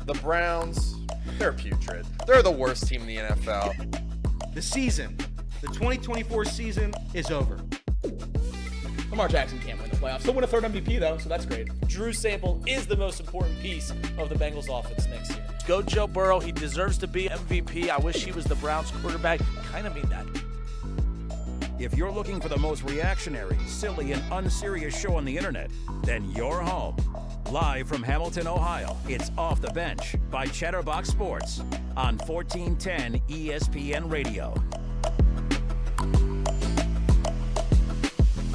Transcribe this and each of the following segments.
The Browns, they're putrid. They're the worst team in the NFL. The season, the 2024 season is over. Lamar Jackson can't win the playoffs. He'll win a third MVP, though, so that's great. Drew Sample is the most important piece of the Bengals offense next year. Go Joe Burrow. He deserves to be MVP. I wish he was the Browns quarterback. Kind of mean that. If you're looking for the most reactionary, silly, and unserious show on the internet, then you're home. Live from Hamilton, Ohio, it's Off the Bench by Chatterbox Sports on 1410 ESPN Radio.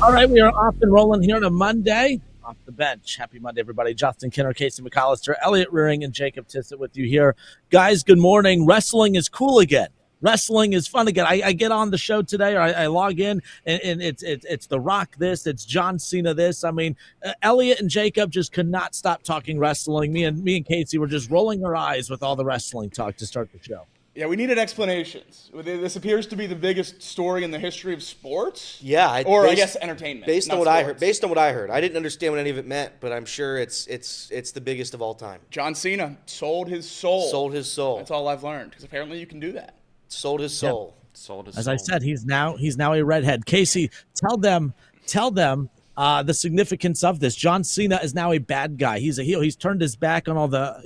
All right, we are off and rolling here on a Monday. Off the Bench. Happy Monday, everybody. Justin Kinner, Casey McAllister, Elliot Rearing, and Jacob Tissett with you here. Guys, good morning. Wrestling is cool again. Wrestling is fun again. I get on the show today, or I log in, and it's The Rock this, it's John Cena this. I mean, Elliot and Jacob just could not stop talking wrestling. Me and Casey were just rolling our eyes with all the wrestling talk to start the show. Yeah, we needed explanations. This appears to be the biggest story in the history of sports. Yeah, I guess entertainment. Based on what I heard, I didn't understand what any of it meant, but I'm sure it's the biggest of all time. John Cena sold his soul. Sold his soul. That's all I've learned, because apparently you can do that. Sold his soul. Yeah. Sold his As soul. I said, he's now a redhead. Casey, tell them the significance of this. John Cena is now a bad guy. He's a heel. He's turned his back on all the,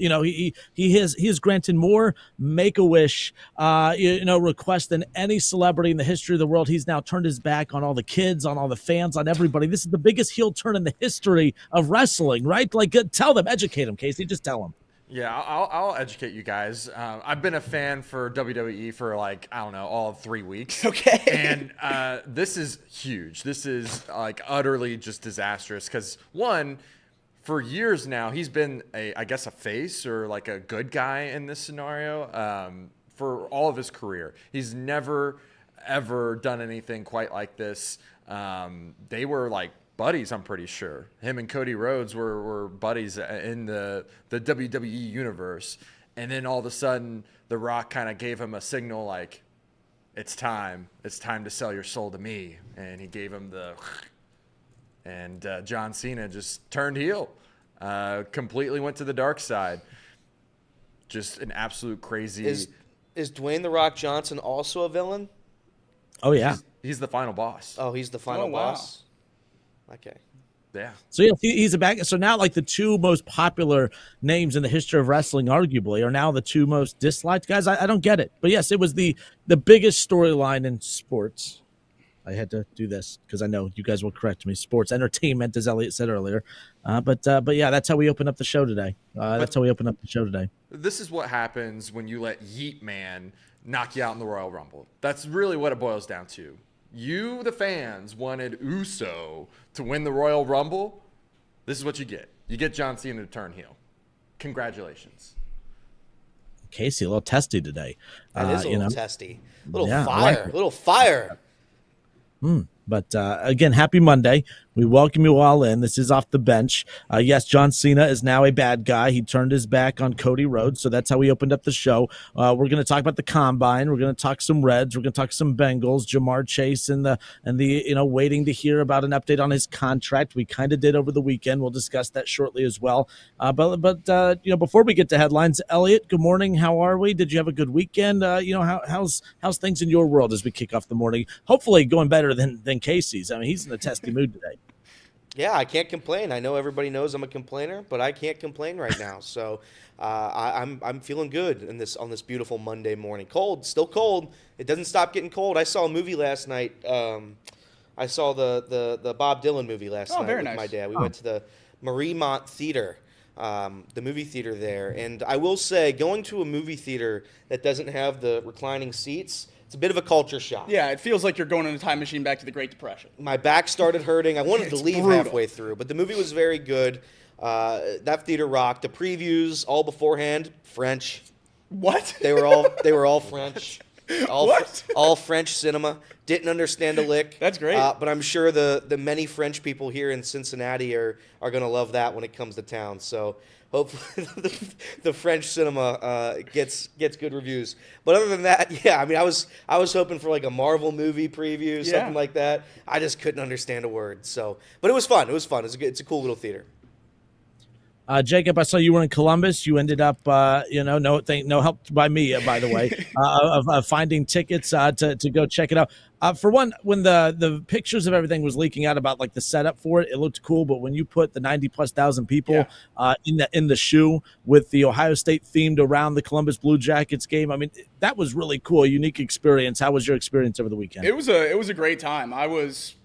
he has granted more Make-A-Wish, requests than any celebrity in the history of the world. He's now turned his back on all the kids, on all the fans, on everybody. This is the biggest heel turn in the history of wrestling, right? Like, tell them, educate them, Casey. Just tell them. Yeah, I'll educate you guys. I've been a fan for WWE for all of 3 weeks. Okay. And this is huge. This is utterly just disastrous because one, for years now, he's been a face or like a good guy in this scenario for all of his career. He's never, ever done anything quite like this. They were buddies, I'm pretty sure. Him and Cody Rhodes were buddies in the WWE universe. And then all of a sudden, The Rock kind of gave him a signal it's time to sell your soul to me. And he gave him and John Cena just turned heel, completely went to the dark side. Just an absolute crazy. Is Dwayne The Rock Johnson also a villain? Oh, yeah. He's the final boss. Oh, he's the final boss? Okay. Yeah. So yeah, he's a back. So now, the two most popular names in the history of wrestling, arguably, are now the two most disliked guys. I don't get it, but yes, it was the biggest storyline in sports. I had to do this because I know you guys will correct me. Sports entertainment, as Elliot said earlier. But yeah, that's how we open up the show today. This is what happens when you let Yeet Man knock you out in the Royal Rumble. That's really what it boils down to. You, the fans, wanted Uso to win the Royal Rumble. This is what you get. You get John Cena to turn heel. Congratulations. Casey, a little testy today. That is a little testy. Little Little fire. But again, happy Monday. We welcome you all in. This is Off the Bench. Yes, John Cena is now a bad guy. He turned his back on Cody Rhodes, so that's how we opened up the show. We're going to talk about the Combine. We're going to talk some Reds. We're going to talk some Bengals. Jamar Chase and the waiting to hear about an update on his contract. We kind of did over the weekend. We'll discuss that shortly as well. But before we get to headlines, Elliot, good morning. How are we? Did you have a good weekend? How's things in your world as we kick off the morning? Hopefully going better than Casey's. I mean, he's in a testy mood today. Yeah, I can't complain. I know everybody knows I'm a complainer, but I can't complain right now. So I'm feeling good on this beautiful Monday morning. Cold, still cold. It doesn't stop getting cold. I saw a movie last night. I saw the Bob Dylan movie last night with my dad. We went to the Mariemont Theater, the movie theater there. And I will say, going to a movie theater that doesn't have the reclining seats, it's a bit of a culture shock. Yeah, it feels like you're going in a time machine back to the Great Depression. My back started hurting. I wanted to leave halfway through, but the movie was very good. That theater rocked. The previews all beforehand, French. What? They were all French. All French cinema. Didn't understand a lick. That's great. But I'm sure the many French people here in Cincinnati are going to love that when it comes to town. So hopefully the French cinema gets good reviews. But other than that, yeah, I mean, I was hoping for a Marvel movie preview, something like that. I just couldn't understand a word. So, but it was fun. It's a cool little theater. Jacob, I saw you were in Columbus. You ended up, no help by me, by the way, of finding tickets to go check it out. For one, when the pictures of everything was leaking out about like the setup for it looked cool. But when you put the 90,000+ people in the shoe with the Ohio State themed around the Columbus Blue Jackets game, I mean, that was really cool, unique experience. How was your experience over the weekend? It was a great time. I was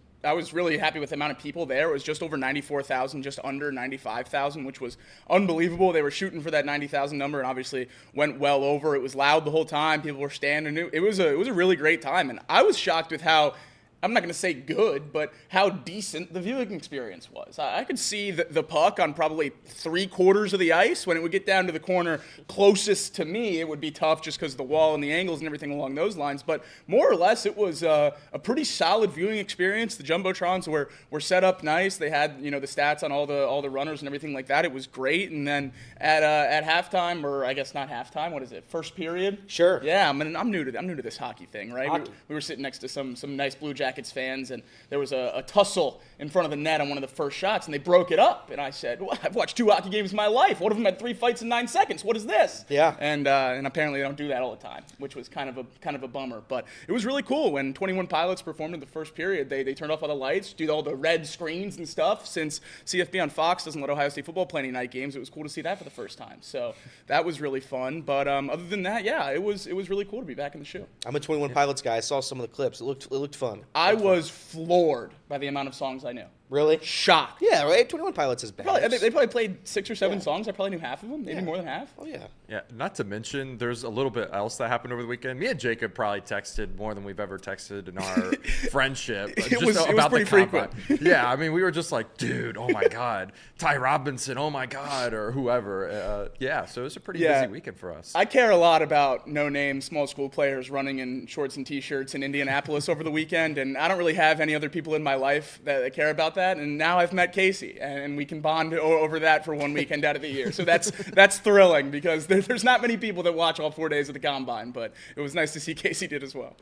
really happy with the amount of people there. It was just over 94,000, just under 95,000, which was unbelievable. They were shooting for that 90,000 number and obviously went well over. It was loud the whole time. People were standing. It was a really great time. And I was shocked with how, I'm not going to say good, but how decent the viewing experience was. I could see the puck on probably 3/4 of the ice. When it would get down to the corner closest to me, it would be tough just because of the wall and the angles and everything along those lines. But more or less, it was a pretty solid viewing experience. The Jumbotrons were set up nice. They had the stats on all the runners and everything like that. It was great. And then at halftime, or I guess not halftime, what is it? First period? Sure. Yeah, I'm new to this hockey thing, right? We were sitting next to some nice Blue Jackets fans, and there was a tussle in front of the net on one of the first shots, and they broke it up. And I said, well, I've watched 2 hockey games in my life. One of them had 3 fights in 9 seconds. What is this? Yeah. And apparently they don't do that all the time, which was kind of a bummer. But it was really cool when 21 Pilots performed in the first period. They turned off all the lights, did all the red screens and stuff. Since CFB on Fox doesn't let Ohio State football play any night games, it was cool to see that for the first time. So that was really fun. But other than that, yeah, it was really cool to be back in the show. I'm a 21 Pilots guy. I saw some of the clips. It looked fun. I was floored by the amount of songs I knew. Really? Shocked. Yeah, right? 21 Pilots is bad. They probably played 6 or 7 songs. I probably knew half of them, maybe more than half. Oh, yeah. Yeah, not to mention, there's a little bit else that happened over the weekend. Me and Jacob probably texted more than we've ever texted in our friendship. It was pretty frequent. Yeah, I mean, we were just like, dude, oh my God. Ty Robinson, oh my God, or whoever. So it was a pretty busy weekend for us. I care a lot about no-name small school players running in shorts and T-shirts in Indianapolis over the weekend, and I don't really have any other people in my life that care about that. And now I've met Casey, and we can bond over that for one weekend out of the year. So that's thrilling because there's not many people that watch all 4 days of the Combine, but it was nice to see Casey did as well.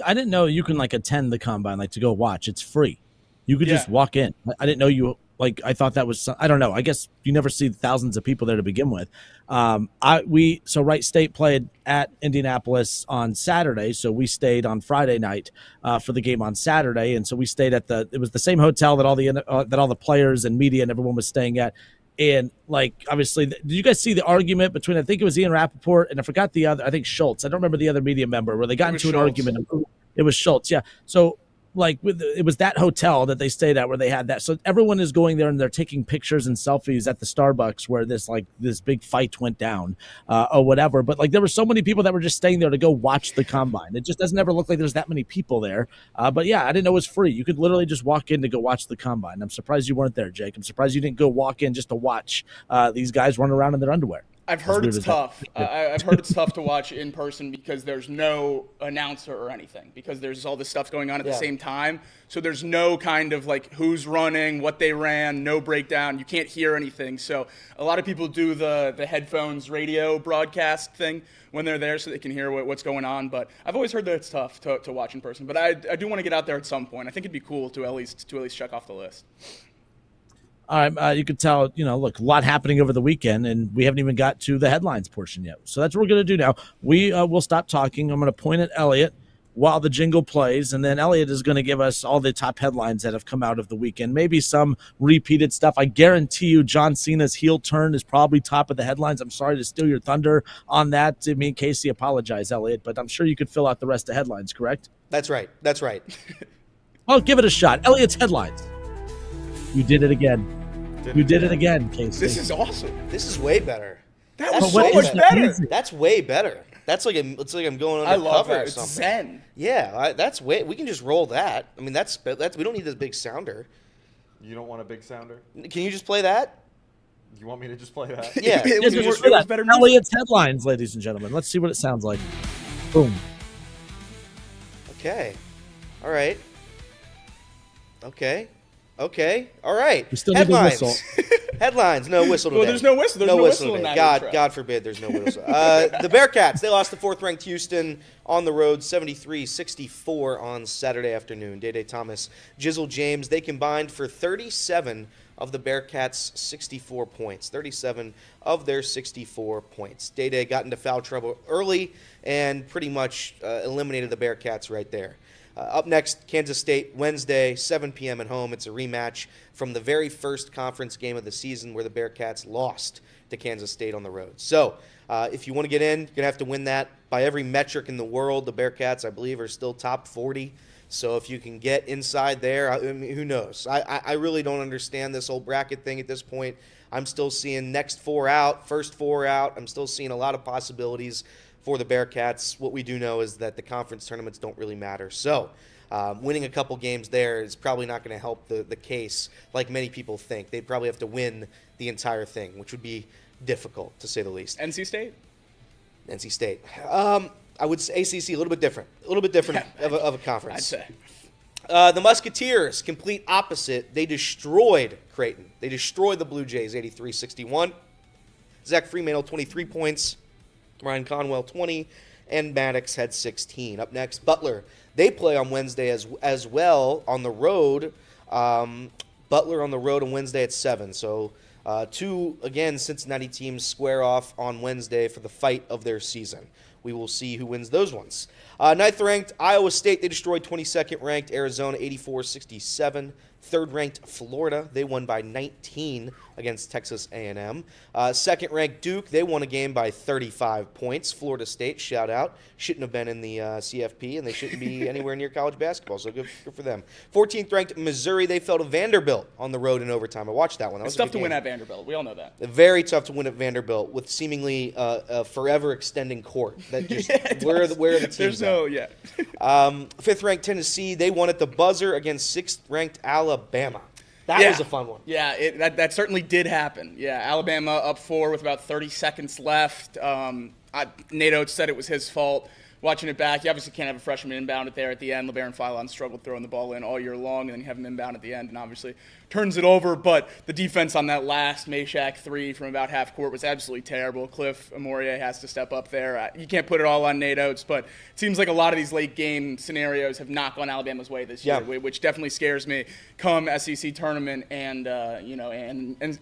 I didn't know you can attend the Combine, to go watch. It's free. You could just walk in. I didn't know you. I thought that was, I don't know. I guess you never see thousands of people there to begin with. Wright State played at Indianapolis on Saturday, so we stayed on Friday night for the game on Saturday, and so we stayed at it was the same hotel that all the players and media and everyone was staying at. And obviously, did you guys see the argument between, I think it was Ian Rappaport and I forgot the other, I think Schultz. I don't remember the other media member where they got into an argument. It was Schultz, yeah. So it was that hotel that they stayed at where they had that. So everyone is going there and they're taking pictures and selfies at the Starbucks where this big fight went down or whatever. But there were so many people that were just staying there to go watch the Combine. It just doesn't ever look like there's that many people there. But yeah, I didn't know it was free. You could literally just walk in to go watch the Combine. I'm surprised you weren't there, Jake. I'm surprised you didn't go walk in just to watch these guys run around in their underwear. I've heard it's tough. I've heard it's tough to watch in person because there's no announcer or anything, because there's all this stuff going on at the same time. So there's no kind of who's running, what they ran, no breakdown. You can't hear anything. So a lot of people do the headphones radio broadcast thing when they're there so they can hear what's going on. But I've always heard that it's tough to watch in person. But I do want to get out there at some point. I think it'd be cool to at least check off the list. All right, you could tell, look, a lot happening over the weekend, and we haven't even got to the headlines portion yet. So that's what we're going to do now. We will stop talking. I'm going to point at Elliot while the jingle plays, and then Elliot is going to give us all the top headlines that have come out of the weekend, maybe some repeated stuff. I guarantee you John Cena's heel turn is probably top of the headlines. I'm sorry to steal your thunder on that. To me and Casey, apologize, Elliot, but I'm sure you could fill out the rest of headlines, correct? That's right. Well, give it a shot. Elliot's headlines. You did it again. You did it again, Casey. This is awesome. This is way better. That's so much better. That's way better. It's like I'm going undercover. I love that. Or It's something. zen. Yeah, we can just roll that. I mean, that's we don't need this big sounder. You don't want a big sounder? Can you just play that? You want me to just play that? Yeah. It was better music. Elliot's headlines, ladies and gentlemen. Let's see what it sounds like. Boom. Okay. All right. Okay. All right. We still need the Headlines. whistle. Headlines, no whistle today. Well, there's no whistle. There's no whistle in today. that intro. God forbid there's no whistle. The Bearcats, they lost to 4th-ranked Houston on the road, 73-64 on Saturday afternoon. Day Thomas, Jizzle James, they combined for 37 of the Bearcats' 64 points. 37 of their 64 points. Day got into foul trouble early and pretty much eliminated the Bearcats right there. Up next, Kansas State, Wednesday, 7 p.m. at home. It's a rematch from the very first conference game of the season where the Bearcats lost to Kansas State on the road. So if you want to get in, you're going to have to win that. By every metric in the world, the Bearcats, I believe, are still top 40. So if you can get inside there, I mean, who knows? I really don't understand this whole bracket thing at this point. I'm still seeing next 4 out, first 4 out. I'm still seeing a lot of possibilities for the Bearcats. What we do know is that the conference tournaments don't really matter. So winning a couple games there is probably not going to help the case like many people think. They'd probably have to win the entire thing, which would be difficult, to say the least. NC State? NC State. I would say ACC, a little bit different. A little bit different of a conference. I'd say. The Musketeers, complete opposite. They destroyed Creighton. They destroyed the Blue Jays, 83-61. Zach Freemantle, 23 points. Ryan Conwell, 20. And Maddox had 16. Up next, Butler. They play on Wednesday as well on the road. Butler on the road on Wednesday at 7. So 2, again, Cincinnati teams square off on Wednesday for the fight of their season. We will see who wins those ones. 9th-ranked Iowa State, they destroyed 22nd-ranked Arizona, 84-67. 3rd-ranked Florida, they won by 19 against Texas A&M. 2nd-ranked Duke, they won a game by 35 points. Florida State, shout out, shouldn't have been in the CFP, and they shouldn't be anywhere near college basketball, so good for them. 14th-ranked Missouri, they fell to Vanderbilt on the road in overtime. I watched that one. That was It's tough to win at Vanderbilt. We all know that. Very tough to win at Vanderbilt with seemingly a forever extending court. That just where are the teams? There's no, yeah. 5th-ranked Tennessee, they won at the buzzer against 6th-ranked Alabama. That was a fun one. Yeah, that certainly did happen. Yeah, Alabama up 4 with about 30 seconds left. Nate Oates said it was his fault. Watching it back, you obviously can't have a freshman inbound it there at the end. LeBaron Philon struggled throwing the ball in all year long, and then you have him inbound at the end, and obviously turns it over. But the defense on that last Meshack 3 from about half court was absolutely terrible. Cliff Amoria has to step up there. You can't put it all on Nate Oates, but it seems like a lot of these late game scenarios have not gone Alabama's way this year, which definitely scares me come SEC tournament and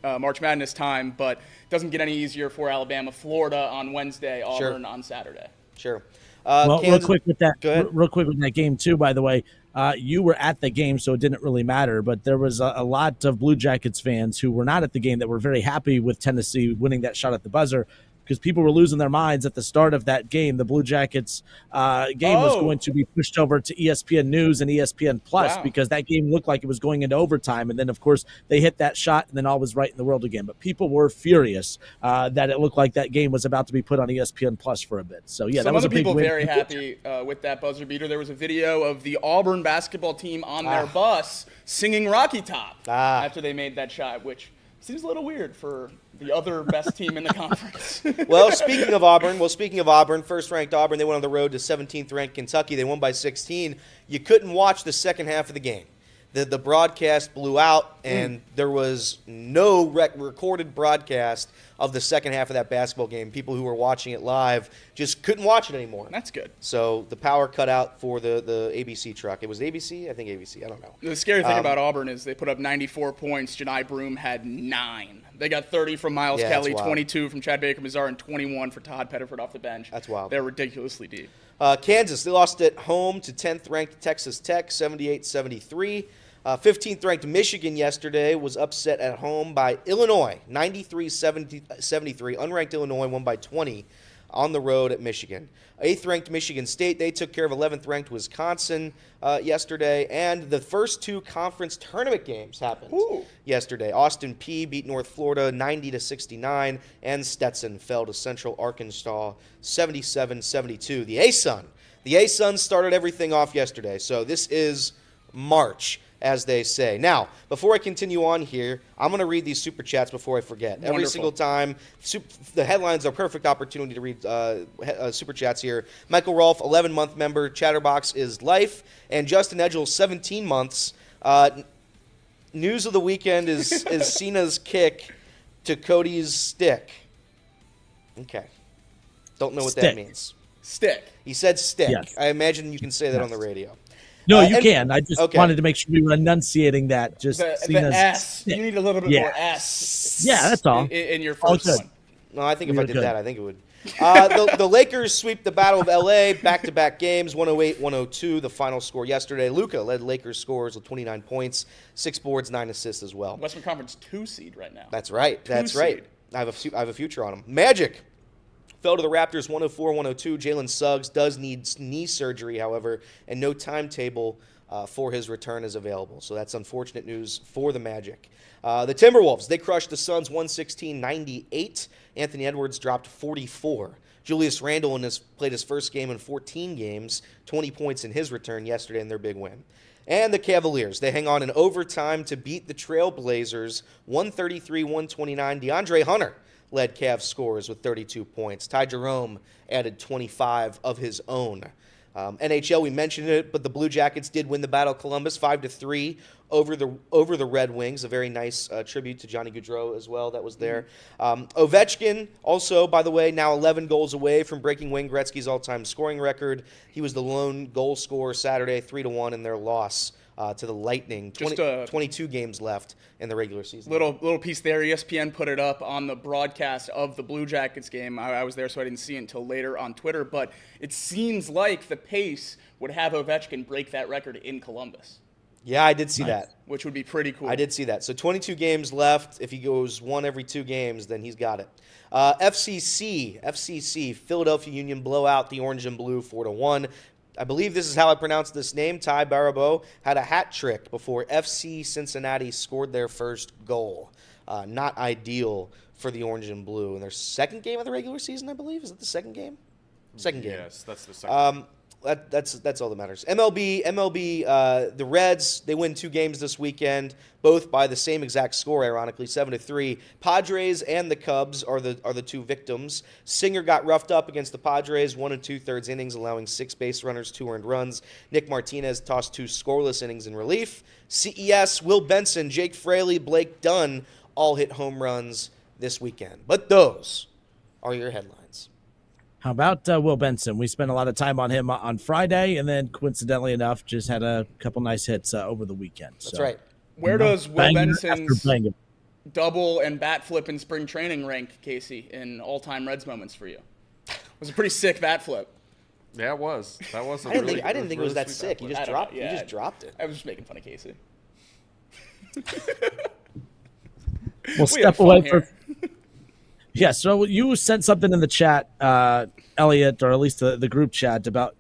March Madness time. But it doesn't get any easier for Alabama. Florida on Wednesday, Auburn on Saturday. Sure. Real quick with that game too. By the way, you were at the game, so it didn't really matter. But there was a lot of Blue Jackets fans who were not at the game that were very happy with Tennessee winning that shot at the buzzer, because people were losing their minds at the start of that game. The Blue Jackets game was going to be pushed over to ESPN News and ESPN Plus because that game looked like it was going into overtime. And then, of course, they hit that shot, and then all was right in the world again. But people were furious that it looked like that game was about to be put on ESPN Plus for a bit. So, yeah, that was a big win. Some other people very happy with that buzzer beater. There was a video of the Auburn basketball team on their bus singing Rocky Top after they made that shot, which seems a little weird for the other best team in the conference. Well, speaking of Auburn, first-ranked Auburn, they went on the road to 17th-ranked Kentucky. They won by 16. You couldn't watch the second half of the game. The broadcast blew out, and there was no recorded broadcast of the second half of that basketball game. People who were watching it live just couldn't watch it anymore. That's good. So the power cut out for the ABC truck. It was ABC? I think ABC. I don't know. The scary thing about Auburn is they put up 94 points. Janai Broome had 9. They got 30 from Miles Kelly, 22 from Chad Baker-Mazar, and 21 for Todd Pettiford off the bench. That's wild. They're ridiculously deep. Kansas, they lost at home to 10th-ranked Texas Tech, 78-73. 15th-ranked Michigan yesterday was upset at home by Illinois, 93-73. Unranked Illinois won by 20 on the road at Michigan. 8th-ranked Michigan State, they took care of 11th-ranked Wisconsin yesterday. And the first 2 conference tournament games happened yesterday. Austin Peay beat North Florida 90-69, and Stetson fell to Central Arkansas 77-72. The A-Sun started everything off yesterday, so this is March, as they say. Now, before I continue on here, I'm going to read these super chats before I forget. Wonderful. Every single time. The headlines are a perfect opportunity to read super chats here. Michael Rolfe, 11-month member. Chatterbox is life. And Justin Edgel, 17 months. News of the weekend is Cena's kick to Cody's stick. Okay. Don't know what that Stick. means. Stick. He said stick. Yes. I imagine you can say that on the radio. No, you and- can. I just okay. wanted to make sure we were enunciating that. Just The Cena's S. stick. You need a little bit Yeah. more S. Yeah, that's all. In your All first good. one. No, I think if We I were did good. that, I think it would. The Lakers sweep the Battle of L.A. back-to-back games, 108-102. The final score yesterday. Luka led Lakers scorers with 29 points, 6 boards, 9 assists as well. Western Conference 2 seed right now. That's right. That's Two right. seed. I have a future on him. Magic fell to the Raptors 104-102. Jalen Suggs does need knee surgery, however, and no timetable for his return is available. So that's unfortunate news for the Magic. The Timberwolves, they crushed the Suns 116-98. Anthony Edwards dropped 44. Julius Randle played his first game in 14 games, 20 points in his return yesterday in their big win. And the Cavaliers, they hang on in overtime to beat the Trailblazers 133-129. DeAndre Hunter led Cavs scorers with 32 points. Ty Jerome added 25 of his own. NHL, we mentioned it, but the Blue Jackets did win the Battle of Columbus 5-3 over the Red Wings. A very nice tribute to Johnny Gaudreau as well that was there. Ovechkin, also, by the way, now 11 goals away from breaking Wayne Gretzky's all-time scoring record. He was the lone goal scorer Saturday, 3-1 in their loss to the Lightning. 22 games left in the regular season. Little piece there. ESPN put it up on the broadcast of the Blue Jackets game. I was there, so I didn't see it until later on Twitter. But it seems like the pace would have Ovechkin break that record in Columbus. Yeah, I did see that. Which would be pretty cool. I did see that. So 22 games left. If he goes one every 2 games, then he's got it. FCC, Philadelphia Union blow out the Orange and Blue 4-1. I believe this is how I pronounce this name. Ty Barabeau had a hat trick before FC Cincinnati scored their first goal. Not ideal for the Orange and Blue in their second game of the regular season, I believe. Is it the second game? Second game. Yes, that's the second. That's all that matters. MLB, the Reds, they win 2 games this weekend, both by the same exact score, ironically, 7-3. Padres and the Cubs are the 2 victims. Singer got roughed up against the Padres, 1 2/3 innings, allowing 6 base runners, 2 earned runs. Nick Martinez tossed 2 scoreless innings in relief. CES, Will Benson, Jake Fraley, Blake Dunn all hit home runs this weekend. But those are your headlines. How about Will Benson? We spent a lot of time on him on Friday, and then coincidentally enough, just had a couple nice hits over the weekend. That's right. Where does Will Benson's banger. double and bat flip in spring training rank, Casey, in all-time Reds moments for you? It was a pretty sick bat flip. Yeah, it was. That was. I didn't think it was that sick. You just dropped. Yeah, You just dropped it. I was just making fun of Casey. We'll We have step away fun for. here. Yeah, so you sent something in the chat, Elliot, or at least the group chat, about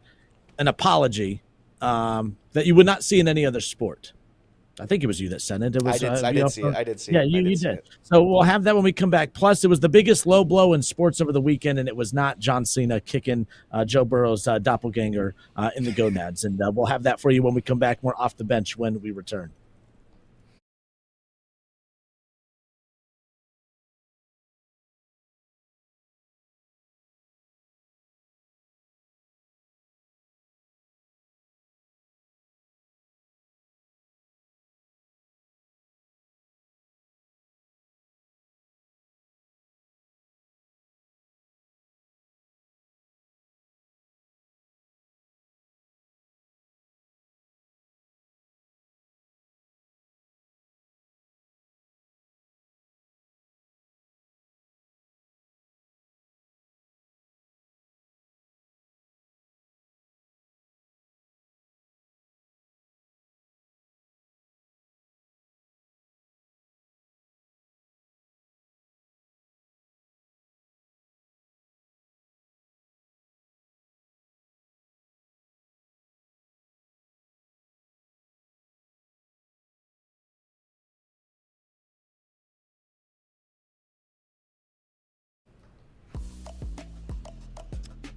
an apology that you would not see in any other sport. I think it was you that sent it. It was, I did see it. I did see yeah, it. you see did. it. So we'll have that when we come back. Plus, it was the biggest low blow in sports over the weekend, and it was not John Cena kicking Joe Burrow's doppelganger in the gonads. And we'll have that for you when we come back more off the bench when we return.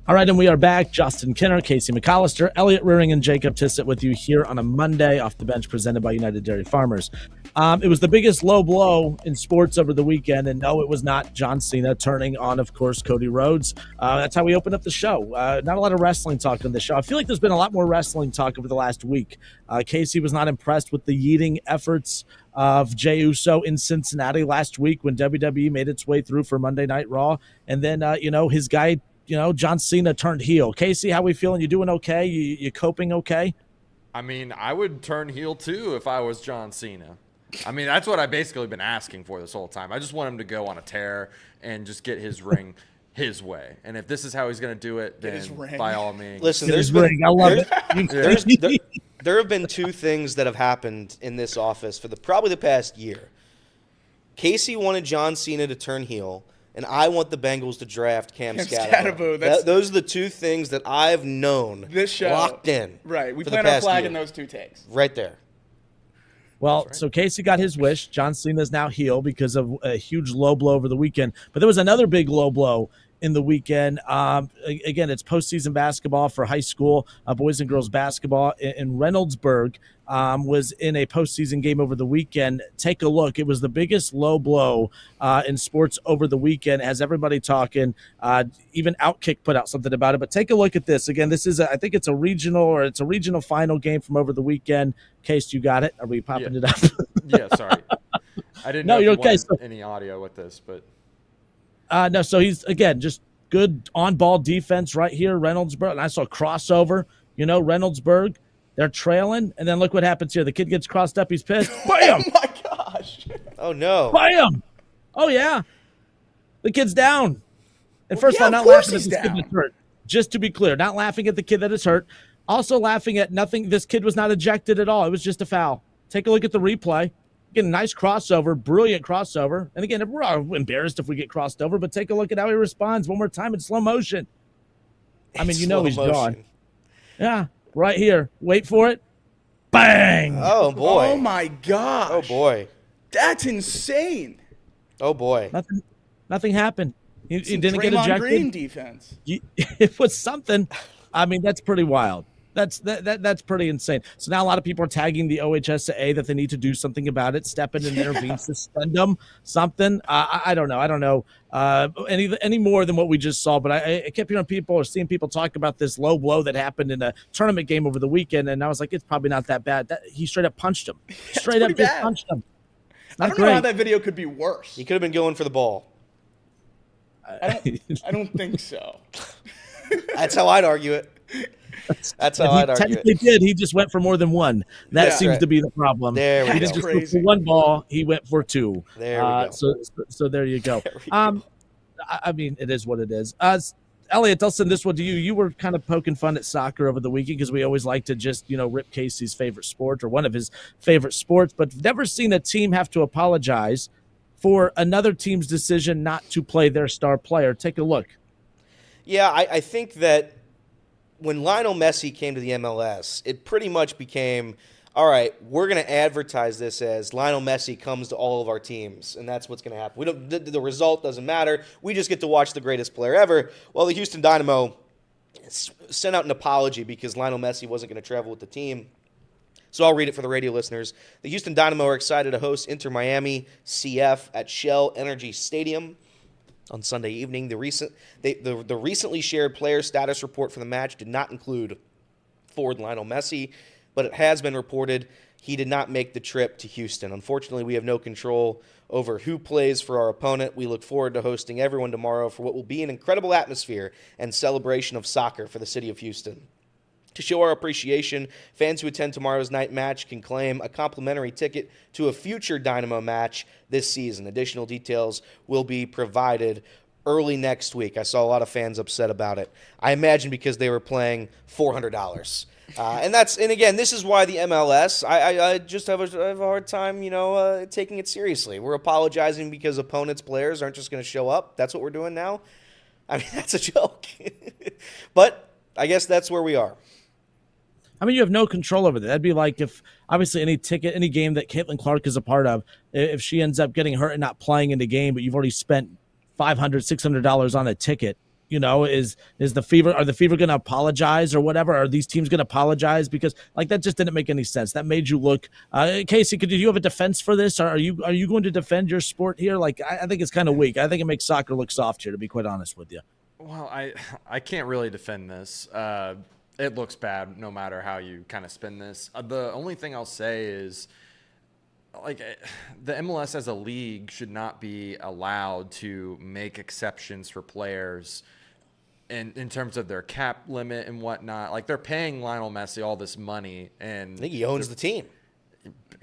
All right, and we are back. Justin Kinner, Casey McAllister, Elliot Rearing, and Jacob Tissett with you here on a Monday off the bench presented by United Dairy Farmers. It was the biggest low blow in sports over the weekend, and no, it was not John Cena turning on, of course, Cody Rhodes. That's how we opened up the show. Not a lot of wrestling talk on the show. I feel like there's been a lot more wrestling talk over the last week. Casey was not impressed with the yeeting efforts of Jey Uso in Cincinnati last week when WWE made its way through for Monday Night Raw, and then, his guy, John Cena turned heel. Casey, how we feeling? You doing okay? You coping okay? I mean, I would turn heel too if I was John Cena. I mean, that's what I've basically been asking for this whole time. I just want him to go on a tear and just get his ring his way. And if this is how he's going to do it, then by all means. Listen, I love it. There have been two things that have happened in this office for probably the past year. Casey wanted John Cena to turn heel, and I want the Bengals to draft Cam Scatterbo. Those are the two things that I've known This show. locked in. Right. We for plan the on past flagging year. those two takes. Right there. Well, so Casey got his wish. John Cena's now heel because of a huge low blow over the weekend. But there was another big low blow in the weekend. Again, it's postseason basketball for high school boys and girls basketball in Reynoldsburg. Was in a postseason game over the weekend. Take a look. It was the biggest low blow in sports over the weekend. Has everybody talking. Even Outkick put out something about it. But take a look at this. Again, this is I think it's a regional final game from over the weekend. Case, you got it? Are we popping it up? Yeah, sorry. I didn't know if you wanted any audio with this, but no. So he's again just good on-ball defense right here, Reynoldsburg. And I saw crossover. Reynoldsburg. They're trailing, and then look what happens here. The kid gets crossed up. He's pissed. Bam! Oh, my gosh. Oh, no. Bam! Oh, yeah. The kid's down. And first yeah, of all, not laughing at this kid that's hurt. Just to be clear, not laughing at the kid that is hurt. Also laughing at nothing. This kid was not ejected at all. It was just a foul. Take a look at the replay. Again, nice crossover, brilliant crossover. And again, we're all embarrassed if we get crossed over, but take a look at how he responds one more time in slow motion. I mean, he's gone. Yeah. Right here. Wait for it. Bang! Oh, boy. Oh, my gosh. Oh, boy. That's insane. Oh, boy. Nothing happened. He didn't get Draymond ejected. Green defense. It was something. I mean, that's pretty wild. That's pretty insane. So now a lot of people are tagging the OHSAA that they need to do something about it, step in and intervene, suspend them, something. I don't know any more than what we just saw. But I kept hearing people or seeing people talk about this low blow that happened in a tournament game over the weekend, and I was like, it's probably not that bad. He straight up punched him. Straight up just punched him. I don't know how that video could be worse. He could have been going for the ball. I don't think so. That's how I'd argue it. That's how I'd argue it. Technically did. He just went for more than one. That seems to be the problem. There we he go. didn't just go for one ball. He went for two. There we go. So there you go. I mean, it is what it is. Elliot, I'll send this one to you. You were kind of poking fun at soccer over the weekend because we always like to just, rip Casey's favorite sport or one of his favorite sports, but never seen a team have to apologize for another team's decision not to play their star player. Take a look. Yeah, I think that when Lionel Messi came to the MLS, it pretty much became, all right, we're going to advertise this as Lionel Messi comes to all of our teams, and that's what's going to happen. The result doesn't matter. We just get to watch the greatest player ever. Well, the Houston Dynamo sent out an apology because Lionel Messi wasn't going to travel with the team. So I'll read it for the radio listeners. The Houston Dynamo are excited to host Inter Miami CF at Shell Energy Stadium on Sunday evening. The recently shared player status report for the match did not include forward Lionel Messi, but it has been reported he did not make the trip to Houston. Unfortunately, we have no control over who plays for our opponent. We look forward to hosting everyone tomorrow for what will be an incredible atmosphere and celebration of soccer for the city of Houston. To show our appreciation, fans who attend tomorrow's night match can claim a complimentary ticket to a future Dynamo match this season. Additional details will be provided early next week. I saw a lot of fans upset about it. I imagine because they were playing $400. And again, this is why the MLS, I just have a hard time, taking it seriously. We're apologizing because opponents' players aren't just going to show up. That's what we're doing now. I mean, that's a joke. But I guess that's where we are. I mean, you have no control over that. That'd be like if, obviously, any game that Caitlin Clark is a part of, if she ends up getting hurt and not playing in the game, but you've already spent $500, $600 on a ticket, You know, is the Fever, are the Fever going to apologize or whatever? Are these teams going to apologize? Because like that just didn't make any sense. That made you look. Casey, do you have a defense for this? Or are you going to defend your sport here? Like I think it's kind of weak. I think it makes soccer look soft here, to be quite honest with you. Well, I can't really defend this. It looks bad no matter how you kind of spin this. The only thing I'll say is, like, the MLS as a league should not be allowed to make exceptions for players in terms of their cap limit and whatnot. Like, they're paying Lionel Messi all this money, and I think he owns the team.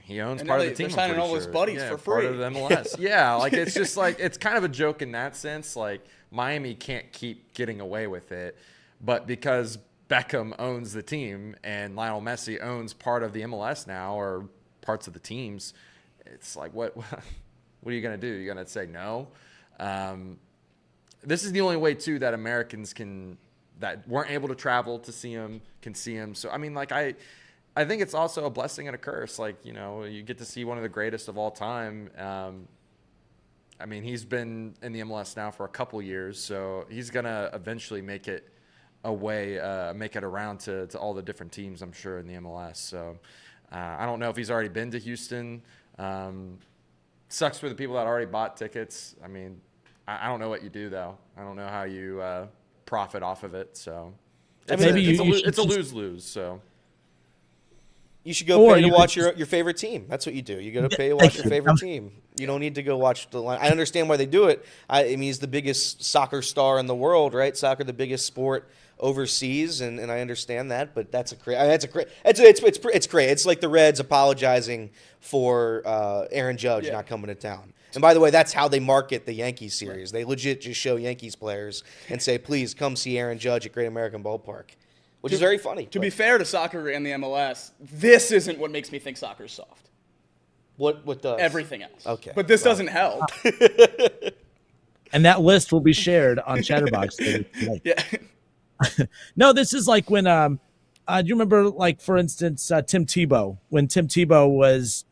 He owns And part now of the team. they're signing all his buddies for free. Part of the MLS. Yeah, like it's just like it's kind of a joke in that sense. Like Miami can't keep getting away with it, but because Beckham owns the team and Lionel Messi owns part of the MLS now, or parts of the teams, it's like what are you gonna do? You're gonna say no? This is the only way too that Americans that weren't able to travel to see him can see him. So I mean, like I think it's also a blessing and a curse. Like, you know, you get to see one of the greatest of all time. I mean, he's been in the MLS now for a couple years, so he's gonna eventually make it around to all the different teams, I'm sure, in the MLS. So I don't know if he's already been to Houston. Sucks for the people that already bought tickets. I mean, I don't know what you do though. I don't know how you profit off of it. So it's a lose-lose. So. You should go pay to watch your favorite team. That's what you do. You go to pay to watch your favorite team. You don't need to go watch the line. I understand why they do it. I mean, he's the biggest soccer star in the world, right? Soccer, the biggest sport overseas, and I understand that. But it's great. It's like the Reds apologizing for Aaron Judge not coming to town. And by the way, that's how they market the Yankees series. They legit just show Yankees players and say, "Please come see Aaron Judge at Great American Ballpark." Which is very funny. To be fair to soccer and the MLS, this isn't what makes me think soccer's soft. What does? Everything else. Okay. But this doesn't help. And that list will be shared on Chatterbox. Yeah. No, this is like when do you remember, like, for instance, Tim Tebow, when Tim Tebow was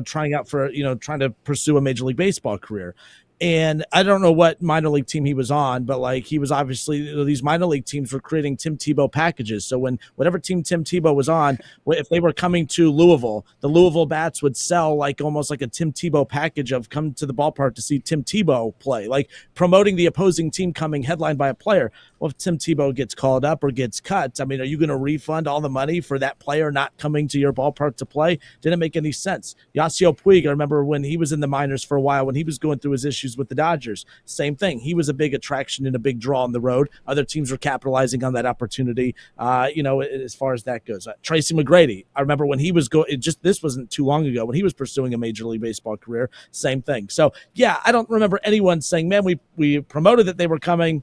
trying to pursue a Major League Baseball career. And I don't know what minor league team he was on, but like he was obviously, these minor league teams were creating Tim Tebow packages. So whatever team Tim Tebow was on, if they were coming to Louisville, the Louisville Bats would sell like almost like a Tim Tebow package of come to the ballpark to see Tim Tebow play, like promoting the opposing team coming headlined by a player. Well, if Tim Tebow gets called up or gets cut, I mean, are you going to refund all the money for that player not coming to your ballpark to play? Didn't make any sense. Yasiel Puig, I remember when he was in the minors for a while, when he was going through his issues with the Dodgers, same thing. He was a big attraction and a big draw on the road. Other teams were capitalizing on that opportunity, as far as that goes. Tracy McGrady, I remember when he was this wasn't too long ago, when he was pursuing a Major League Baseball career, same thing. So, yeah, I don't remember anyone saying, man, we promoted that they were coming.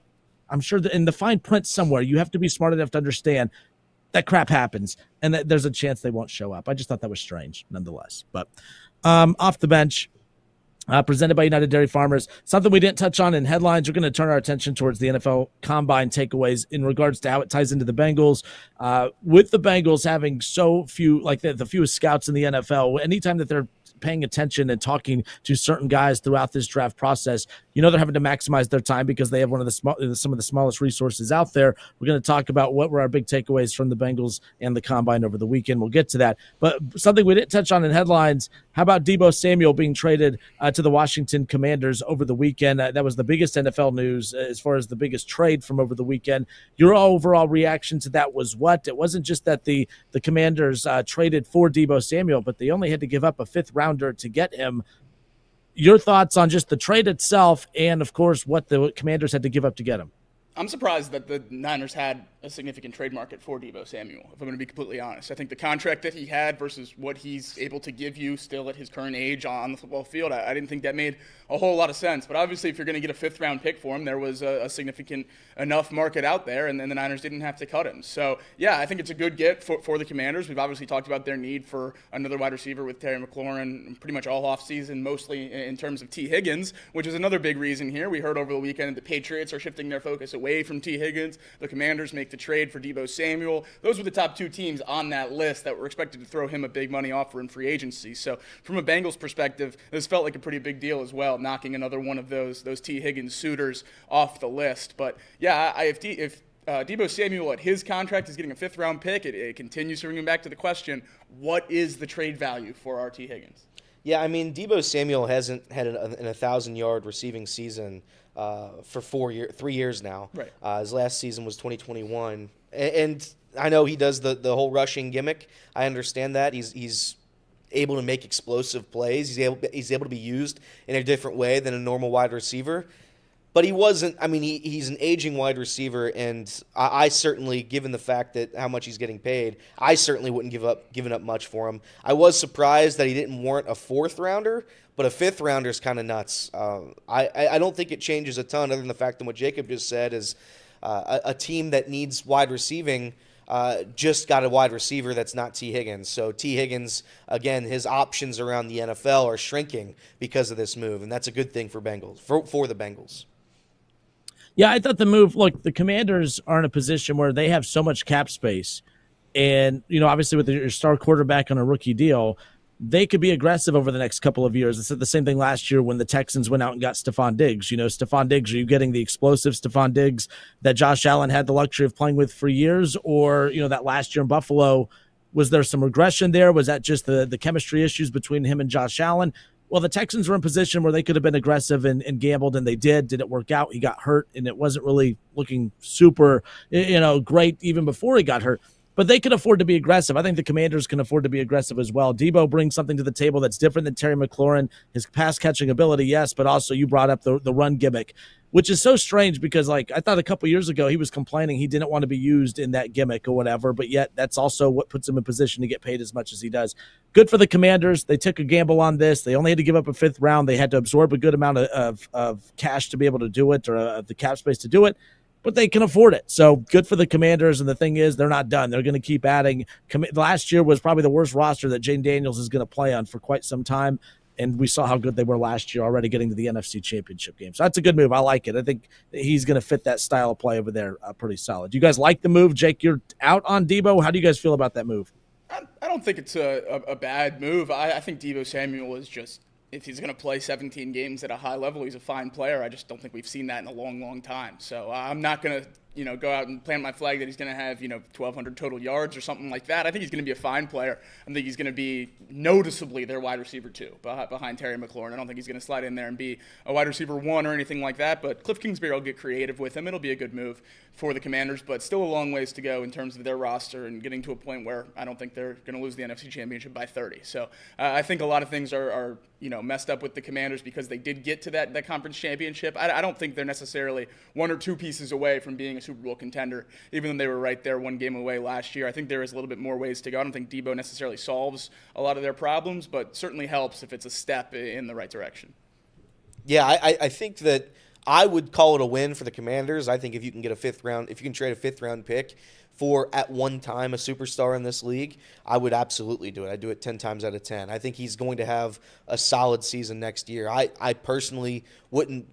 I'm sure that in the fine print somewhere, you have to be smart enough to understand that crap happens and that there's a chance they won't show up. I just thought that was strange nonetheless. But off the bench, presented by United Dairy Farmers, something we didn't touch on in headlines. We're going to turn our attention towards the NFL Combine takeaways in regards to how it ties into the Bengals. With the Bengals having so few, like the fewest scouts in the NFL, anytime that they're paying attention and talking to certain guys throughout this draft process, they're having to maximize their time because they have one of some of the smallest resources out there. We're going to talk about what were our big takeaways from the Bengals and the Combine over the weekend. We'll get to that. But something we didn't touch on in headlines, how about Deebo Samuel being traded to the Washington Commanders over the weekend? That was the biggest NFL news as far as the biggest trade from over the weekend. Your overall reaction to that was what? It wasn't just that the Commanders traded for Deebo Samuel, but they only had to give up a fifth-rounder to get him. Your thoughts on just the trade itself and, of course, what the Commanders had to give up to get him? I'm surprised that the Niners had a significant trade market for Deebo Samuel, if I'm going to be completely honest. I think the contract that he had versus what he's able to give you still at his current age on the football field, I didn't think that made a whole lot of sense. But obviously, if you're going to get a fifth-round pick for him, there was a significant enough market out there, and then the Niners didn't have to cut him. So, yeah, I think it's a good get for the Commanders. We've obviously talked about their need for another wide receiver with Terry McLaurin pretty much all offseason, mostly in terms of T. Higgins, which is another big reason here. We heard over the weekend that the Patriots are shifting their focus away from T. Higgins. The Commanders make make the trade for Deebo Samuel. Those were the top 2 teams on that list that were expected to throw him a big money offer in free agency. So from a Bengals perspective, this felt like a pretty big deal as well, knocking another one of those T. Higgins suitors off the list. But yeah, if Deebo Samuel at his contract is getting a 5th-round pick, it continues to bring him back to the question, what is the trade value for our T. Higgins? Yeah, I mean, Deebo Samuel hasn't had an 1,000-yard receiving season for 3 years now. Right. His last season was 2021. And I know he does the whole rushing gimmick. I understand that. He's able to make explosive plays. He's able to be used in a different way than a normal wide receiver. But he wasn't. I mean, he's an aging wide receiver, and I certainly, given the fact that how much he's getting paid, I certainly wouldn't given up much for him. I was surprised that he didn't warrant a 4th-rounder, but a 5th-rounder is kind of nuts. I don't think it changes a ton, other than the fact that what Jacob just said is a team that needs wide receiving just got a wide receiver that's not T. Higgins. So T. Higgins, again, his options around the NFL are shrinking because of this move, and that's a good thing for the Bengals. Yeah, I thought the move, look, the Commanders are in a position where they have so much cap space. And, obviously with your star quarterback on a rookie deal, they could be aggressive over the next couple of years. I said the same thing last year when the Texans went out and got Stephon Diggs. Stephon Diggs, are you getting the explosive Stephon Diggs that Josh Allen had the luxury of playing with for years? Or, that last year in Buffalo, was there some regression there? Was that just the chemistry issues between him and Josh Allen? Well, the Texans were in a position where they could have been aggressive and gambled, and they did. Did it work out? He got hurt, and it wasn't really looking super, great even before he got hurt. But they can afford to be aggressive. I think the Commanders can afford to be aggressive as well. Deebo brings something to the table that's different than Terry McLaurin. His pass-catching ability, yes, but also you brought up the run gimmick, which is so strange because, I thought a couple years ago he was complaining he didn't want to be used in that gimmick or whatever, but yet that's also what puts him in position to get paid as much as he does. Good for the Commanders. They took a gamble on this. They only had to give up a 5th round. They had to absorb a good amount of cash to be able to do it, or the cap space to do it, but they can afford it. So good for the Commanders, and the thing is, they're not done. They're going to keep adding. Last year was probably the worst roster that Jane Daniels is going to play on for quite some time, and we saw how good they were last year already getting to the NFC Championship game. So that's a good move. I like it. I think he's going to fit that style of play over there pretty solid. You guys like the move? Jake, you're out on Deebo. How do you guys feel about that move? I don't think it's a bad move. I think Deebo Samuel is just, if he's going to play 17 games at a high level, he's a fine player. I just don't think we've seen that in a long, long time. So I'm not going to, go out and plant my flag that he's going to have, 1,200 total yards or something like that. I think he's going to be a fine player. I think he's going to be noticeably their wide receiver 2 behind Terry McLaurin. I don't think he's going to slide in there and be a wide receiver 1 or anything like that. But Cliff Kingsbury will get creative with him. It'll be a good move for the Commanders, but still a long ways to go in terms of their roster and getting to a point where I don't think they're going to lose the NFC Championship by 30. So I think a lot of things are messed up with the Commanders because they did get to that conference championship. I don't think they're necessarily 1 or 2 pieces away from being a Super Bowl contender, even though they were right there 1 game away last year. I think there is a little bit more ways to go. I don't think Deebo necessarily solves a lot of their problems, but certainly helps if it's a step in the right direction. Yeah, I think that I would call it a win for the Commanders. I think if you can get if you can trade a 5th-round pick for, at one time, a superstar in this league, I would absolutely do it. I'd do it 10 times out of 10. I think he's going to have a solid season next year. I personally wouldn't,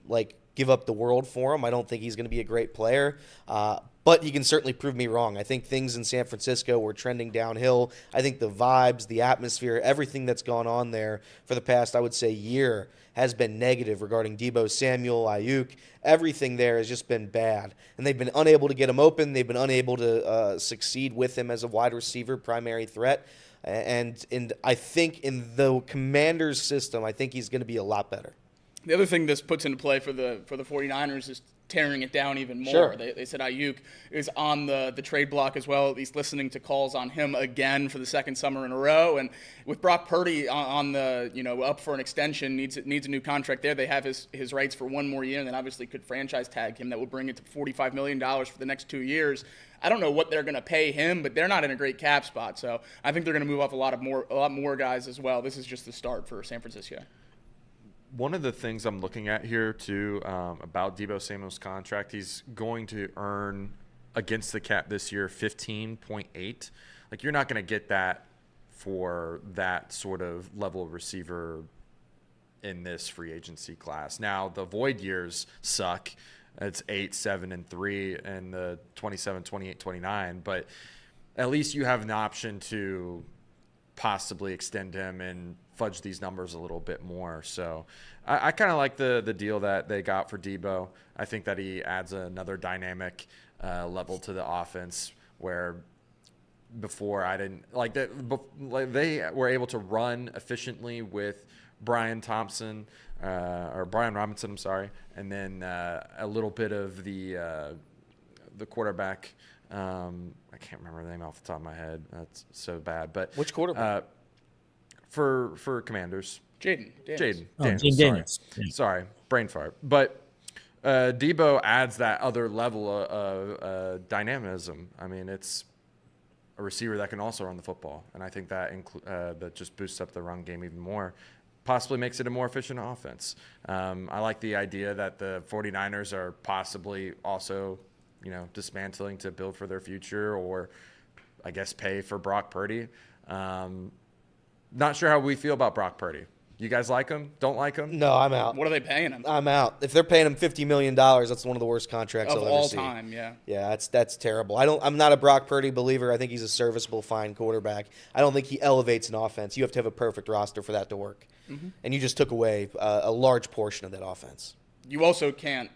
give up the world for him. I don't think he's going to be a great player, but he can certainly prove me wrong. I think things in San Francisco were trending downhill. I think the vibes, the atmosphere, everything that's gone on there for the past, I would say, year has been negative regarding Deebo Samuel, Ayuk. Everything there has just been bad, and they've been unable to get him open. They've been unable to succeed with him as a wide receiver, primary threat. And I think in the Commanders system, I think he's going to be a lot better. The other thing this puts into play for the 49ers is tearing it down even more. Sure. They said Ayuk is on the trade block as well, at least listening to calls on him again for the 2nd summer in a row. And with Brock Purdy on the, up for an extension, needs a new contract there. They have his rights for 1 more year, and then obviously could franchise tag him. That would bring it to $45 million for the next 2 years. I don't know what they're going to pay him, but they're not in a great cap spot. So I think they're going to move off a lot more guys as well. This is just the start for San Francisco. One of the things I'm looking at here, too, about Deebo Samuel's contract, he's going to earn against the cap this year 15.8. You're not going to get that for that sort of level of receiver in this free agency class. Now, the void years suck. it's 8, 7, and 3 in the 27, 28, 29. But at least you have an option to possibly extend him and fudge these numbers a little bit more. So I kind of like the deal that they got for Debo. I think that he adds another dynamic level to the offense where before I didn't like that. Like they were able to run efficiently with Brian Robinson, I'm sorry, and then a little bit of the quarterback. I can't remember the name off the top of my head. That's so bad. But Which quarterback? For Commanders, Jaden. Daniels. Sorry, brain fart. But Debo adds that other level of dynamism. I mean, it's a receiver that can also run the football, and I think that that just boosts up the run game even more. Possibly makes it a more efficient offense. I like the idea that the 49ers are possibly also, dismantling to build for their future, or I guess pay for Brock Purdy. Not sure how we feel about Brock Purdy. You guys like him? Don't like him? No, I'm out. What are they paying him? I'm out. If they're paying him $50 million, that's one of the worst contracts Of I'll all ever see. time, yeah. Yeah, that's terrible. I'm not a Brock Purdy believer. I think he's a serviceable, fine quarterback. I don't think he elevates an offense. You have to have a perfect roster for that to work. Mm-hmm. And you just took away a large portion of that offense. You also can't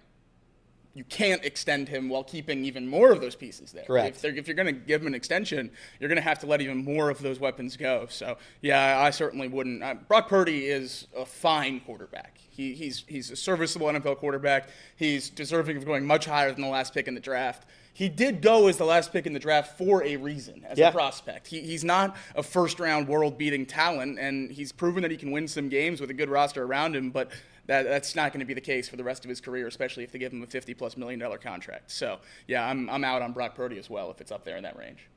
extend him while keeping even more of those pieces there. Correct. If you're going to give him an extension, you're going to have to let even more of those weapons go. So, yeah, I certainly wouldn't. Brock Purdy is a fine quarterback. He's a serviceable NFL quarterback. He's deserving of going much higher than the last pick in the draft. He did go as the last pick in the draft for a reason, as a prospect. He's not a first-round world-beating talent, and he's proven that he can win some games with a good roster around him, but that's not going to be the case for the rest of his career, especially if they give him a $50+ million contract. So, yeah, I'm out on Brock Purdy as well if it's up there in that range.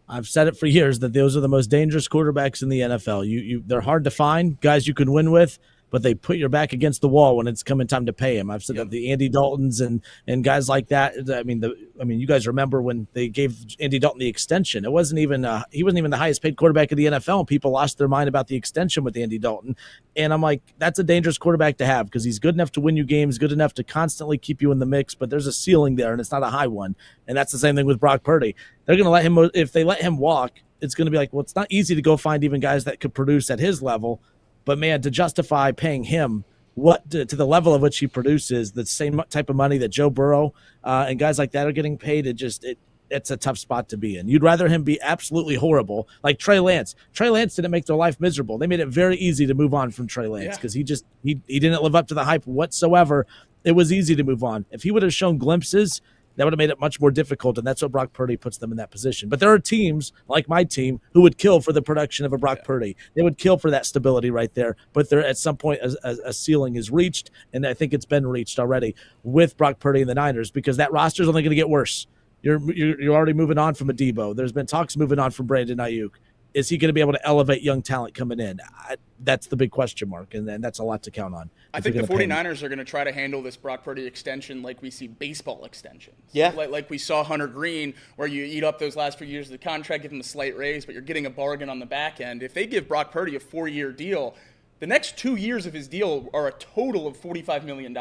I've said it for years that those are the most dangerous quarterbacks in the NFL. They're hard to find, guys you can win with, but they put your back against the wall when it's coming time to pay him. I've said that the Andy Daltons and guys like that. I mean, you guys remember when they gave Andy Dalton the extension? It wasn't even he wasn't even the highest paid quarterback in the NFL, and people lost their mind about the extension with Andy Dalton. And I'm like, that's a dangerous quarterback to have because he's good enough to win you games, good enough to constantly keep you in the mix, but there's a ceiling there, and it's not a high one. And that's the same thing with Brock Purdy. They're going to let him, if they let him walk, it's going to be like, well, it's not easy to go find even guys that could produce at his level. But, man, to justify paying him to the level of which he produces, the same type of money that Joe Burrow and guys like that are getting paid, it's a tough spot to be in. You'd rather him be absolutely horrible, like Trey Lance. Trey Lance didn't make their life miserable. They made it very easy to move on from Trey Lance because he didn't live up to the hype whatsoever. It was easy to move on. If he would have shown glimpses, that would have made it much more difficult, and that's what Brock Purdy puts them in that position. But there are teams, like my team, who would kill for the production of a Brock Purdy. They would kill for that stability right there. But there, at some point, a ceiling is reached, and I think it's been reached already with Brock Purdy and the Niners because that roster is only going to get worse. You're already moving on from a Debo. There's been talks moving on from Brandon Ayuk. Is he going to be able to elevate young talent coming in? That's the big question mark, and that's a lot to count on. I think the 49ers are going to try to handle this Brock Purdy extension like we see baseball extensions. Yeah. Like we saw Hunter Green, where you eat up those last few years of the contract, give him a slight raise, but you're getting a bargain on the back end. If they give Brock Purdy a 4-year deal, the next 2 years of his deal are a total of $45 million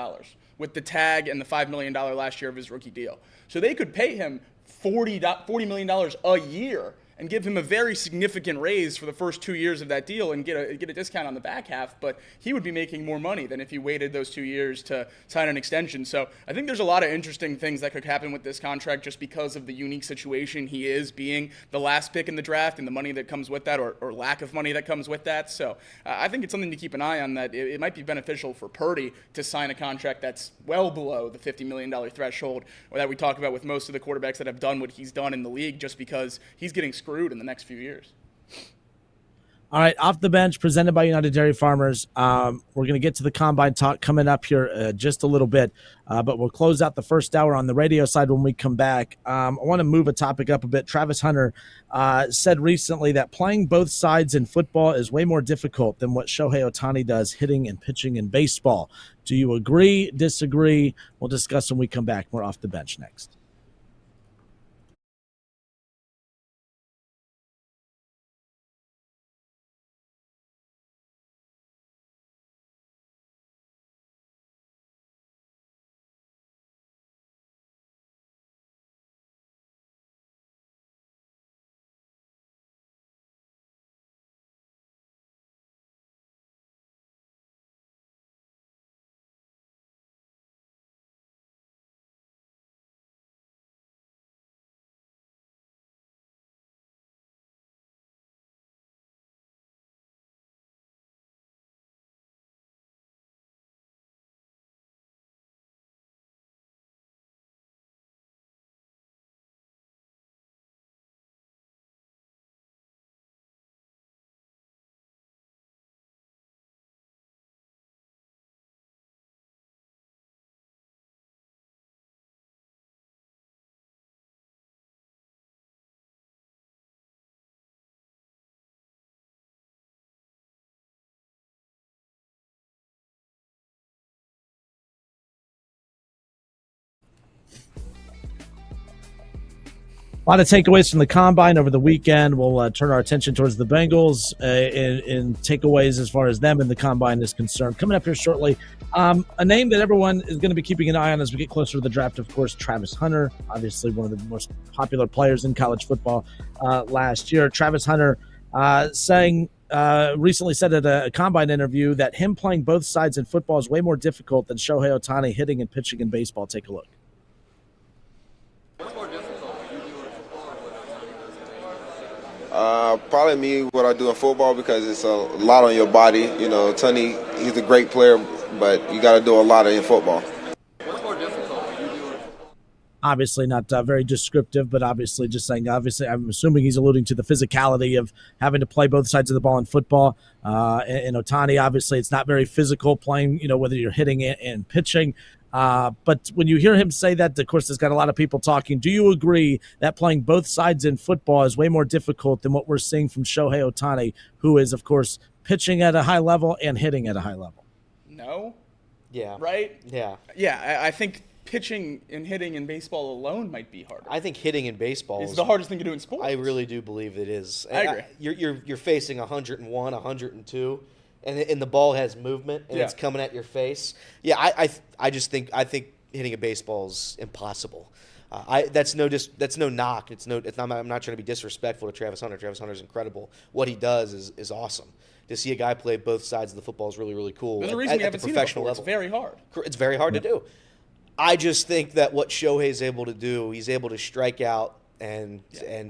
with the tag and the $5 million last year of his rookie deal. So they could pay him $40 million a year and give him a very significant raise for the first 2 years of that deal and get a discount on the back half, but he would be making more money than if he waited those 2 years to sign an extension. So I think there's a lot of interesting things that could happen with this contract just because of the unique situation he is being the last pick in the draft and the money that comes with that or lack of money that comes with that. So I think it's something to keep an eye on that it might be beneficial for Purdy to sign a contract that's well below the $50 million threshold or that we talk about with most of the quarterbacks that have done what he's done in the league just because he's getting screwed in the next few years. All right, Off the Bench, presented by United Dairy Farmers. We're going to get to the Combine talk coming up here just a little bit, but we'll close out the first hour on the radio side when we come back. I want to move a topic up a bit. Travis Hunter said recently that playing both sides in football is way more difficult than what Shohei Ohtani does hitting and pitching in baseball. Do you agree, disagree? We'll discuss when we come back. More Off the Bench next. A lot of takeaways from the combine over the weekend. We'll turn our attention towards the Bengals in takeaways as far as them and the combine is concerned. Coming up here shortly, a name that everyone is going to be keeping an eye on as we get closer to the draft, of course, Travis Hunter, obviously one of the most popular players in college football last year. Travis Hunter recently said at a combine interview that him playing both sides in football is way more difficult than Shohei Ohtani hitting and pitching in baseball. Take a look. Probably me what I do in football because it's a lot on your body. You know, Tony, he's a great player, but you got to do a lot in football. Obviously not very descriptive, but obviously just saying, obviously, I'm assuming he's alluding to the physicality of having to play both sides of the ball in football. And Ohtani, obviously, it's not very physical playing, whether you're hitting and pitching. But when you hear him say that, of course, there's got a lot of people talking. Do you agree that playing both sides in football is way more difficult than what we're seeing from Shohei Ohtani, who is, of course, pitching at a high level and hitting at a high level? No. Yeah. Right? Yeah. Yeah, I think pitching and hitting in baseball alone might be harder. I think hitting in baseball is the hardest thing to do in sports. I really do believe it is. I agree. You're facing 101, 102, and the ball has movement and it's coming at your face. Yeah, I think hitting a baseball is impossible. That's no knock. I'm not trying to be disrespectful to Travis Hunter. Travis Hunter is incredible. What he does is awesome. To see a guy play both sides of the football is really, really cool. There's a reason we haven't seen it before. It's very hard. It's very hard to do. I just think that what Shohei's able to do, he's able to strike out and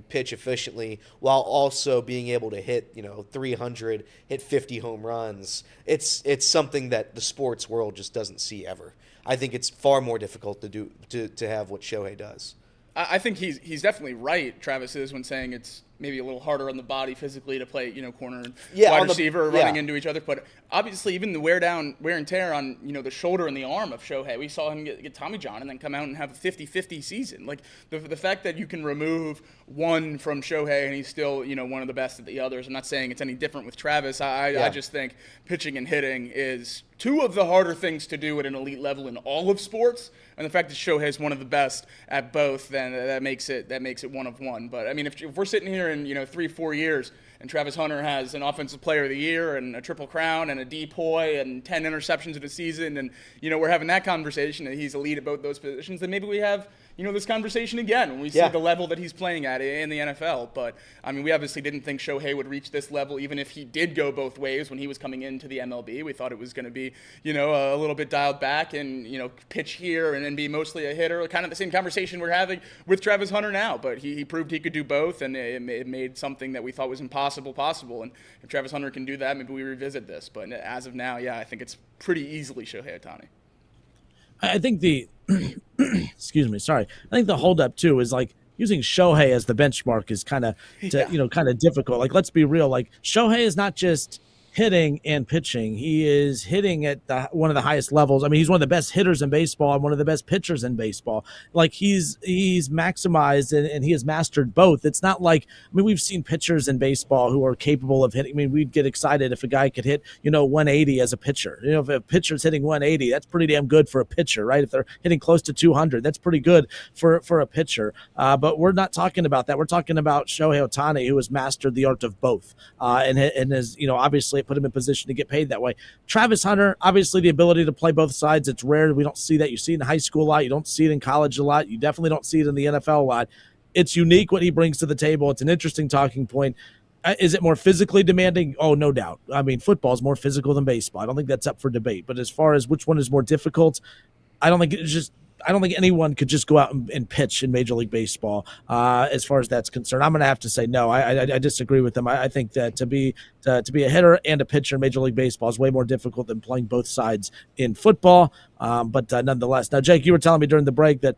pitch efficiently while also being able to hit 300, hit 50 home runs. It's something that the sports world just doesn't see ever. I think it's far more difficult to do to have what Shohei does. I think he's definitely right, Travis is, when saying it's maybe a little harder on the body physically to play, corner and wide receiver running into each other. But obviously, even the wear and tear on, the shoulder and the arm of Shohei, we saw him get Tommy John and then come out and have a 50-50 season. Like the fact that you can remove one from Shohei and he's still, one of the best at the others. I'm not saying it's any different with Travis. I just think pitching and hitting is two of the harder things to do at an elite level in all of sports. And the fact that Shohei is one of the best at both, then that makes it one of one. But I mean, if we're sitting here in 3-4 years and Travis Hunter has an Offensive Player of the Year and a Triple Crown and a DPOY and 10 interceptions in a season, and we're having that conversation and he's elite at both those positions, then maybe we have this conversation again when we see the level that he's playing at in the NFL. But I mean, we obviously didn't think Shohei would reach this level, even if he did go both ways when he was coming into the MLB. We thought it was going to be, a little bit dialed back and, pitch here and then be mostly a hitter. Kind of the same conversation we're having with Travis Hunter now. But he proved he could do both, and it made something that we thought was impossible possible. And if Travis Hunter can do that, maybe we revisit this. But as of now, I think it's pretty easily Shohei Ohtani. I think excuse me, sorry. I think the holdup too is like using Shohei as the benchmark is kind of difficult. Like, let's be real. Like, Shohei is not just hitting and pitching. He is hitting at one of the highest levels. I mean, he's one of the best hitters in baseball and one of the best pitchers in baseball. Like, he's maximized and he has mastered both. It's not like, we've seen pitchers in baseball who are capable of hitting. We'd get excited if a guy could hit, 180 as a pitcher. If a pitcher's hitting 180, that's pretty damn good for a pitcher, right? If they're hitting close to 200, that's pretty good for a pitcher. But we're not talking about that. We're talking about Shohei Ohtani, who has mastered the art of both and has, obviously put him in position to get paid that way. Travis Hunter, obviously the ability to play both sides, it's rare. We don't see that. You see it in high school a lot. You don't see it in college a lot. You definitely don't see it in the NFL a lot. It's unique what he brings to the table. It's an interesting talking point. Is it more physically demanding? Oh, no doubt. I mean, football is more physical than baseball. I don't think that's up for debate. But as far as which one is more difficult, I don't think anyone could just go out and pitch in Major League Baseball as far as that's concerned. I'm going to have to say no. I disagree with them. I think that to be a hitter and a pitcher in Major League Baseball is way more difficult than playing both sides in football. But nonetheless, now, Jake, you were telling me during the break that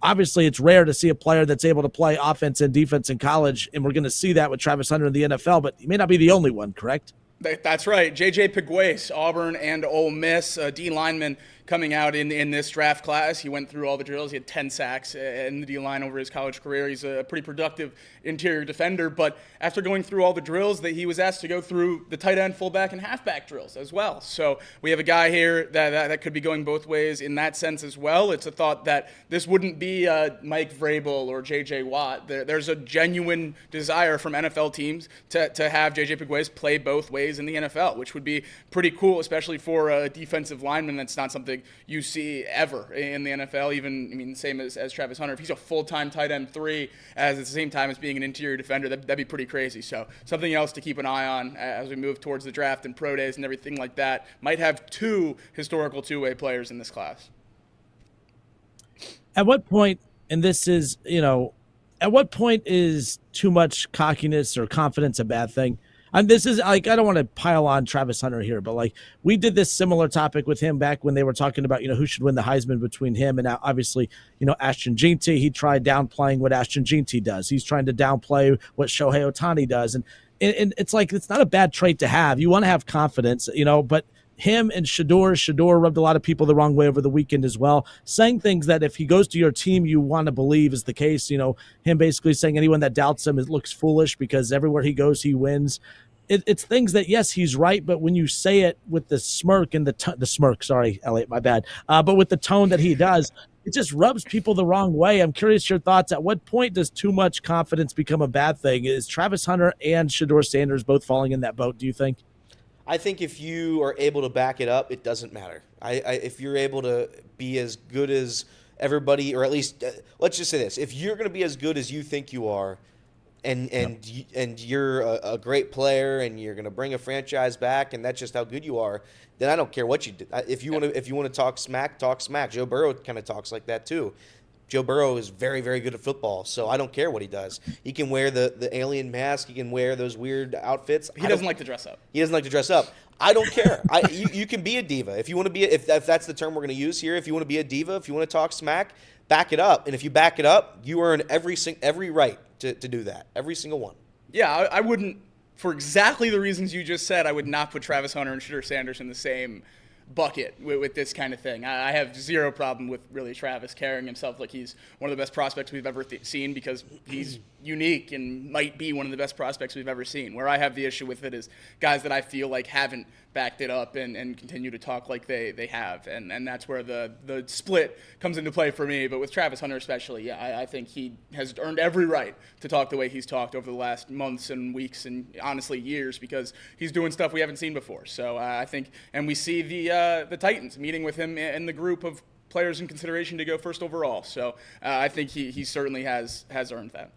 obviously it's rare to see a player that's able to play offense and defense in college, and we're going to see that with Travis Hunter in the NFL, but he may not be the only one, correct? That's right. J.J. Pegues, Auburn and Ole Miss, D lineman, coming out in this draft class. He went through all the drills. He had 10 sacks in the D-line over his college career. He's a pretty productive interior defender. But after going through all the drills, that he was asked to go through the tight end, fullback, and halfback drills as well. So we have a guy here that could be going both ways in that sense as well. It's a thought that this wouldn't be Mike Vrabel or J.J. Watt. There's a genuine desire from NFL teams to have J.J. Pegues play both ways in the NFL, which would be pretty cool, especially for a defensive lineman. That's not something you see ever in the NFL. Even, same as Travis Hunter. If he's a full-time tight end 3 at the same time as being an interior defender, that'd be pretty crazy. So something else to keep an eye on as we move towards the draft and pro days and everything like that. Might have 2 historical two-way players in this class. At what point, and this is, at what point is too much cockiness or confidence a bad thing? And this is I don't want to pile on Travis Hunter here, but we did this similar topic with him back when they were talking about, who should win the Heisman between him and obviously, Ashton Jeanty. He tried downplaying what Ashton Jeanty does. He's trying to downplay what Shohei Ohtani does. And it's it's not a bad trait to have. You want to have confidence, but him and Shador rubbed a lot of people the wrong way over the weekend as well, saying things that if he goes to your team, you want to believe is the case. Him basically saying anyone that doubts him looks foolish because everywhere he goes, he wins. It's things that, yes, he's right, but when you say it with the smirk and the smirk, sorry, Elliot, my bad, but with the tone that he does, it just rubs people the wrong way. I'm curious your thoughts. At what point does too much confidence become a bad thing? Is Travis Hunter and Shador Sanders both falling in that boat, do you think? I think if you are able to back it up, it doesn't matter. If you're able to be as good as everybody, or at least let's just say this: if you're going to be as good as you think you are, and you're a great player, and you're going to bring a franchise back, and that's just how good you are, then I don't care what you do. If you want to talk smack, talk smack. Joe Burrow kind of talks like that too. Joe Burrow is very, very good at football, so I don't care what he does. He can wear the alien mask. He can wear those weird outfits. He doesn't like to dress up. He doesn't like to dress up. I don't care. You can be a diva. If you want to be, if that's the term we're going to use here, if you want to be a diva, if you want to talk smack, back it up. And if you back it up, you earn every right to do that, every single one. Yeah, I wouldn't, for exactly the reasons you just said, I would not put Travis Hunter and Shador Sanders in the same bucket with this kind of thing. I have zero problem with really Travis carrying himself like he's one of the best prospects we've ever seen, because he's unique and might be one of the best prospects we've ever seen. Where I have the issue with it is guys that I feel like haven't backed it up and continue to talk like they have. And that's where the split comes into play for me. But with Travis Hunter especially, yeah, I think he has earned every right to talk the way he's talked over the last months and weeks and honestly years, because he's doing stuff we haven't seen before. So I think, and we see the Titans meeting with him in the group of players in consideration to go first overall. So I think he certainly has earned that.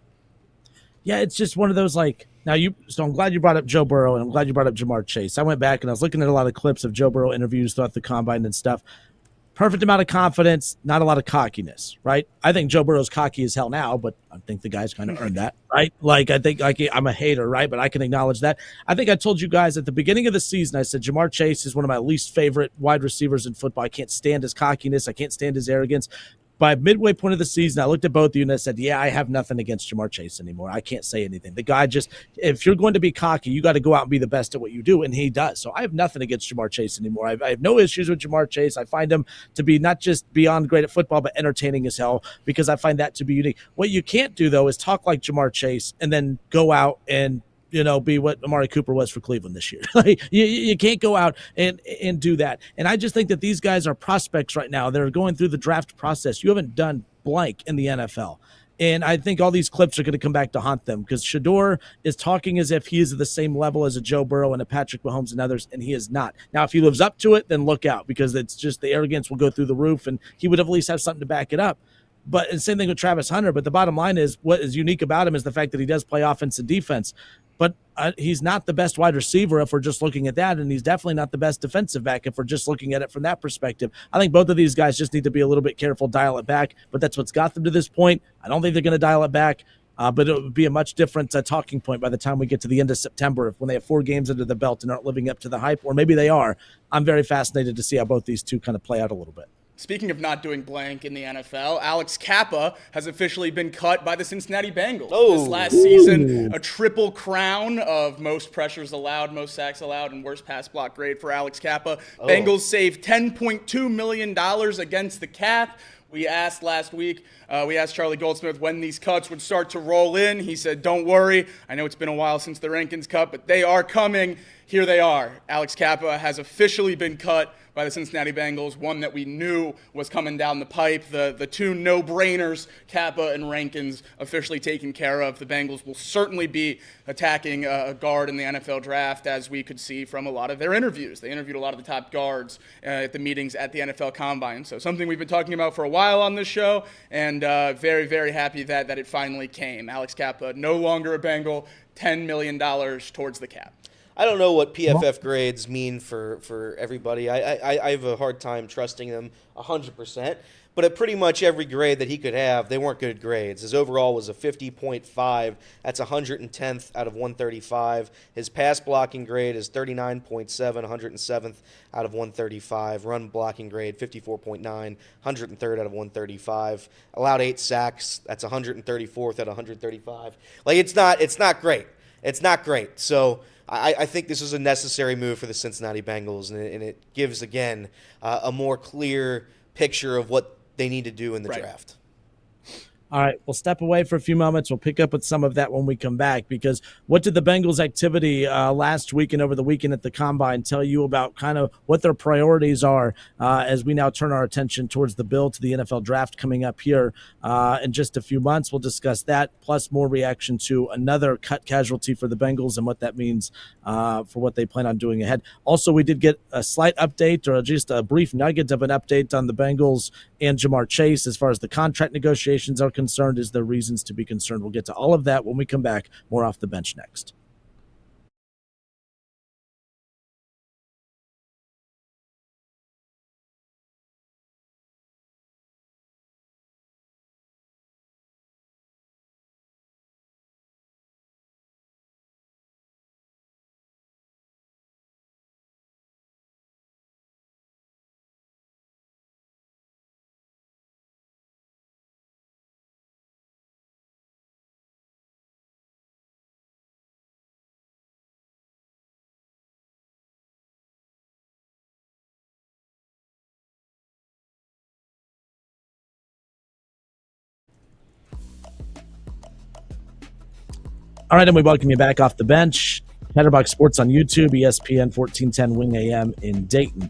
Yeah, it's just one of those so I'm glad you brought up Joe Burrow, and I'm glad you brought up Jamar Chase. I went back and I was looking at a lot of clips of Joe Burrow interviews throughout the combine and stuff. Perfect amount of confidence, not a lot of cockiness, right? I think Joe Burrow's cocky as hell now, but I think the guy's kind of earned that, right? I think I'm a hater, right? But I can acknowledge that. I think I told you guys at the beginning of the season, I said Jamar Chase is one of my least favorite wide receivers in football. I can't stand his cockiness. I can't stand his arrogance. By midway point of the season, I looked at both of you and I said, yeah, I have nothing against Jamar Chase anymore. I can't say anything. The guy just, if you're going to be cocky, you got to go out and be the best at what you do, and he does. So I have nothing against Jamar Chase anymore. I have no issues with Jamar Chase. I find him to be not just beyond great at football, but entertaining as hell, because I find that to be unique. What you can't do, though, is talk like Jamar Chase and then go out and be what Amari Cooper was for Cleveland this year. You can't go out and do that. And I just think that these guys are prospects right now. They're going through the draft process. You haven't done blank in the NFL. And I think all these clips are going to come back to haunt them, because Shador is talking as if he is at the same level as a Joe Burrow and a Patrick Mahomes and others, and he is not. Now, if he lives up to it, then look out, because it's just the arrogance will go through the roof, and he would at least have something to back it up. But the same thing with Travis Hunter. But the bottom line is, what is unique about him is the fact that he does play offense and defense. But he's not the best wide receiver if we're just looking at that, and he's definitely not the best defensive back if we're just looking at it from that perspective. I think both of these guys just need to be a little bit careful, dial it back, but that's what's got them to this point. I don't think they're going to dial it back, but it would be a much different talking point by the time we get to the end of September, when they have 4 games under the belt and aren't living up to the hype, or maybe they are. I'm very fascinated to see how both these two kind of play out a little bit. Speaking of not doing blank in the NFL, Alex Kappa has officially been cut by the Cincinnati Bengals. This last season, a triple crown of most pressures allowed, most sacks allowed, and worst pass block grade for Alex Kappa. Bengals saved $10.2 million against the cap. We asked last week, we asked Charlie Goldsmith when these cuts would start to roll in. He said, don't worry. I know it's been a while since the Rankins cut, but they are coming. Here they are. Alex Kappa has officially been cut by the Cincinnati Bengals, one that we knew was coming down the pipe. The two no-brainers, Kappa and Rankins, officially taken care of. The Bengals will certainly be attacking a guard in the NFL draft, as we could see from a lot of their interviews. They interviewed a lot of the top guards at the meetings at the NFL Combine. So something we've been talking about for a while on this show, and very, very happy that it finally came. Alex Kappa, no longer a Bengal, $10 million towards the cap. I don't know what PFF grades mean for everybody. I have a hard time trusting them 100%. But at pretty much every grade that he could have, they weren't good grades. His overall was a 50.5. That's 110th out of 135. His pass blocking grade is 39.7, 107th out of 135. Run blocking grade, 54.9, 103rd out of 135. Allowed 8 sacks. That's 134th out of 135. Like, it's not great. It's not great. So I think this is a necessary move for the Cincinnati Bengals, and it gives, again, a more clear picture of what they need to do in the draft. All right, we'll step away for a few moments. We'll pick up with some of that when we come back, because what did the Bengals' activity last week and over the weekend at the Combine tell you about kind of what their priorities are as we now turn our attention towards the build to the NFL draft coming up here in just a few months? We'll discuss that, plus more reaction to another cut casualty for the Bengals and what that means for what they plan on doing ahead. Also, we did get a slight update, or just a brief nugget of an update on the Bengals and Jamar Chase as far as the contract negotiations are concerned. Is there reasons to be concerned? We'll get to all of that when we come back. More Off the Bench next. All right, and we welcome you back Off the Bench. Chatterbox Sports on YouTube, ESPN 1410 Wing AM in Dayton.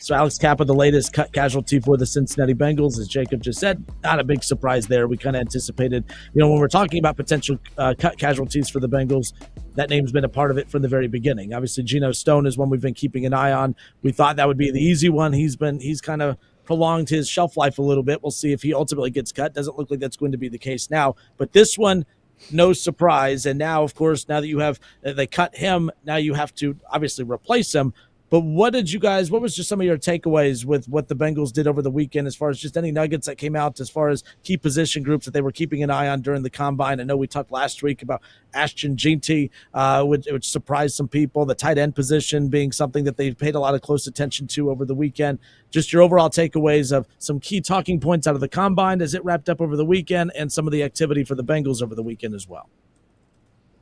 So Alex Kappa, the latest cut casualty for the Cincinnati Bengals, as Jacob just said, not a big surprise there. We kind of anticipated, when we're talking about potential cut casualties for the Bengals, that name's been a part of it from the very beginning. Obviously, Geno Stone is one we've been keeping an eye on. We thought that would be the easy one. He's kind of prolonged his shelf life a little bit. We'll see if he ultimately gets cut. Doesn't look like that's going to be the case now. But this one, no surprise. And now, of course, now that you have, they cut him, now you have to obviously replace him. But what was just some of your takeaways with what the Bengals did over the weekend, as far as just any nuggets that came out as far as key position groups that they were keeping an eye on during the Combine? I know we talked last week about Ashton Jeanty, which surprised some people, the tight end position being something that they paid a lot of close attention to over the weekend. Just your overall takeaways of some key talking points out of the Combine as it wrapped up over the weekend, and some of the activity for the Bengals over the weekend as well.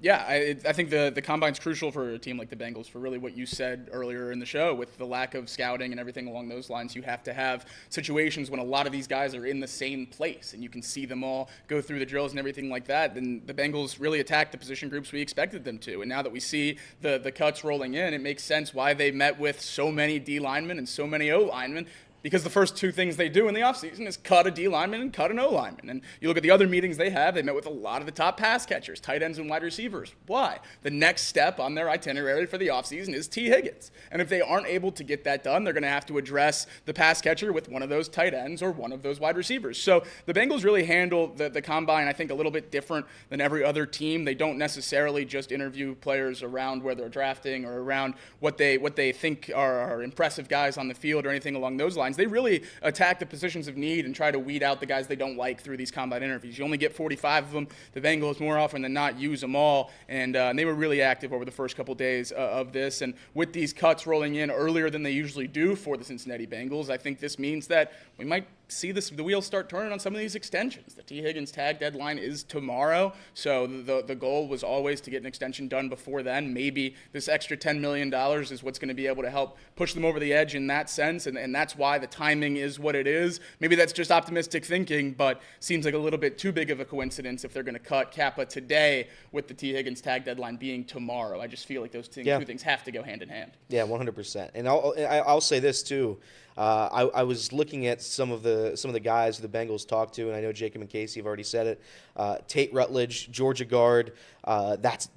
Yeah, I think the Combine's crucial for a team like the Bengals, for really what you said earlier in the show, with the lack of scouting and everything along those lines. You have to have situations when a lot of these guys are in the same place and you can see them all go through the drills and everything like that. Then the Bengals really attacked the position groups we expected them to. And now that we see the cuts rolling in, it makes sense why they met with so many D linemen and so many O linemen. Because the first two things they do in the offseason is cut a D lineman and cut an O lineman. And you look at the other meetings they met with a lot of the top pass catchers, tight ends and wide receivers. Why? The next step on their itinerary for the offseason is T. Higgins. And if they aren't able to get that done, they're going to have to address the pass catcher with one of those tight ends or one of those wide receivers. So the Bengals really handle the Combine, I think, a little bit different than every other team. They don't necessarily just interview players around where they're drafting or around what they think are impressive guys on the field or anything along those lines. combines, they really attack the positions of need and try to weed out the guys they don't like through these combine interviews. You only get 45 of them. The Bengals more often than not use them all, and they were really active over the first couple days of this. And with these cuts rolling in earlier than they usually do for the Cincinnati Bengals, I think this means that we might see the wheels start turning on some of these extensions. The T. Higgins tag deadline is tomorrow, so the goal was always to get an extension done before then. Maybe this extra $10 million is what's going to be able to help push them over the edge in that sense, and that's why the timing is what it is. Maybe that's just optimistic thinking, but seems like a little bit too big of a coincidence if they're going to cut Kappa today with the T. Higgins tag deadline being tomorrow. I just feel like those two things have to go hand in hand. Yeah, 100%. And I'll say this too. I was looking at some of the guys who the Bengals talked to, and I know Jacob and Casey have already said it. Tate Rutledge, Georgia guard. That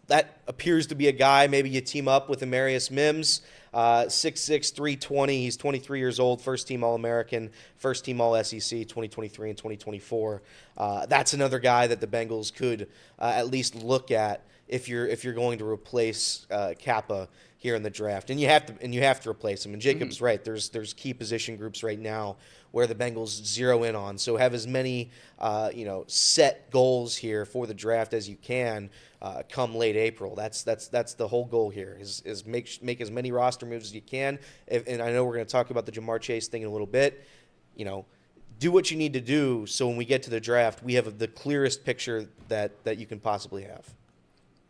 appears to be a guy. Maybe you team up with Amarius Mims. 6'6", 320. He's 23 years old, first-team All-American, first-team All-SEC 2023 and 2024. That's another guy that the Bengals could at least look at if you're going to replace Kappa here in the draft, and you have to replace him. And Jacob's right. There's key position groups right now where the Bengals zero in on. So have as many set goals here for the draft as you can come late April. That's the whole goal here is make as many roster moves as you can. And I know we're going to talk about the Jamar Chase thing in a little bit. Do what you need to do so when we get to the draft, we have the clearest picture that you can possibly have.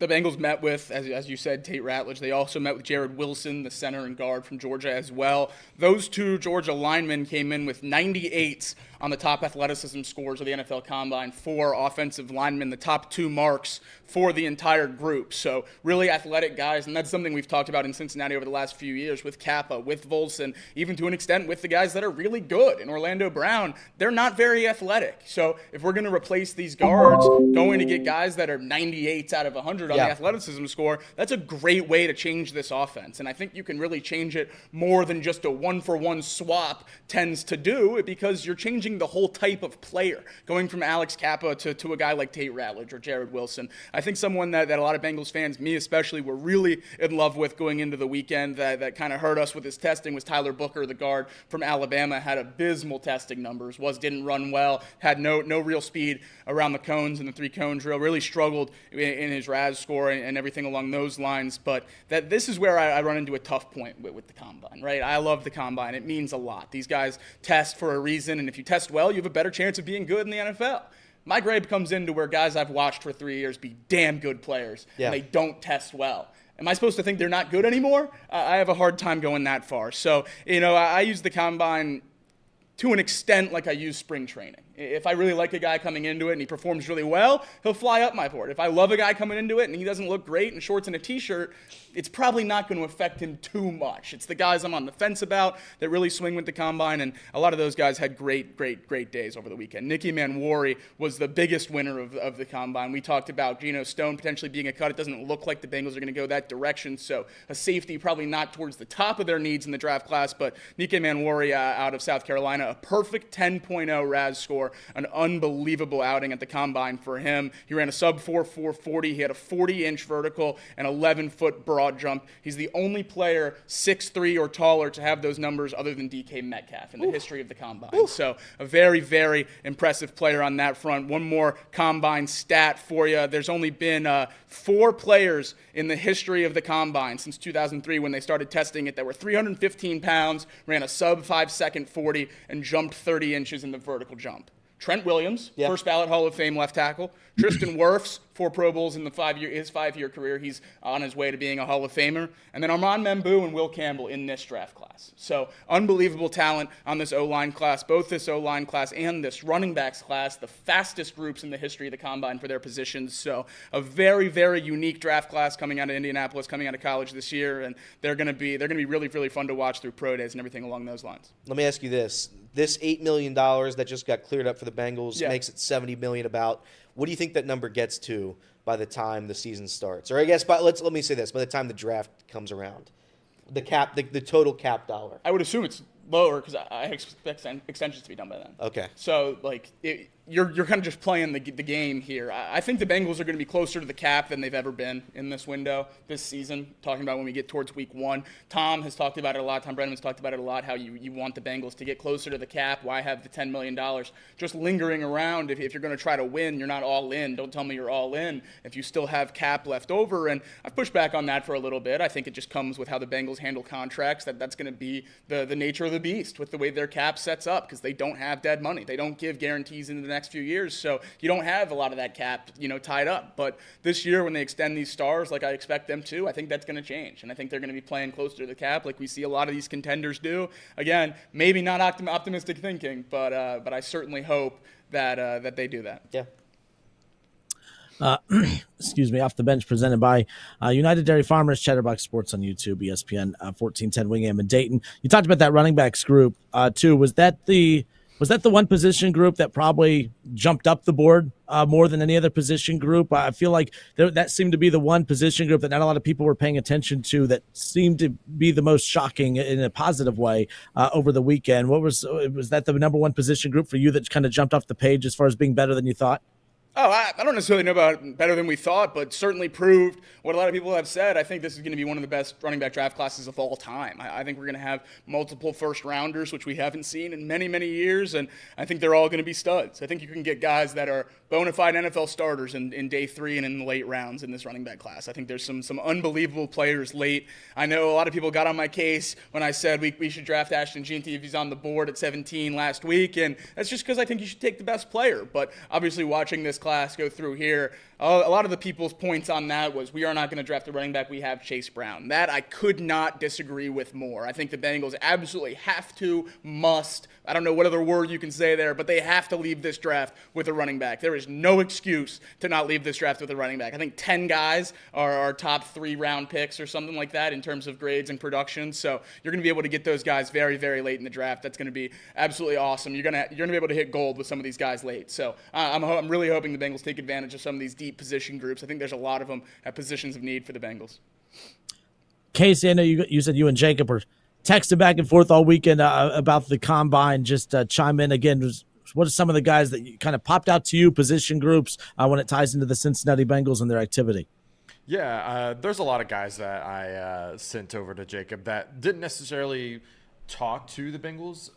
The Bengals met with, as you said, Tate Ratledge. They also met with Jared Wilson, the center and guard from Georgia as well. Those two Georgia linemen came in with 98s on the top athleticism scores of the NFL Combine for offensive linemen, the top two marks for the entire group. So really athletic guys, and that's something we've talked about in Cincinnati over the last few years with Kappa, with Volson, even to an extent with the guys that are really good. In Orlando Brown, they're not very athletic. So if we're going to replace these guards, going to get guys that are 98s out of 100 on the athleticism score, that's a great way to change this offense. And I think you can really change it more than just a one-for-one swap tends to do, because you're changing the whole type of player, going from Alex Kappa to a guy like Tate Ratledge or Jared Wilson. I think someone that a lot of Bengals fans, me especially, were really in love with going into the weekend that kind of hurt us with his testing was Tyler Booker, the guard from Alabama. Had abysmal testing numbers, didn't run well, had no real speed around the cones in the three-cone drill, really struggled in his RAS score and everything along those lines. But this is where I run into a tough point with the Combine, right? I love the Combine. It means a lot. These guys test for a reason, and if you test well, you have a better chance of being good in the NFL. My grade comes into where guys I've watched for 3 years be damn good players, and they don't test well. Am I supposed to think they're not good anymore? I have a hard time going that far. So, I use the Combine to an extent like I use spring training. If I really like a guy coming into it and he performs really well, he'll fly up my board. If I love a guy coming into it and he doesn't look great in shorts and a t-shirt, it's probably not going to affect him too much. It's the guys I'm on the fence about that really swing with the Combine, and a lot of those guys had great days over the weekend. Nicky Manwari was the biggest winner of the Combine. We talked about Geno Stone potentially being a cut. It doesn't look like the Bengals are going to go that direction, so a safety probably not towards the top of their needs in the draft class, but Nicky Manwari out of South Carolina, a perfect 10.0 RAS score, an unbelievable outing at the Combine for him. He ran a sub-4 440. He had a 40-inch vertical and 11-foot broad jump. He's the only player 6'3" or taller to have those numbers other than DK Metcalf in the history of the Combine. So a very, very impressive player on that front. One more Combine stat for you. There's only been 4 players in the history of the Combine since 2003 when they started testing it that were 315 pounds, ran a sub-5-second 40, and jumped 30 inches in the vertical jump. Trent Williams, first ballot Hall of Fame left tackle. Tristan Wirfs, 4 Pro Bowls in his 5-year career. He's on his way to being a Hall of Famer. And then Armand Membou and Will Campbell in this draft class. So unbelievable talent on this O-line class, both this O-line class and this running backs class, the fastest groups in the history of the Combine for their positions. So a very, very unique draft class coming out of Indianapolis, coming out of college this year, and they're going to be really, really fun to watch through pro days and everything along those lines. Let me ask you this. This $8 million that just got cleared up for the Bengals makes it $70 million about. What do you think that number gets to by the time the season starts? Or I guess let me say this, by the time the draft comes around. The total cap dollar. I would assume it's lower because I expect extensions to be done by then. Okay. So, you're kind of just playing the game here. I think the Bengals are going to be closer to the cap than they've ever been in this window this season, talking about when we get towards week 1. Tom has talked about it a lot. Tom Brennan has talked about it a lot, how you want the Bengals to get closer to the cap. Why have the $10 million just lingering around? If you're going to try to win, you're not all in. Don't tell me you're all in if you still have cap left over. And I've pushed back on that for a little bit. I think it just comes with how the Bengals handle contracts. That's going to be the nature of the beast with the way their cap sets up, because they don't have dead money. They don't give guarantees into the next few years, so you don't have a lot of that cap, tied up. But this year, when they extend these stars like I expect them to, I think that's going to change, and I think they're going to be playing closer to the cap like we see a lot of these contenders do. Again, maybe not optimistic thinking, but I certainly hope that they do that. Yeah. Excuse me, Off the Bench presented by United Dairy Farmers, Chatterbox Sports on YouTube, ESPN 1410 Wingham and Dayton. You talked about that running backs group too. Was that the one position group that probably jumped up the board more than any other position group? I feel like that seemed to be the one position group that not a lot of people were paying attention to, that seemed to be the most shocking in a positive way over the weekend. Was that the number one position group for you that kind of jumped off the page as far as being better than you thought? Oh, I don't necessarily know about better than we thought, but certainly proved what a lot of people have said. I think this is going to be one of the best running back draft classes of all time. I think we're going to have multiple first-rounders, which we haven't seen in many, many years, and I think they're all going to be studs. I think you can get guys that are bona fide NFL starters in day 3 and in the late rounds in this running back class. I think there's some unbelievable players late. I know a lot of people got on my case when I said we should draft Ashton Jeanty if he's on the board at 17 last week, and that's just because I think you should take the best player. But obviously watching this class go through here, a lot of the people's points on that was we are not going to draft a running back. We have Chase Brown. That I could not disagree with more. I think the Bengals absolutely have to, must, I don't know what other word you can say there, but they have to leave this draft with a running back. There is no excuse to not leave this draft with a running back. I think 10 guys are our top 3 round picks or something like that in terms of grades and production. So you're going to be able to get those guys very, very late in the draft. That's going to be absolutely awesome. You're going to be able to hit gold with some of these guys late. So I'm really hoping the Bengals take advantage of some of these deep position groups. I think there's a lot of them at positions of need for the Bengals. Casey, I know you said you and Jacob were texting back and forth all weekend about the combine. Just chime in again. What are some of the guys that kind of popped out to you, position groups, when it ties into the Cincinnati Bengals and their activity? Yeah, there's a lot of guys that I sent over to Jacob that didn't necessarily talk to the Bengals.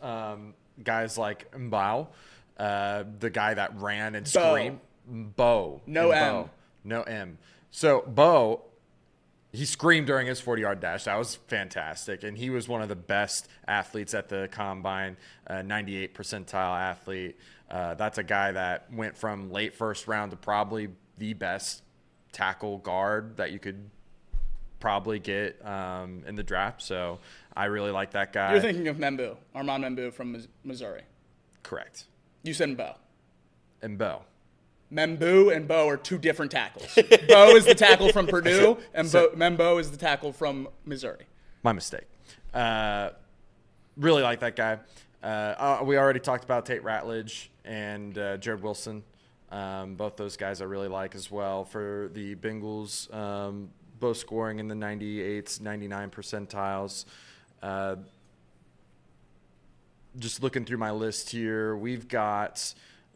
Guys like Mbao, the guy that ran and screamed. Bo. No M. No M. So Bo, he screamed during his 40-yard dash. That was fantastic. And he was one of the best athletes at the combine, 98 percentile athlete. That's a guy that went from late first round to probably the best tackle guard that you could probably get in the draft. So I really like that guy. You're thinking of Armand Membu from Missouri. Correct. You said Mbo. Mbo. Membu and Bo are 2 different tackles. Bo is the tackle from Purdue, and Membo is the tackle from Missouri. My mistake. Really like that guy. We already talked about Tate Ratledge and Jared Wilson. Both those guys I really like as well for the Bengals, both scoring in the 98s, 99 percentiles. Just looking through my list here, we've got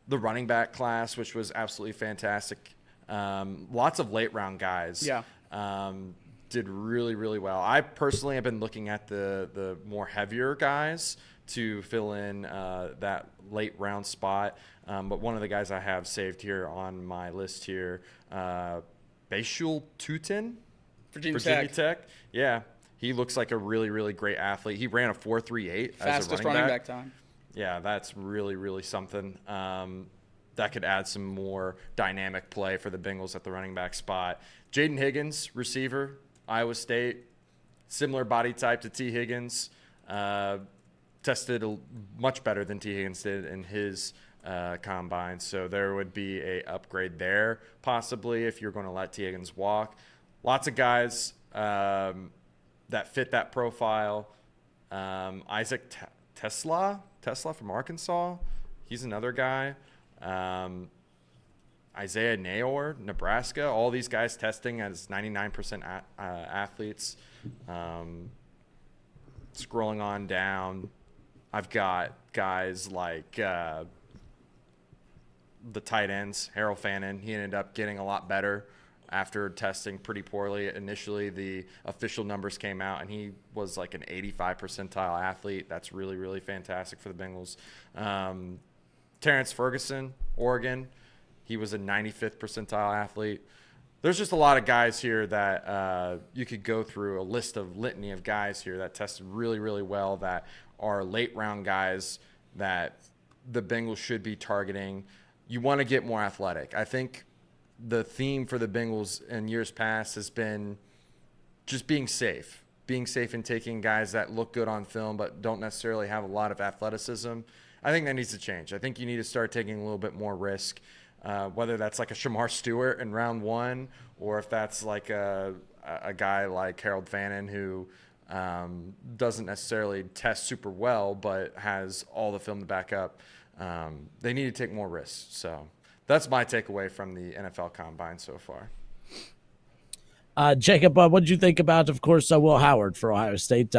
the running back class, which was absolutely fantastic. Lots of late round guys. Yeah. Did really, really well. I personally have been looking at the more heavier guys to fill in that late round spot. But one of the guys I have saved here on my list here, Bashul Tutin, Virginia Tech. Yeah. He looks like a really, really great athlete. He ran a 4.38 fastest as a running back time. Yeah, that's really, really something. That could add some more dynamic play for the Bengals at the running back spot. Jaden Higgins, receiver, Iowa State. Similar body type to T. Higgins. Tested much better than T. Higgins did in his combine. So there would be a upgrade there, possibly, if you're going to let T. Higgins walk. Lots of guys that fit that profile. Isaac Tesla from Arkansas. He's another guy. Isaiah Nayor, Nebraska. All these guys testing as 99% athletes. Scrolling on down, I've got guys like the tight ends, Harold Fannin. He ended up getting a lot better after testing pretty poorly. Initially, the official numbers came out, and he was like an 85 percentile athlete. That's really, really fantastic for the Bengals. Terrence Ferguson, Oregon, he was a 95th percentile athlete. There's just a lot of guys here that you could go through a litany of guys here that tested really, really well, that are late round guys that the Bengals should be targeting. You want to get more athletic. I think the theme for the Bengals in years past has been just being safe and taking guys that look good on film but don't necessarily have a lot of athleticism. I think that needs to change. I think you need to start taking a little bit more risk, whether that's like a Shamar Stewart in round 1, or if that's like a guy like Harold Fannin who doesn't necessarily test super well but has all the film to back up. They need to take more risks. So that's my takeaway from the NFL Combine so far. Jacob, what did you think about, of course, Will Howard for Ohio State?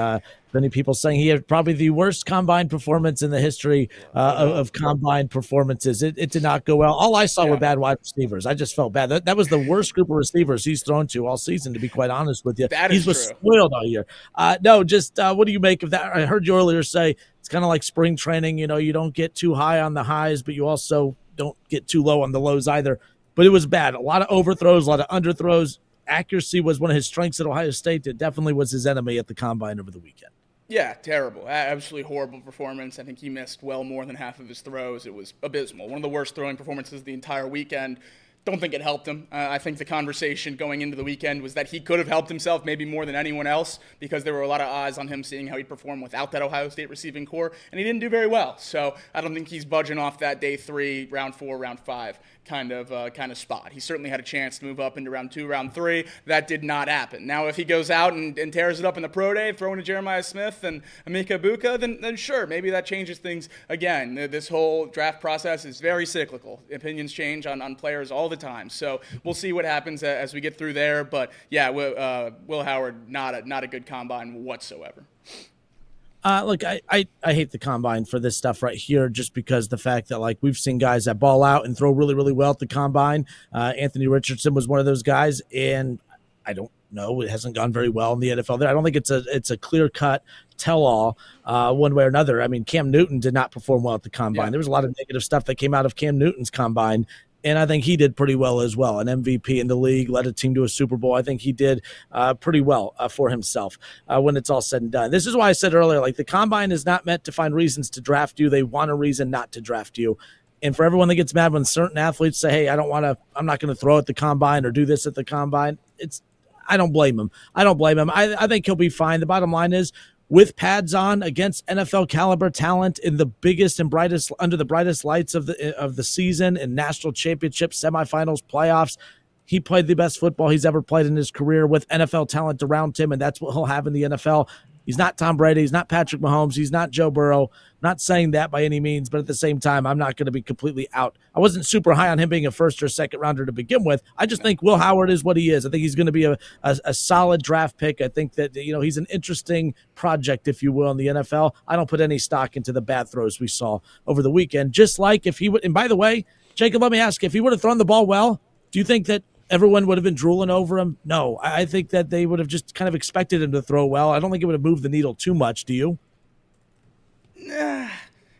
Many people saying he had probably the worst combine performance in the history of combine performances. It did not go well. All I saw were bad wide receivers. I just felt bad. That was the worst group of receivers he's thrown to all season, to be quite honest with you. That is true. Spoiled all year. What do you make of that? I heard you earlier say it's kind of like spring training. You know, you don't get too high on the highs, but you also don't get too low on the lows either. But it was bad. A lot of overthrows, a lot of underthrows. Accuracy was one of his strengths at Ohio State. It definitely was his enemy at the Combine over the weekend. Yeah, terrible. Absolutely horrible performance. I think he missed well more than half of his throws. It was abysmal. One of the worst throwing performances of the entire weekend. Don't think it helped him. I think the conversation going into the weekend was that he could have helped himself maybe more than anyone else, because there were a lot of eyes on him seeing how he'd perform without that Ohio State receiving core, and he didn't do very well. So I don't think he's budging off that day 3, round 4, round 5 kind of spot. He certainly had a chance to move up into round 2, round 3. That did not happen. Now, if he goes out and tears it up in the pro day, throwing to Jeremiah Smith and Amika Ibuka, then sure, maybe that changes things again. This whole draft process is very cyclical. Opinions change on players all the time. So we'll see what happens as we get through there. But yeah, Will Howard, not a good combine whatsoever. Look, I hate the Combine for this stuff right here, just because the fact that, like, we've seen guys that ball out and throw really, really well at the Combine. Anthony Richardson was one of those guys, and I don't know, it hasn't gone very well in the NFL there. I don't think it's a clear-cut tell-all one way or another. I mean, Cam Newton did not perform well at the Combine. Yeah. There was a lot of negative stuff that came out of Cam Newton's Combine, and I think he did pretty well as well. An MVP in the league, led a team to a Super Bowl. I think he did pretty well for himself when it's all said and done. This is why I said earlier, like, the Combine is not meant to find reasons to draft you. They want a reason not to draft you. And for everyone that gets mad when certain athletes say, hey, I'm not going to throw at the Combine or do this at the Combine, I don't blame him. I think he'll be fine. The bottom line is, with pads on against NFL caliber talent in the biggest and brightest, under the brightest lights of the season, and national championships, semifinals, playoffs, he played the best football he's ever played in his career with NFL talent around him, and that's what he'll have in the NFL. He's not Tom Brady. He's not Patrick Mahomes. He's not Joe Burrow. Not saying that by any means, but at the same time, I'm not going to be completely out. I wasn't super high on him being a first or second rounder to begin with. I just think Will Howard is what he is. I think he's going to be a solid draft pick. I think that, he's an interesting project, if you will, in the NFL. I don't put any stock into the bad throws we saw over the weekend. Just like if he would, and by the way, Jacob, let me ask you, if he would have thrown the ball well, do you think that everyone would have been drooling over him? No, I think that they would have just kind of expected him to throw well. I don't think it would have moved the needle too much. Do you?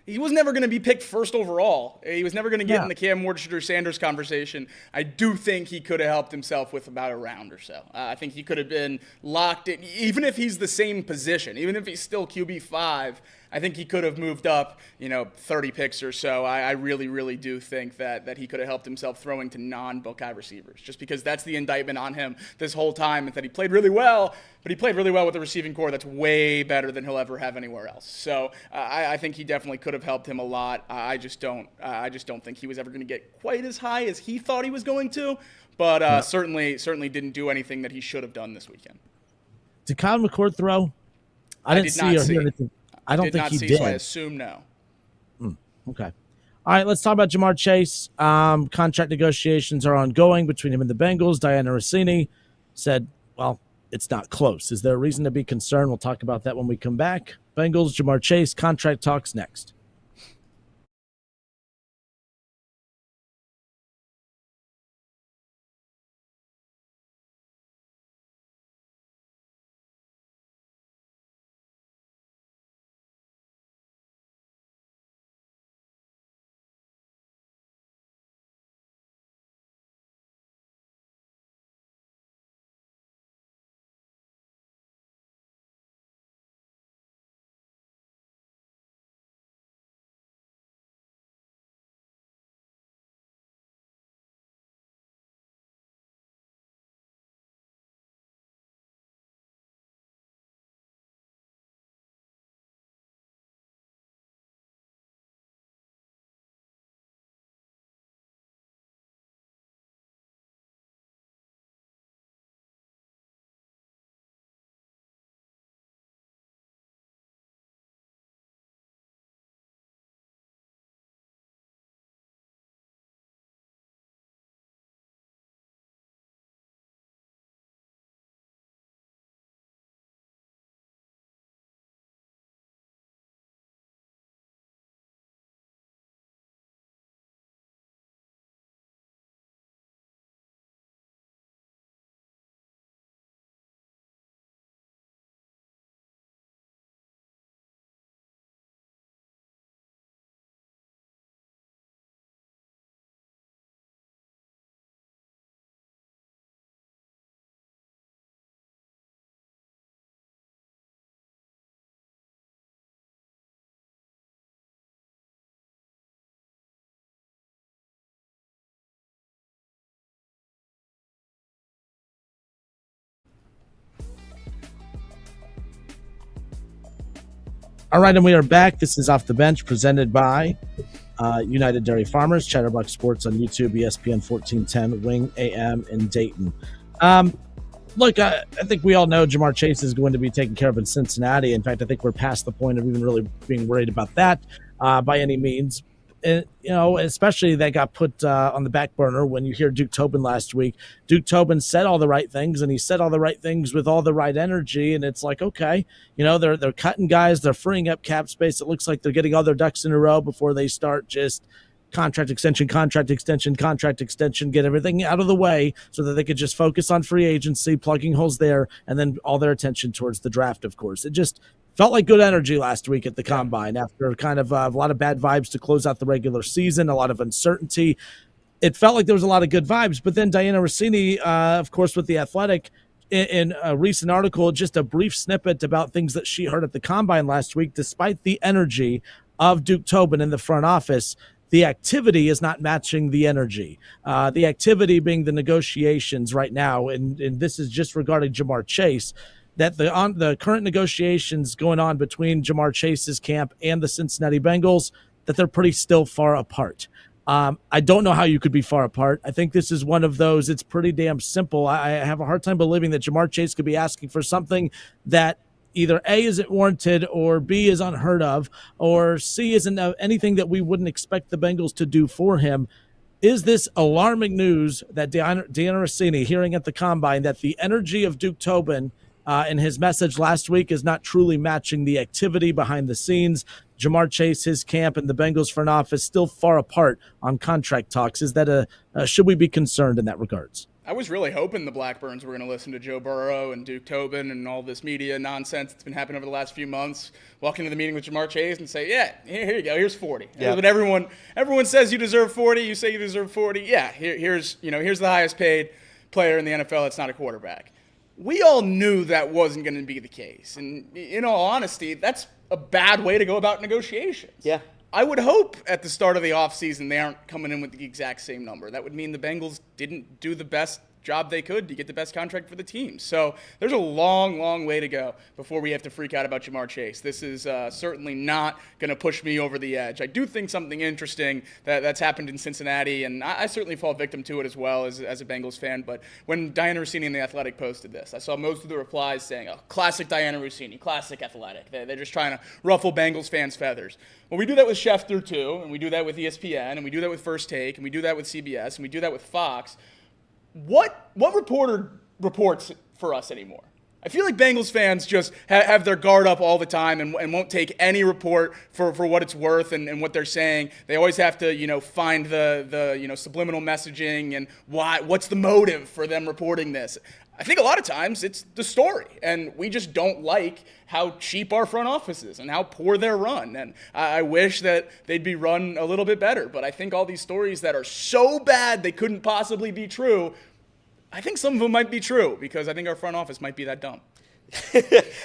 He was never going to be picked first overall. He was never going to get in the Cam Ward or Sanders conversation. I do think he could have helped himself with about a round or so. I think he could have been locked in, even if he's the same position, even if he's still QB5. I think he could have moved up, 30 picks or so. I really, really do think that he could have helped himself throwing to non-Buckeye receivers, just because that's the indictment on him this whole time, is that he played really well, but he played really well with a receiving core that's way better than he'll ever have anywhere else. So I think he definitely could have helped him a lot. I just don't think he was ever going to get quite as high as he thought he was going to, but certainly didn't do anything that he should have done this weekend. Did Kyle McCord throw? I didn't see or hear anything. I don't think he did. So I assume no. Okay. All right, let's talk about Jamar Chase. Contract negotiations are ongoing between him and the Bengals. Diana Rossini said, well, it's not close. Is there a reason to be concerned? We'll talk about that when we come back. Bengals, Jamar Chase, contract talks next. All right, and we are back. This is Off the Bench, presented by United Dairy Farmers, Chatterbox Sports on YouTube, ESPN 1410, Wing AM in Dayton. Look, I think we all know Jamar Chase is going to be taken care of in Cincinnati. In fact, I think we're past the point of even really being worried about that by any means. And, especially that got put on the back burner when you hear Duke Tobin last week. Duke Tobin said all the right things, and he said all the right things with all the right energy. And it's like, okay, they're cutting guys, they're freeing up cap space. It looks like they're getting all their ducks in a row before they start just contract extension, get everything out of the way so that they could just focus on free agency, plugging holes there, and then all their attention towards the draft, of course. It just felt like good energy last week at the Combine after kind of a lot of bad vibes to close out the regular season, a lot of uncertainty. It felt like there was a lot of good vibes, but then Diana Rossini, of course, with The Athletic, in a recent article, just a brief snippet about things that she heard at the Combine last week. Despite the energy of Duke Tobin in the front office, the activity is not matching the energy. The activity being the negotiations right now, and this is just regarding Jamar Chase, that the current negotiations going on between Jamar Chase's camp and the Cincinnati Bengals, that they're pretty still far apart. I don't know how you could be far apart. I think this is one of those, it's pretty damn simple. I have a hard time believing that Jamar Chase could be asking for something that either A, isn't warranted, or B, is unheard of, or C, isn't anything that we wouldn't expect the Bengals to do for him. Is this alarming news that Diana Rossini hearing at the Combine that the energy of Duke Tobin in his message last week is not truly matching the activity behind the scenes? Jamar Chase, his camp, and the Bengals front office still far apart on contract talks. Is that should we be concerned in that regards? I was really hoping the Blackburns were going to listen to Joe Burrow and Duke Tobin and all this media nonsense that's been happening over the last few months. Walk into the meeting with Jamar Chase and say, yeah, here you go, here's 40. Yeah. But everyone says you deserve 40. You say you deserve 40. Yeah, here's the highest paid player in the NFL that's not a quarterback. We all knew that wasn't going to be the case. And in all honesty, that's a bad way to go about negotiations. Yeah. I would hope at the start of the offseason they aren't coming in with the exact same number. That would mean the Bengals didn't do the best job they could to get the best contract for the team. So there's a long, long way to go before we have to freak out about Jamar Chase. This is certainly not going to push me over the edge. I do think something interesting that's happened in Cincinnati, and I certainly fall victim to it as well as a Bengals fan, but when Diana Rossini and The Athletic posted this, I saw most of the replies saying, oh, classic Diana Rossini, classic Athletic. They're just trying to ruffle Bengals fans' feathers. Well, we do that with Schefter too, and we do that with ESPN, and we do that with First Take, and we do that with CBS, and we do that with Fox. What reporter reports for us anymore? I feel like Bengals fans just have their guard up all the time and won't take any report for what it's worth and what they're saying. They always have to, find the subliminal messaging and what's the motive for them reporting this. I think a lot of times it's the story, and we just don't like how cheap our front office is and how poor they're run. And I wish that they'd be run a little bit better, but I think all these stories that are so bad they couldn't possibly be true, I think some of them might be true because I think our front office might be that dumb.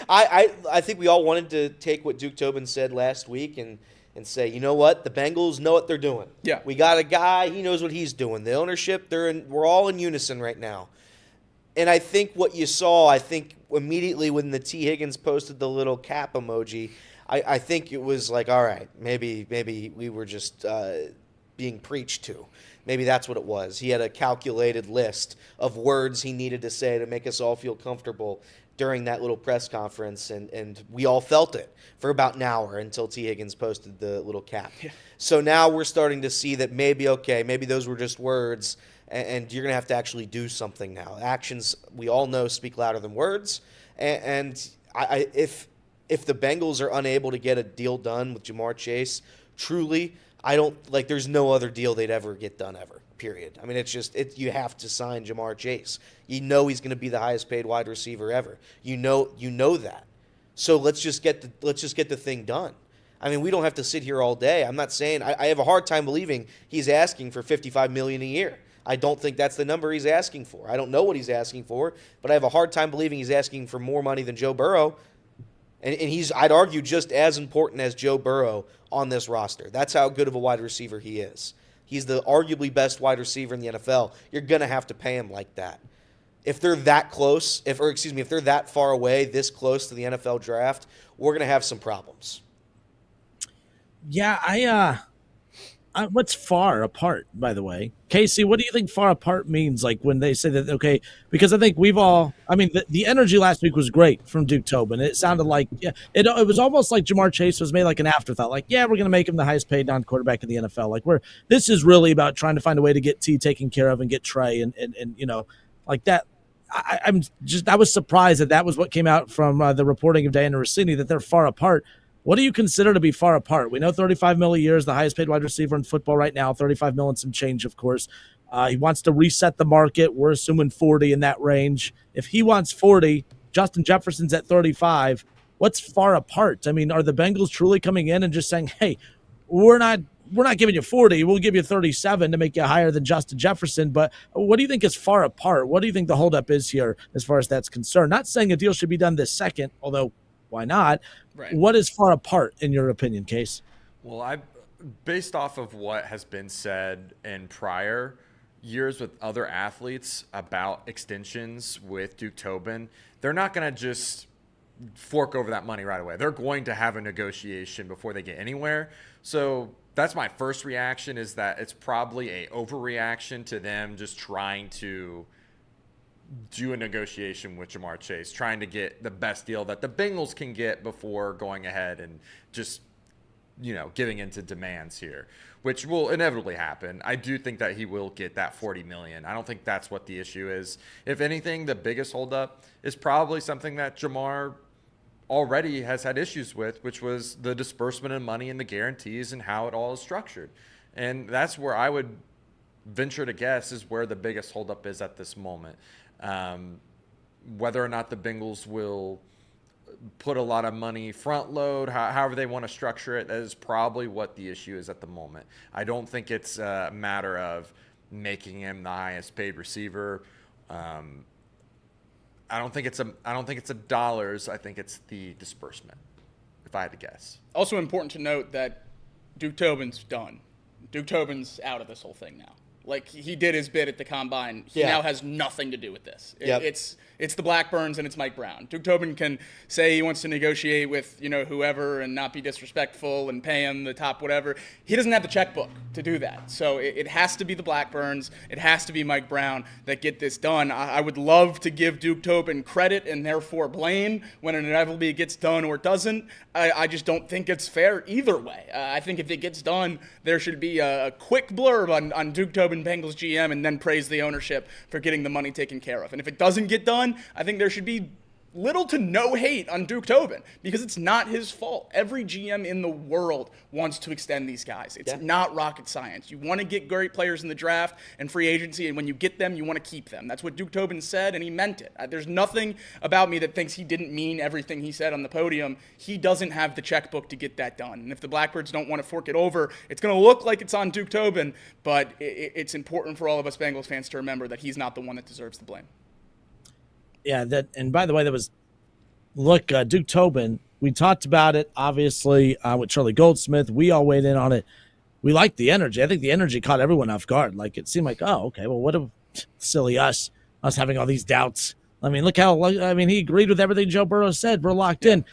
I think we all wanted to take what Duke Tobin said last week and say, you know what, the Bengals know what they're doing. Yeah. We got a guy, he knows what he's doing. The ownership, we're all in unison right now. And I think what you saw, immediately when the T. Higgins posted the little cap emoji, I think it was like, all right, maybe we were just being preached to. Maybe that's what it was. He had a calculated list of words he needed to say to make us all feel comfortable during that little press conference, and we all felt it for about an hour until T. Higgins posted the little cap. Yeah. So now we're starting to see that maybe those were just words, and you're going to have to actually do something now. Actions, we all know, speak louder than words. And if the Bengals are unable to get a deal done with Jamar Chase, truly, there's no other deal they'd ever get done ever, period. I mean, you have to sign Jamar Chase. You know he's going to be the highest paid wide receiver ever. You know that. So let's just get the thing done. I mean, we don't have to sit here all day. I'm not saying I have a hard time believing he's asking for $55 million a year. I don't think that's the number he's asking for. I don't know what he's asking for, but I have a hard time believing he's asking for more money than Joe Burrow. And he's, I'd argue, just as important as Joe Burrow on this roster. That's how good of a wide receiver he is. He's the arguably best wide receiver in the NFL. You're going to have to pay him like that. If they're that close, if they're that far away, this close to the NFL draft, we're going to have some problems. Yeah, what's far apart, by the way? Casey, what do you think far apart means? Like when they say that, okay, because I think the energy last week was great from Duke Tobin. It sounded like, yeah, it was almost like Jamar Chase was made like an afterthought. Like, yeah, we're going to make him the highest paid non-quarterback in the NFL. Like this is really about trying to find a way to get T taken care of and get Trey and like that. I was surprised that was what came out from the reporting of Diana Rossini, that they're far apart. What do you consider to be far apart? We know $35 million a year is the highest paid wide receiver in football right now, $35 million and some change, of course. He wants to reset the market. We're assuming 40 in that range. If he wants 40, Justin Jefferson's at 35. What's far apart? I mean, are the Bengals truly coming in and just saying, hey, we're not giving you 40. We'll give you 37 to make you higher than Justin Jefferson. But what do you think is far apart? What do you think the holdup is here as far as that's concerned? Not saying a deal should be done this second, although why not? Right. What is far apart in your opinion, Case? Well, based off of what has been said in prior years with other athletes about extensions with Duke Tobin, they're not going to just fork over that money right away. They're going to have a negotiation before they get anywhere. So that's my first reaction, is that it's probably a overreaction to them just trying to do a negotiation with Jamar Chase, trying to get the best deal that the Bengals can get before going ahead and just, giving into demands here, which will inevitably happen. I do think that he will get that $40 million. I don't think that's what the issue is. If anything, the biggest holdup is probably something that Jamar already has had issues with, which was the disbursement of money and the guarantees and how it all is structured. And that's where I would venture to guess is where the biggest holdup is at this moment. Whether or not the Bengals will put a lot of money front load, however they want to structure it, that is probably what the issue is at the moment. I don't think it's a matter of making him the highest paid receiver. I don't think it's a dollars. I think it's the disbursement, if I had to guess. Also important to note that Duke Tobin's done. Duke Tobin's out of this whole thing now. Like, he did his bid at the Combine. He now has nothing to do with this. It's the Blackburns and it's Mike Brown. Duke Tobin can say he wants to negotiate with, whoever and not be disrespectful and pay him the top whatever. He doesn't have the checkbook to do that. So it has to be the Blackburns. It has to be Mike Brown that get this done. I would love to give Duke Tobin credit and therefore blame when it inevitably gets done or doesn't. I just don't think it's fair either way. I think if it gets done, there should be a quick blurb on Duke Tobin, Bengals GM, and then praise the ownership for getting the money taken care of. And if it doesn't get done, I think there should be little to no hate on Duke Tobin because it's not his fault. Every GM in the world wants to extend these guys. It's not rocket science. You want to get great players in the draft and free agency, and when you get them, you want to keep them. That's what Duke Tobin said, and he meant it. There's nothing about me that thinks he didn't mean everything he said on the podium. He doesn't have the checkbook to get that done. And if the Blackbirds don't want to fork it over, it's going to look like it's on Duke Tobin, but it's important for all of us Bengals fans to remember that he's not the one that deserves the blame. Yeah, and by the way, Duke Tobin, we talked about it, obviously, with Charlie Goldsmith. We all weighed in on it. We liked the energy. I think the energy caught everyone off guard. Like, it seemed like, oh, okay, well, what a silly us having all these doubts. I mean, he agreed with everything Joe Burrow said. We're locked in.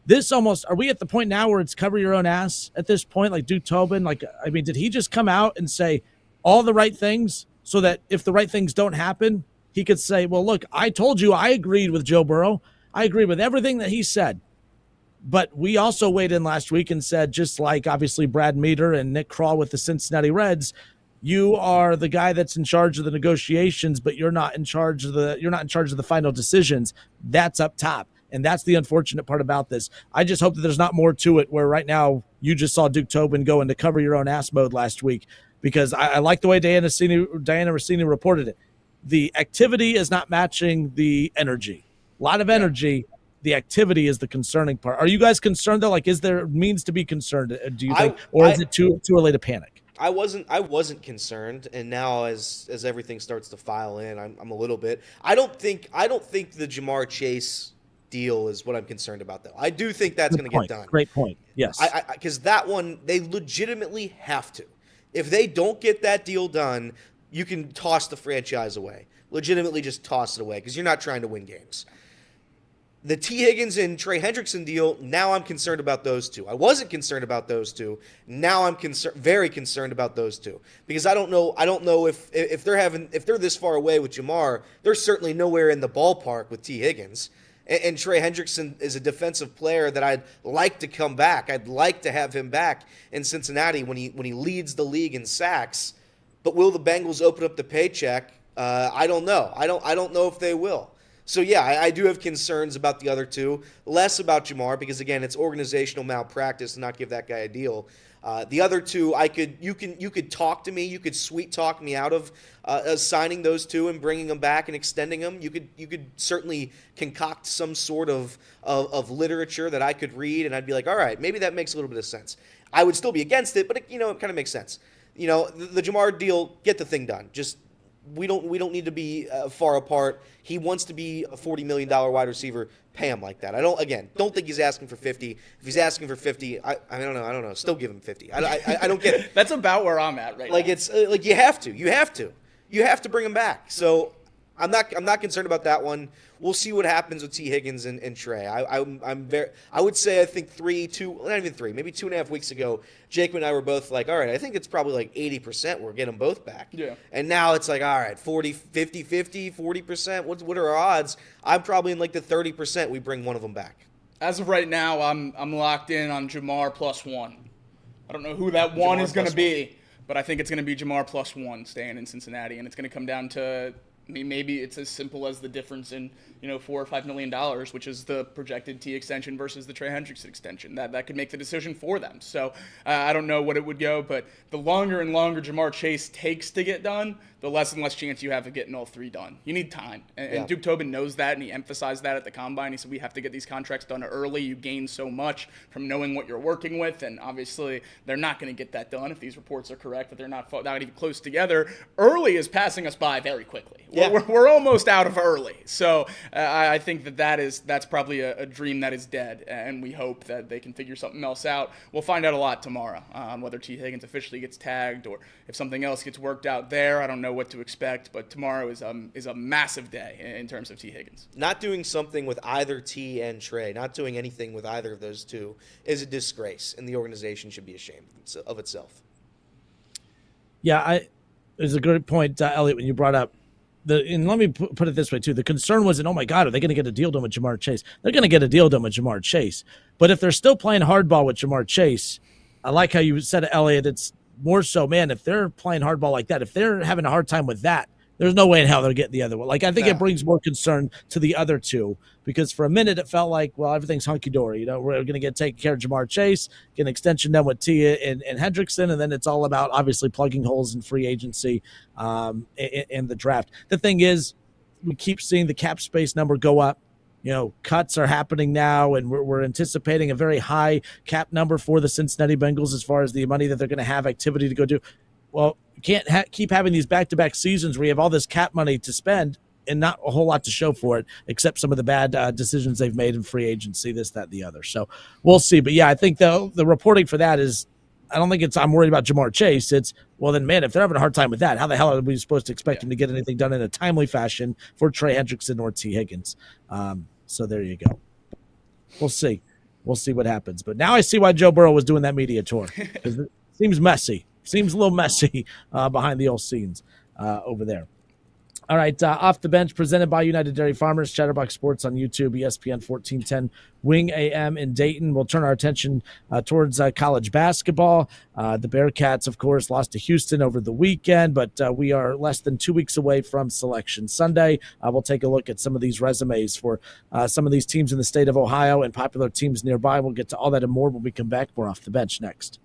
Are we at the point now where it's cover your own ass at this point? Like, Duke Tobin, did he just come out and say all the right things so that if the right things don't happen, he could say, well, look, I told you I agreed with Joe Burrow. I agree with everything that he said. But we also weighed in last week and said, just like obviously Brad Meter and Nick Kroll with the Cincinnati Reds, you are the guy that's in charge of the negotiations, but you're not in charge of the final decisions. That's up top. And that's the unfortunate part about this. I just hope that there's not more to it where right now you just saw Duke Tobin go into cover your own ass mode last week, because I like the way Diana Rossini reported it. The activity is not matching the energy. A lot of energy. The activity is the concerning part. Are you guys concerned though? Like, is there means to be concerned? Do you think, is it too early to panic? I wasn't concerned, and now as everything starts to file in, I'm a little bit. I don't think the Jamar Chase deal is what I'm concerned about though. I do think that's going to get done. Great point. Yes. Because that one they legitimately have to. If they don't get that deal done, you can toss the franchise away. Legitimately just toss it away because you're not trying to win games. The T. Higgins and Trey Hendrickson deal, now I'm concerned about those two. I wasn't concerned about those two. Now I'm very concerned about those two because I don't know if they're this far away with Jamar, they're certainly nowhere in the ballpark with T. Higgins. And Trey Hendrickson is a defensive player that I'd like to come back. I'd like to have him back in Cincinnati when he leads the league in sacks. But will the Bengals open up the paycheck? I don't know. I don't know if they will. So, yeah, I do have concerns about the other two. Less about Jamar because, again, it's organizational malpractice to not give that guy a deal. The other two, you could talk to me. You could sweet talk me out of signing those two and bringing them back and extending them. You could certainly concoct some sort of literature that I could read, and I'd be like, all right, maybe that makes a little bit of sense. I would still be against it, but it kind of makes sense. The Jamar deal, get the thing done. Just we don't need to be far apart. He wants to be a $40 million wide receiver. Pay him like that. I don't think he's asking for 50. If he's asking for 50, I don't know. Still give him 50. I don't get it. That's about where I'm at right now. It's like you have to bring him back. So I'm not concerned about that one. We'll see what happens with T. Higgins and Trey. I would say I think maybe 2.5 weeks ago, Jake and I were both like, all right, I think it's probably like 80% we're getting them both back. Yeah. And now it's like, all right, 40, 50, 50, 40%. What are our odds? I'm probably in like the 30% we bring one of them back. As of right now, I'm locked in on Jamar +1. I don't know who that one is going to be, but I think it's going to be Jamar +1 staying in Cincinnati, and it's going to come down to maybe it's as simple as the difference in $4 or $5 million, which is the projected T extension versus the Trey Hendrickson extension. That could make the decision for them. So I don't know what it would go, but the longer and longer Jamar Chase takes to get done, the less and less chance you have of getting all three done. You need time. And Duke Tobin knows that, and he emphasized that at the Combine. He said, we have to get these contracts done early. You gain so much from knowing what you're working with, and obviously they're not going to get that done if these reports are correct, that they're not even close together. Early is passing us by very quickly. Yeah. We're almost out of early. So I think that's probably a dream that is dead, and we hope that they can figure something else out. We'll find out a lot tomorrow on whether T. Higgins officially gets tagged or if something else gets worked out there. I don't know what to expect, but tomorrow is a massive day in terms of T. Higgins. Not doing something with either T and Trey, not doing anything with either of those two is a disgrace, and the organization should be ashamed of itself. Yeah, it's a good point, Elliot, when you brought up and let me put it this way too. The concern wasn't, oh my God, are they going to get a deal done with Jamar Chase? They're going to get a deal done with Jamar Chase. But if they're still playing hardball with Jamar Chase, I like how you said, Elliot, it's more so, man, if they're playing hardball like that, if they're having a hard time with that, there's no way in hell they're getting the other one. Like, I think it brings more concern to the other two because for a minute it felt like, well, everything's hunky-dory. We're going to take care of Jamar Chase, get an extension done with Tia and Hendrickson, and then it's all about obviously plugging holes in free agency in the draft. The thing is, we keep seeing the cap space number go up. Cuts are happening now, and we're anticipating a very high cap number for the Cincinnati Bengals as far as the money that they're going to have activity to go do. Well, you can't keep having these back-to-back seasons where you have all this cap money to spend and not a whole lot to show for it, except some of the bad decisions they've made in free agency, this, that, and the other. So we'll see. But, yeah, I think the reporting for that is I don't think I'm worried about Jamar Chase. It's, well, then, man, if they're having a hard time with that, how the hell are we supposed to expect him to get anything done in a timely fashion for Trey Hendrickson or T. Higgins? So there you go. We'll see. We'll see what happens. But now I see why Joe Burrow was doing that media tour. Because it seems messy. Seems a little messy behind the old scenes over there. All right, Off the Bench, presented by United Dairy Farmers, Chatterbox Sports on YouTube, ESPN 1410, Wing AM in Dayton. We'll turn our attention towards college basketball. The Bearcats, of course, lost to Houston over the weekend, but we are less than 2 weeks away from Selection Sunday. We'll take a look at some of these resumes for some of these teams in the state of Ohio and popular teams nearby. We'll get to all that and more when we come back. More Off the Bench next.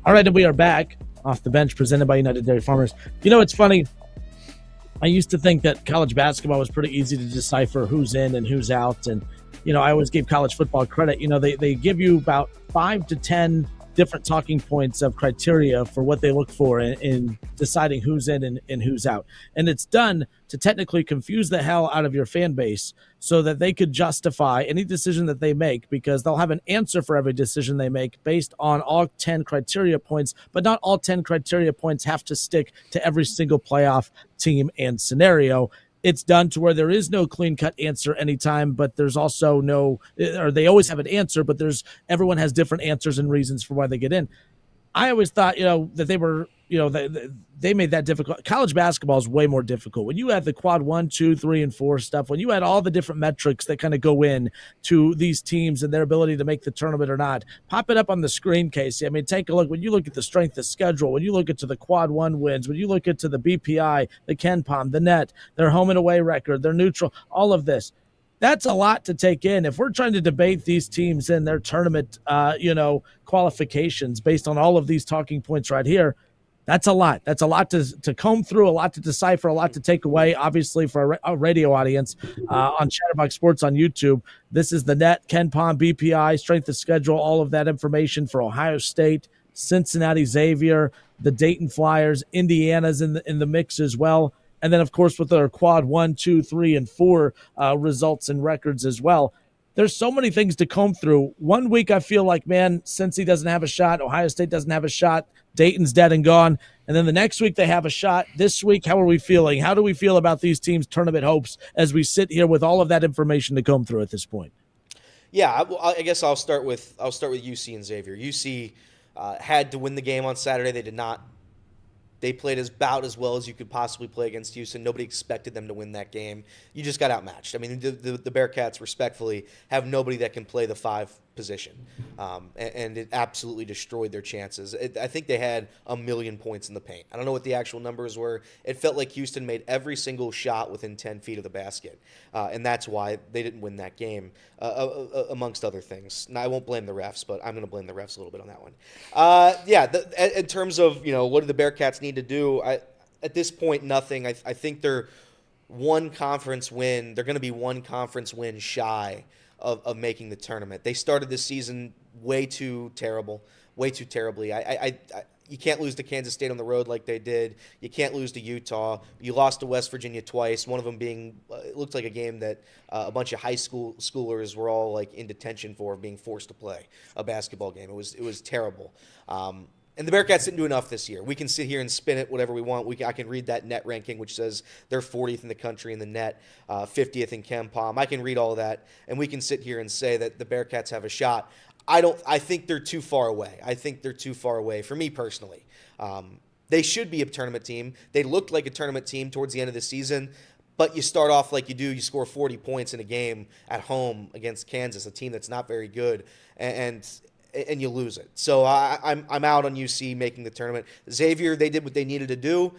All right, and we are back off the bench, presented by United Dairy Farmers. You know, it's funny. I used to think that college basketball was pretty easy to decipher who's in and who's out. And, I always gave college football credit. They give you about 5 to 10 different talking points of criteria for what they look for in deciding who's in and who's out. And it's done to technically confuse the hell out of your fan base so that they could justify any decision that they make, because they'll have an answer for every decision they make based on all 10 criteria points, but not all 10 criteria points have to stick to every single playoff team and scenario. It's done to where there is no clean-cut answer anytime, but there's also they always have an answer, but everyone has different answers and reasons for why they get in. I always thought, that they were, they made that difficult. College basketball is way more difficult. When you add the quad 1, 2, 3, and 4 stuff, when you add all the different metrics that kind of go in to these teams and their ability to make the tournament or not, pop it up on the screen, Casey. I mean, take a look. When you look at the strength of schedule, when you look at the quad 1 wins, when you look at the BPI, the KenPom, the net, their home and away record, their neutral, all of this. That's a lot to take in. If we're trying to debate these teams and their tournament, qualifications based on all of these talking points right here, that's a lot. That's a lot to comb through, a lot to decipher, a lot to take away, obviously, for a radio audience on Chatterbox Sports on YouTube. This is the net, KenPom, BPI, strength of schedule, all of that information for Ohio State, Cincinnati Xavier, the Dayton Flyers, Indiana's in the mix as well. And then, of course, with their quad 1, 2, 3, and 4 results and records as well. There's so many things to comb through. One week I feel like, man, Cincy doesn't have a shot. Ohio State doesn't have a shot. Dayton's dead and gone. And then the next week they have a shot. This week, how are we feeling? How do we feel about these teams' tournament hopes as we sit here with all of that information to comb through at this point? Yeah, I guess I'll start with UC and Xavier. UC had to win the game on Saturday. They did not. They played about as well as you could possibly play against Houston. Nobody expected them to win that game. You just got outmatched. I mean, the Bearcats, respectfully, have nobody that can play the 5 position, and it absolutely destroyed their chances. I think they had 1 million points in the paint. I don't know what the actual numbers were. It felt like Houston made every single shot within 10 feet of the basket, and that's why they didn't win that game, amongst other things. Now, I won't blame the refs, but I'm going to blame the refs a little bit on that one. In terms of what do the Bearcats need to do, at this point, nothing. I think they're one conference win. They're going to be one conference win shy of making the tournament. They started this season way too terribly. You can't lose to Kansas State on the road like they did. You can't lose to Utah. You lost to West Virginia twice. One of them being, it looked like a game that a bunch of schoolers were all like in detention for being forced to play a basketball game. It was terrible. And the Bearcats didn't do enough this year. We can sit here and spin it whatever we want. I can read that net ranking, which says they're 40th in the country in the net, 50th in KenPom. I can read all of that, and we can sit here and say that the Bearcats have a shot. I think they're too far away. I think they're too far away for me personally. They should be a tournament team. They looked like a tournament team towards the end of the season, but you start off like you do. You score 40 points in a game at home against Kansas, a team that's not very good, and you lose it. So I'm out on UC making the tournament. Xavier, they did what they needed to do.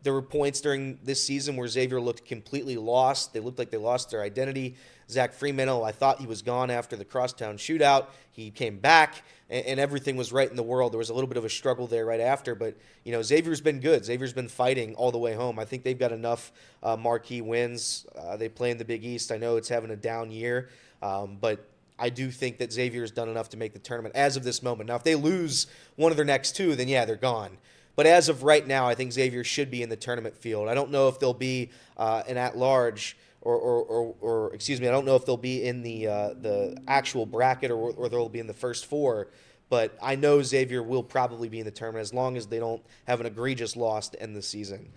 There were points during this season where Xavier looked completely lost. They looked like they lost their identity. Zach Fremantle, I thought he was gone after the crosstown shootout. He came back, and everything was right in the world. There was a little bit of a struggle there right after, but Xavier's been good. Xavier's been fighting all the way home. I think they've got enough marquee wins. They play in the Big East. I know it's having a down year, but I do think that Xavier's done enough to make the tournament as of this moment. Now, if they lose one of their next 2, then yeah, they're gone. But as of right now, I think Xavier should be in the tournament field. I don't know if they'll be an at-large or excuse me, I don't know if they'll be in the actual bracket or they'll be in the first 4. But I know Xavier will probably be in the tournament as long as they don't have an egregious loss to end the season.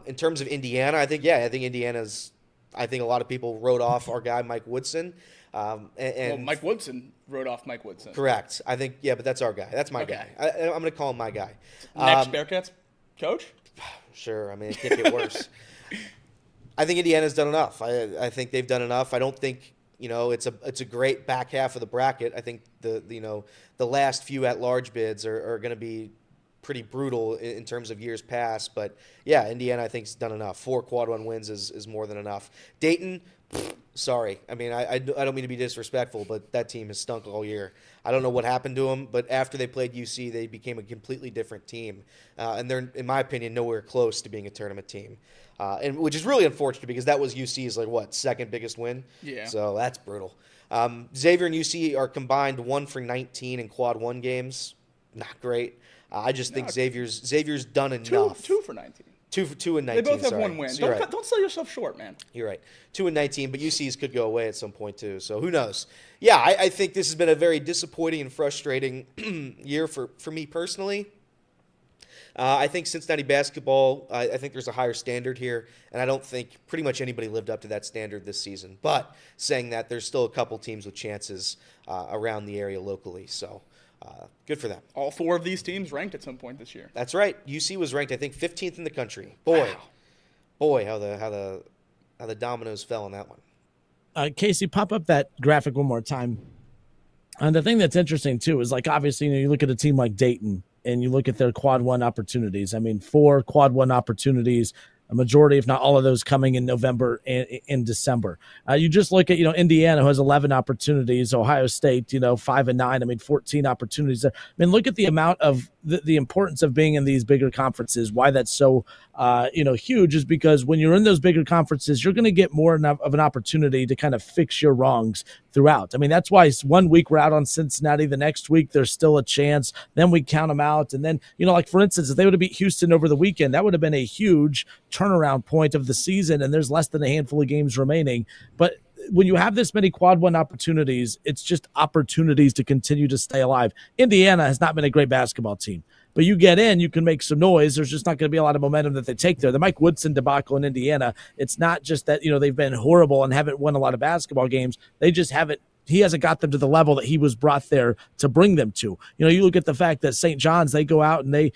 In terms of Indiana, I think Indiana's. I think a lot of people wrote off our guy Mike Woodson. Mike Woodson wrote off Mike Woodson. Correct. I think, yeah, but that's our guy. That's my guy. I'm going to call him my guy. Next Bearcats coach? Sure. I mean, it can't get worse. I think Indiana's done enough. I think they've done enough. I don't think, it's a great back half of the bracket. I think the last few at-large bids are going to be pretty brutal in terms of years past. But, yeah, Indiana, I think, has done enough. 4 quad 1 wins is more than enough. Dayton, Sorry. I mean, I don't mean to be disrespectful, but that team has stunk all year. I don't know what happened to them, but after they played UC, they became a completely different team. And they're, in my opinion, nowhere close to being a tournament team. And which is really unfortunate because that was UC's, second biggest win? Yeah. So that's brutal. Xavier and UC are combined 1 for 19 in quad 1 games. Not great. I just think Xavier's done enough. 2 for 19. 2 and 19. They both have sorry. one win. So Don't sell yourself short, man. You're right. 2 and 19, but UC's could go away at some point too. So who knows? Yeah, I think this has been a very disappointing and frustrating year for me personally. I think Cincinnati basketball, I think there's a higher standard here, and I don't think pretty much anybody lived up to that standard this season. But saying that, there's still a couple teams with chances around the area locally. So good for them. All 4 of these teams ranked at some point this year. That's right. UC was ranked, I think, 15th in the country. Boy, how the dominoes fell on that one. Casey, pop up that graphic one more time. And the thing that's interesting too is obviously you look at a team like Dayton and you look at their quad 1 opportunities. I mean, 4 quad 1 opportunities. A majority, if not all of those, coming in November and in December. You just look at, Indiana, who has 11 opportunities, Ohio State, 5 and 9. I mean, 14 opportunities there. I mean, look at the amount of the importance of being in these bigger conferences. Why that's so, huge is because when you're in those bigger conferences, you're going to get more of an opportunity to kind of fix your wrongs throughout. I mean, that's why 1 week we're out on Cincinnati. The next week there's still a chance. Then we count them out. And then, for instance, if they would have beat Houston over the weekend, that would have been a huge turnaround point of the season. And there's less than a handful of games remaining. But when you have this many quad 1 opportunities, it's just opportunities to continue to stay alive. Indiana has not been a great basketball team. But you get in, you can make some noise. There's just not going to be a lot of momentum that they take there. The Mike Woodson debacle in Indiana, it's not just that, they've been horrible and haven't won a lot of basketball games. They just haven't. He hasn't got them to the level that he was brought there to bring them to. You look at the fact that St. John's, they go out and they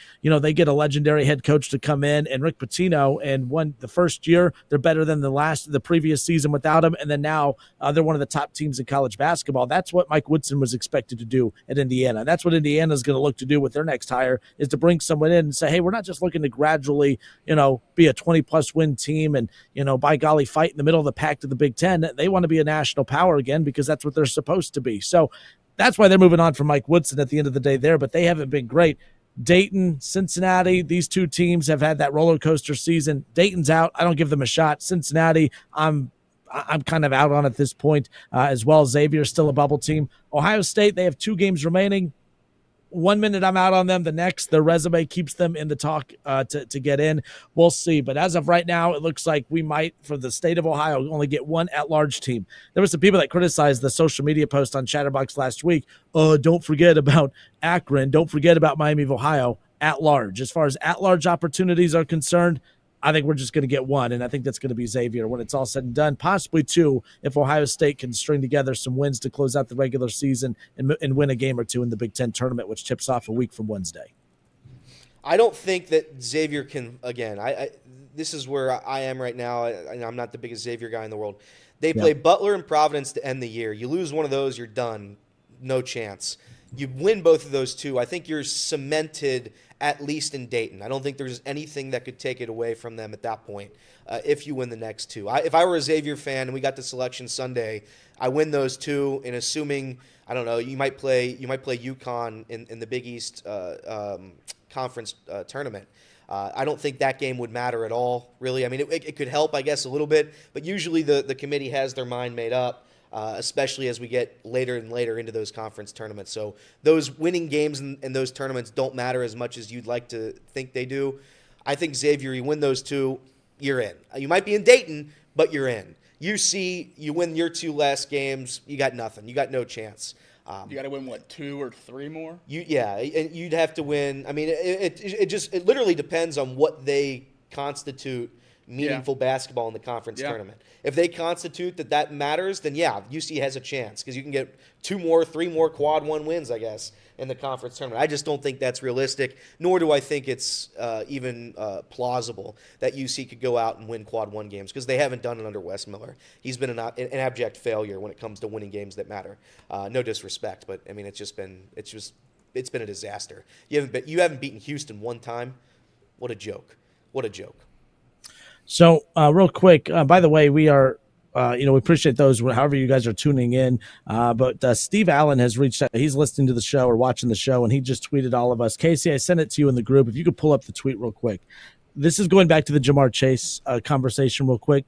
get a legendary head coach to come in, and Rick Pitino, and the first year they're better than the previous season without him, and then now they're one of the top teams in college basketball. That's what Mike Woodson was expected to do at Indiana. That's what Indiana is going to look to do with their next hire, is to bring someone in and say, hey, we're not just looking to gradually, be a 20-plus win team and, by golly, fight in the middle of the pack to the Big Ten. They want to be a national power again because that's what they're supposed to be. So that's why they're moving on from Mike Woodson at the end of the day there, but they haven't been great. Dayton, Cincinnati, these two teams have had that roller coaster season. Dayton's out. I don't give them a shot. Cincinnati, I'm kind of out on at this point as well. Xavier's still a bubble team. Ohio State, they have 2 games remaining. 1 minute I'm out on them. The next, their resume keeps them in the talk to get in. We'll see. But as of right now, it looks like we might, for the state of Ohio, only get 1 at-large team. There were some people that criticized the social media post on Chatterbox last week. Don't forget about Akron. Don't forget about Miami of Ohio at large. As far as at-large opportunities are concerned, I think we're just going to get 1, and I think that's going to be Xavier when it's all said and done. Possibly 2 if Ohio State can string together some wins to close out the regular season and win a game or 2 in the Big Ten tournament, which tips off a week from Wednesday. I don't think that Xavier can, again, this is where I am right now. I'm not the biggest Xavier guy in the world. They play Butler and Providence to end the year. You lose one of those, you're done. No chance. You win both of those 2. I think you're cemented at least in Dayton. I don't think there's anything that could take it away from them at that point if you win the next 2. If I were a Xavier fan and we got to Selection Sunday, I win those 2, and assuming, I don't know, you might play UConn in the Big East conference tournament. I don't think that game would matter at all, really. I mean, it could help, I guess, a little bit, but usually the committee has their mind made up. Especially as we get later and later into those conference tournaments. So those winning games in those tournaments don't matter as much as you'd like to think they do. I think Xavier, you win those 2, you're in. You might be in Dayton, but you're in. UC, you win your 2 last games, you got nothing. You got no chance. You got to win, 2 or 3 more? And you'd have to win. I mean, it literally depends on what they constitute meaningful basketball in the conference tournament. If they constitute that matters, then UC has a chance because you can get 2 more, 3 more quad 1 wins, I guess, in the conference tournament. I just don't think that's realistic, nor do I think it's even plausible that UC could go out and win quad 1 games because they haven't done it under Wes Miller. He's been an abject failure when it comes to winning games that matter. No disrespect, but I mean it's been a disaster. You haven't beaten Houston 1 time. What a joke. What a joke. So real quick, by the way, we are we appreciate those, however you guys are tuning in. But Steve Allen has reached out. He's listening to the show or watching the show, and he just tweeted all of us. Casey, I sent it to you in the group. If you could pull up the tweet real quick. This is going back to the Jamar Chase conversation real quick.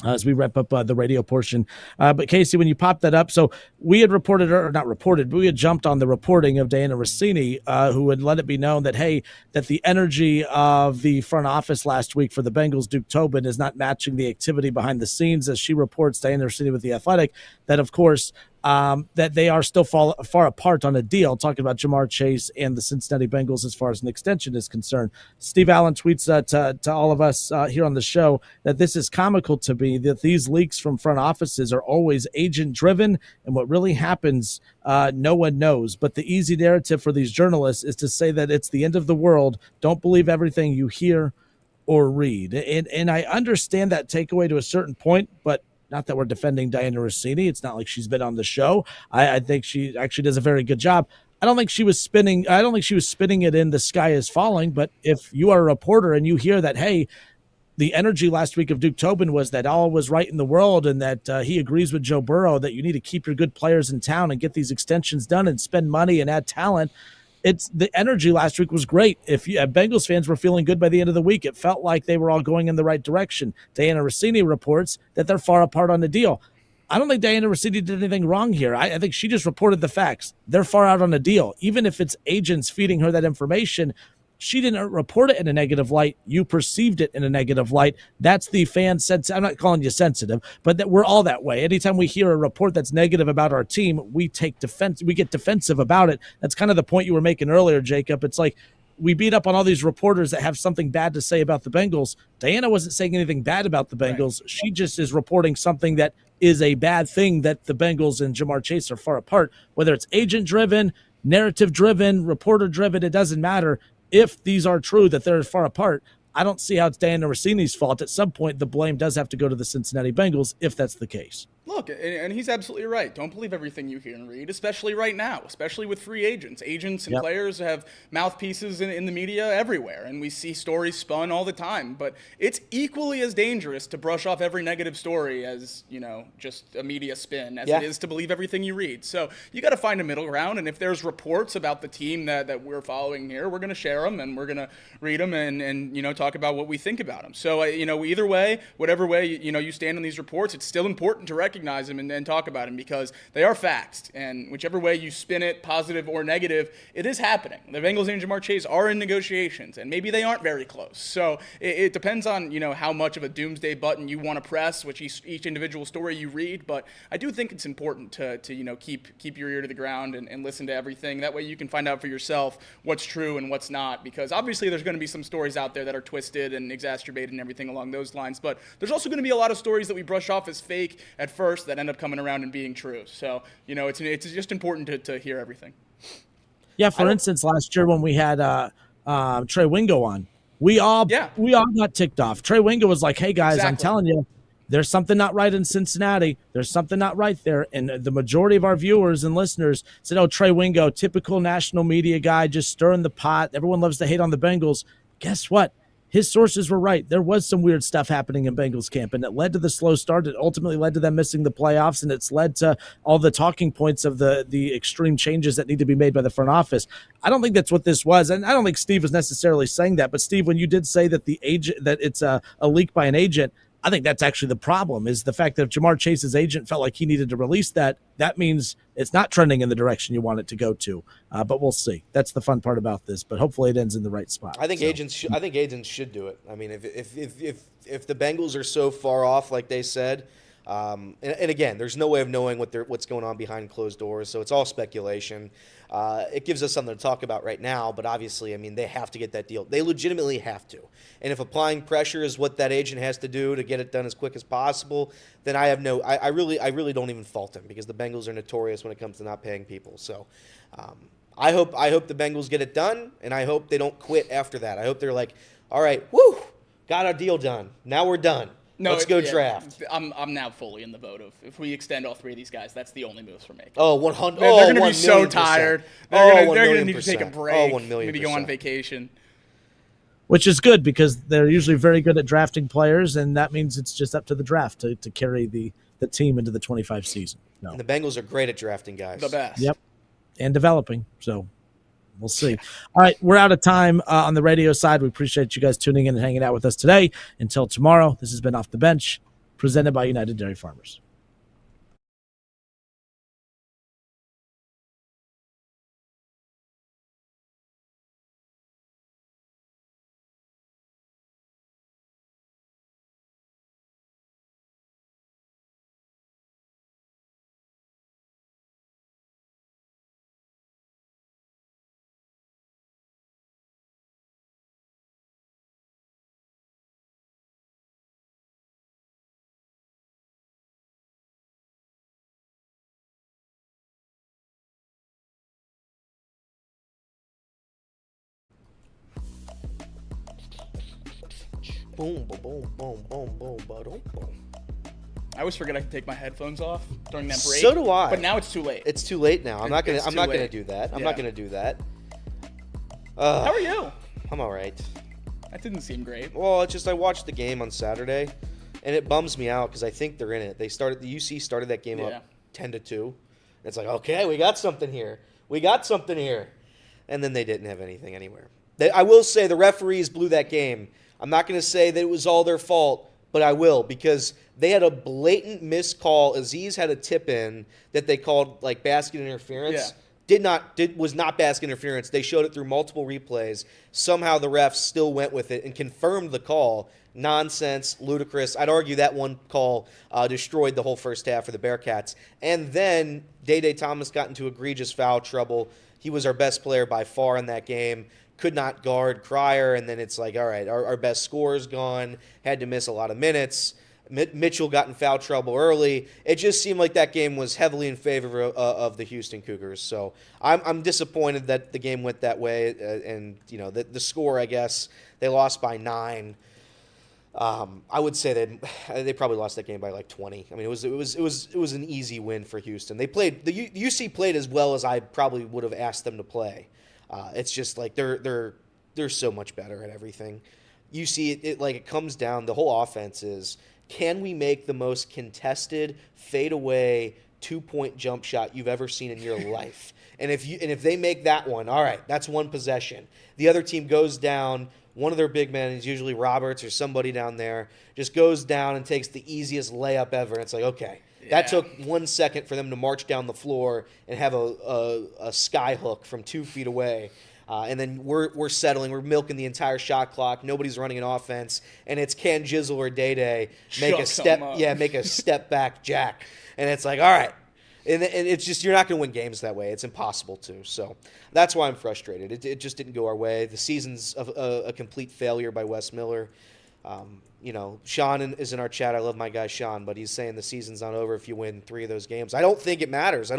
As we wrap up the radio portion. But Casey, when you popped that up, so we had reported, or not reported, but we had jumped on the reporting of Diana Rossini, who had let it be known that, hey, that the energy of the front office last week for the Bengals, Duke Tobin, is not matching the activity behind the scenes. As she reports, Diana Rossini with The Athletic, that of course, that they are still far apart on a deal, talking about Jamar Chase and the Cincinnati Bengals as far as an extension is concerned. Steve Allen tweets to all of us here on the show that this is comical to me, that these leaks from front offices are always agent-driven, and what really happens, no one knows. But the easy narrative for these journalists is to say that it's the end of the world. Don't believe everything you hear or read. And I understand that takeaway to a certain point, but not that we're defending Diana Rossini. It's not like she's been on the show. I think she actually does a very good job. I don't think she was spinning it in the sky is falling. But if you are a reporter and you hear that, hey, the energy last week of Duke Tobin was that all was right in the world and that he agrees with Joe Burrow that you need to keep your good players in town and get these extensions done and spend money and add talent. It's the energy last week was great. If Bengals fans were feeling good by the end of the week, it felt like they were all going in the right direction. Diana Rossini reports that they're far apart on the deal. I don't think Diana Rossini did anything wrong here. I think she just reported the facts. They're far out on a deal. Even if it's agents feeding her that information, she didn't report it in a negative light. You perceived it in a negative light. That's the fan sense. I'm not calling you sensitive, but that we're all that way. Anytime we hear a report that's negative about our team, we take defense. We get defensive about it. That's kind of the point you were making earlier, Jacob. It's like we beat up on all these reporters that have something bad to say about the Bengals. Diana wasn't saying anything bad about the Bengals. Right. She just is reporting something that is a bad thing, that the Bengals and Jamar Chase are far apart. Whether it's agent-driven, narrative-driven, reporter-driven, it doesn't matter. If these are true, that they're far apart, I don't see how it's Diana Rossini's fault. At some point, the blame does have to go to the Cincinnati Bengals if that's the case. Look, and he's absolutely right. Don't believe everything you hear and read, especially right now, especially with free agents. Agents and players have mouthpieces in the media everywhere, and we see stories spun all the time. But it's equally as dangerous to brush off every negative story as, just a media spin as it is to believe everything you read. So you got to find a middle ground, and if there's reports about the team that we're following here, we're going to share them, and we're going to read them and talk about what we think about them. So, either way, whatever way, you stand on these reports, it's still important to recognize them and talk about them because they are facts. And whichever way you spin it, positive or negative, it is happening. The Bengals and Jamar Chase are in negotiations, and maybe they aren't very close. So it depends on, how much of a doomsday button you want to press, which each individual story you read. But I do think it's important to keep your ear to the ground and listen to everything. That way you can find out for yourself what's true and what's not, because obviously there's going to be some stories out there that are twisted and exacerbated and everything along those lines. But there's also going to be a lot of stories that we brush off as fake at first that end up coming around and being true. So, it's just important to hear everything. Yeah, for instance, last year when we had Trey Wingo on, we all got ticked off. Trey Wingo was like, hey, guys, I'm telling you, there's something not right in Cincinnati. There's something not right there. And the majority of our viewers and listeners said, oh, Trey Wingo, typical national media guy, just stirring the pot. Everyone loves to hate on the Bengals. Guess what? His sources were right. There was some weird stuff happening in Bengals camp, and it led to the slow start. It ultimately led to them missing the playoffs, and it's led to all the talking points of the extreme changes that need to be made by the front office. I don't think that's what this was, and I don't think Steve was necessarily saying that. But Steve, when you did say that that it's a leak by an agent, I think that's actually the problem, is the fact that if Jamar Chase's agent felt like he needed to release that means it's not trending in the direction you want it to go to. But we'll see. That's the fun part about this. But hopefully it ends in the right spot. I think agents should do it. I mean, if the Bengals are so far off, like they said, and again, there's no way of knowing what's going on behind closed doors, so it's all speculation. It gives us something to talk about right now, but obviously, I mean, they have to get that deal. They legitimately have to. And if applying pressure is what that agent has to do to get it done as quick as possible, then I really don't even fault him, because the Bengals are notorious when it comes to not paying people. So I hope the Bengals get it done, and I hope they don't quit after that. I hope they're like, all right, woo, got our deal done. Now we're done. No, let's go draft. I'm now fully in the boat of, if we extend all three of these guys, that's the only moves we're making. Oh, 100. They're going to be so tired. They're going to need to take a break. Oh, 1,000,000%. Maybe go on vacation. which is good because they're usually very good at drafting players, and that means it's just up to the draft to carry the team into the 25 season. No. And the Bengals are great at drafting guys. The best. Yep, and developing. So we'll see. All right, we're out of time on the radio side. We appreciate you guys tuning in and hanging out with us today. Until tomorrow, this has been Off the Bench, presented by United Dairy Farmers. Boom, boom, boom, boom, boom, boom, boom, boom. I always forget I can take my headphones off during that break. So do I. But now it's too late. It's too late now. I'm not gonna late. do that. I'm Yeah. not gonna do that. How are you? I'm all right. That didn't seem great. Well, it's just I watched the game on Saturday, and it bums me out because I think they're in it. The UC started that game Yeah. up 10-2. It's like, okay, we got something here. We got something here, and then they didn't have anything anywhere. I will say the referees blew that game. I'm not going to say that it was all their fault, but I will because they had a blatant missed call. Aziz had a tip in that they called like basket interference. Yeah. Was not basket interference. They showed it through multiple replays. Somehow the refs still went with it and confirmed the call. Nonsense, ludicrous. I'd argue that one call destroyed the whole first half for the Bearcats. And then Day Thomas got into egregious foul trouble. He was our best player by far in that game. Could not guard Cryer, and then it's like, all right, our best scorer's gone. Had to miss a lot of minutes. Mitchell got in foul trouble early. It just seemed like that game was heavily in favor of the Houston Cougars. So I'm disappointed that the game went that way. And you know the score, I guess they lost by 9. I would say they probably lost that game by like 20. I mean, it was an easy win for Houston. They played the UC played as well as I probably would have asked them to play. It's just like they're so much better at everything. You see it like it comes down. The whole offense is, can we make the most contested fadeaway 2-point jump shot you've ever seen in your life? And if they make that one, all right, that's one possession. The other team goes down. One of their big men is usually Roberts or somebody down there. Just goes down and takes the easiest layup ever. And it's like, okay. That took 1 second for them to march down the floor and have a sky hook from 2 feet away. And then we're settling. We're milking the entire shot clock. Nobody's running an offense. And it's can Jizzle or Day make a step back jack. And it's like, all right. And it's just, you're not going to win games that way. It's impossible to. So that's why I'm frustrated. It just didn't go our way. The season's a complete failure by Wes Miller. You know, Sean is in our chat. I love my guy Sean, but he's saying the season's not over if you win 3 of those games. I don't think it matters. I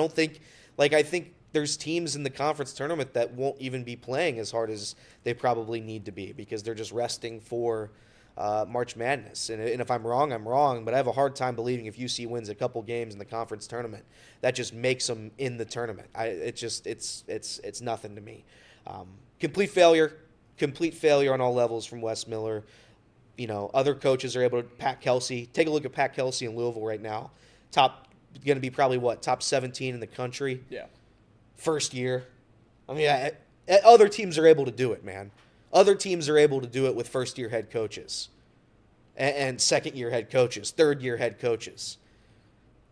think there's teams in the conference tournament that won't even be playing as hard as they probably need to be because they're just resting for March Madness. And if I'm wrong, I'm wrong, but I have a hard time believing if UC wins a couple games in the conference tournament, that just makes them in the tournament. It's nothing to me. Complete failure on all levels from Wes Miller. You know, other coaches are able to. Pat Kelsey. Take a look at Pat Kelsey in Louisville right now. Going to be probably top 17 in the country. Yeah. First year. I mean, other teams are able to do it, man. Other teams are able to do it with first-year head coaches and second-year head coaches, third-year head coaches.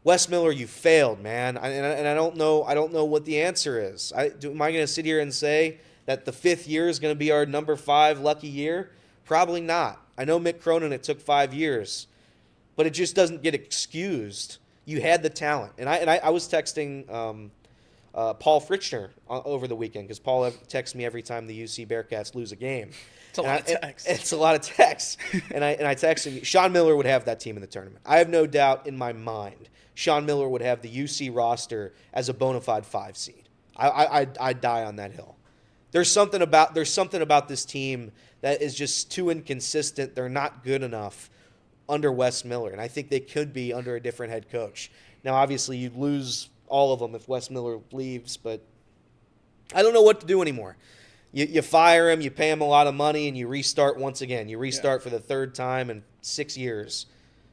Wes Miller, you failed, man. And I don't know what the answer is. Am I going to sit here and say that the 5th year is going to be our number 5 lucky year? Probably not. I know Mick Cronin, it took 5 years, but it just doesn't get excused. You had the talent. And I was texting Paul Fritchner over the weekend because Paul texts me every time the UC Bearcats lose a game. It's a lot of text. It's a lot of text. and I texted him. Sean Miller would have that team in the tournament. I have no doubt in my mind Sean Miller would have the UC roster as a bona fide 5 seed. I'd die on that hill. There's something about this team that is just too inconsistent. They're not good enough under Wes Miller, and I think they could be under a different head coach. Now, obviously, you'd lose all of them if Wes Miller leaves, but I don't know what to do anymore. You fire him, you pay him a lot of money, and you restart once again. You restart for the third time in 6 years.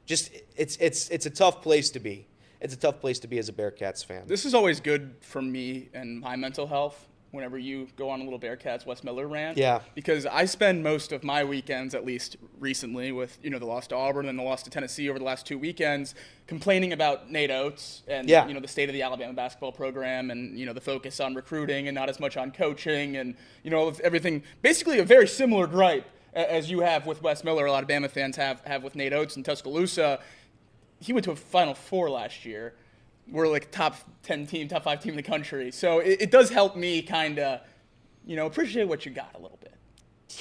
Just it's a tough place to be. It's a tough place to be as a Bearcats fan. This is always good for me and my mental health whenever you go on a little Bearcats Wes Miller rant. Yeah. Because I spend most of my weekends, at least recently, with the loss to Auburn and the loss to Tennessee over the last 2 weekends, complaining about Nate Oates and the state of the Alabama basketball program and the focus on recruiting and not as much on coaching and everything. Basically, a very similar gripe as you have with Wes Miller. A lot of Bama fans have with Nate Oates in Tuscaloosa. He went to a Final Four last year. We're like top 10 team, top 5 team in the country. So it does help me kind of, appreciate what you got a little bit.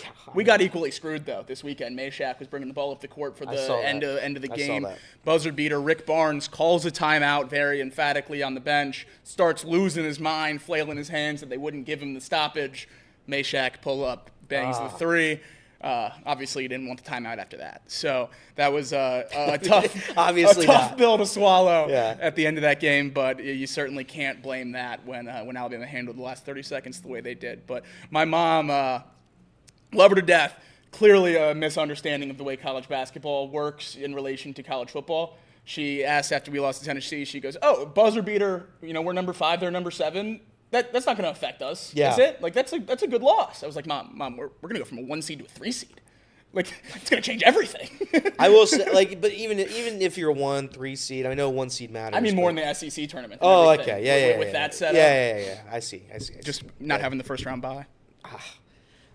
Yeah, we got equally screwed, though, this weekend. Meshack was bringing the ball up the court for the end of the game. Buzzer beater. Rick Barnes calls a timeout very emphatically on the bench, starts losing his mind, flailing his hands that they wouldn't give him the stoppage. Meshack pull up, bangs the three. Obviously, he didn't want the timeout after that. So that was a tough pill to swallow at the end of that game. But you certainly can't blame that when Alabama handled the last 30 seconds the way they did. But my mom, love her to death, clearly a misunderstanding of the way college basketball works in relation to college football. She asked after we lost to Tennessee, she goes, "Oh, buzzer beater, we're number 5, they're number 7. That's not going to affect us, is it? Like, that's a good loss." I was like, Mom, we're going to go from a 1 seed to a 3 seed. Like, it's going to change everything. I will say, but even if you're a 1-3 seed, I know 1 seed matters. I mean, more in the SEC tournament. Oh, okay, yeah. With that setup. Yeah. I see. Just not having the first round bye.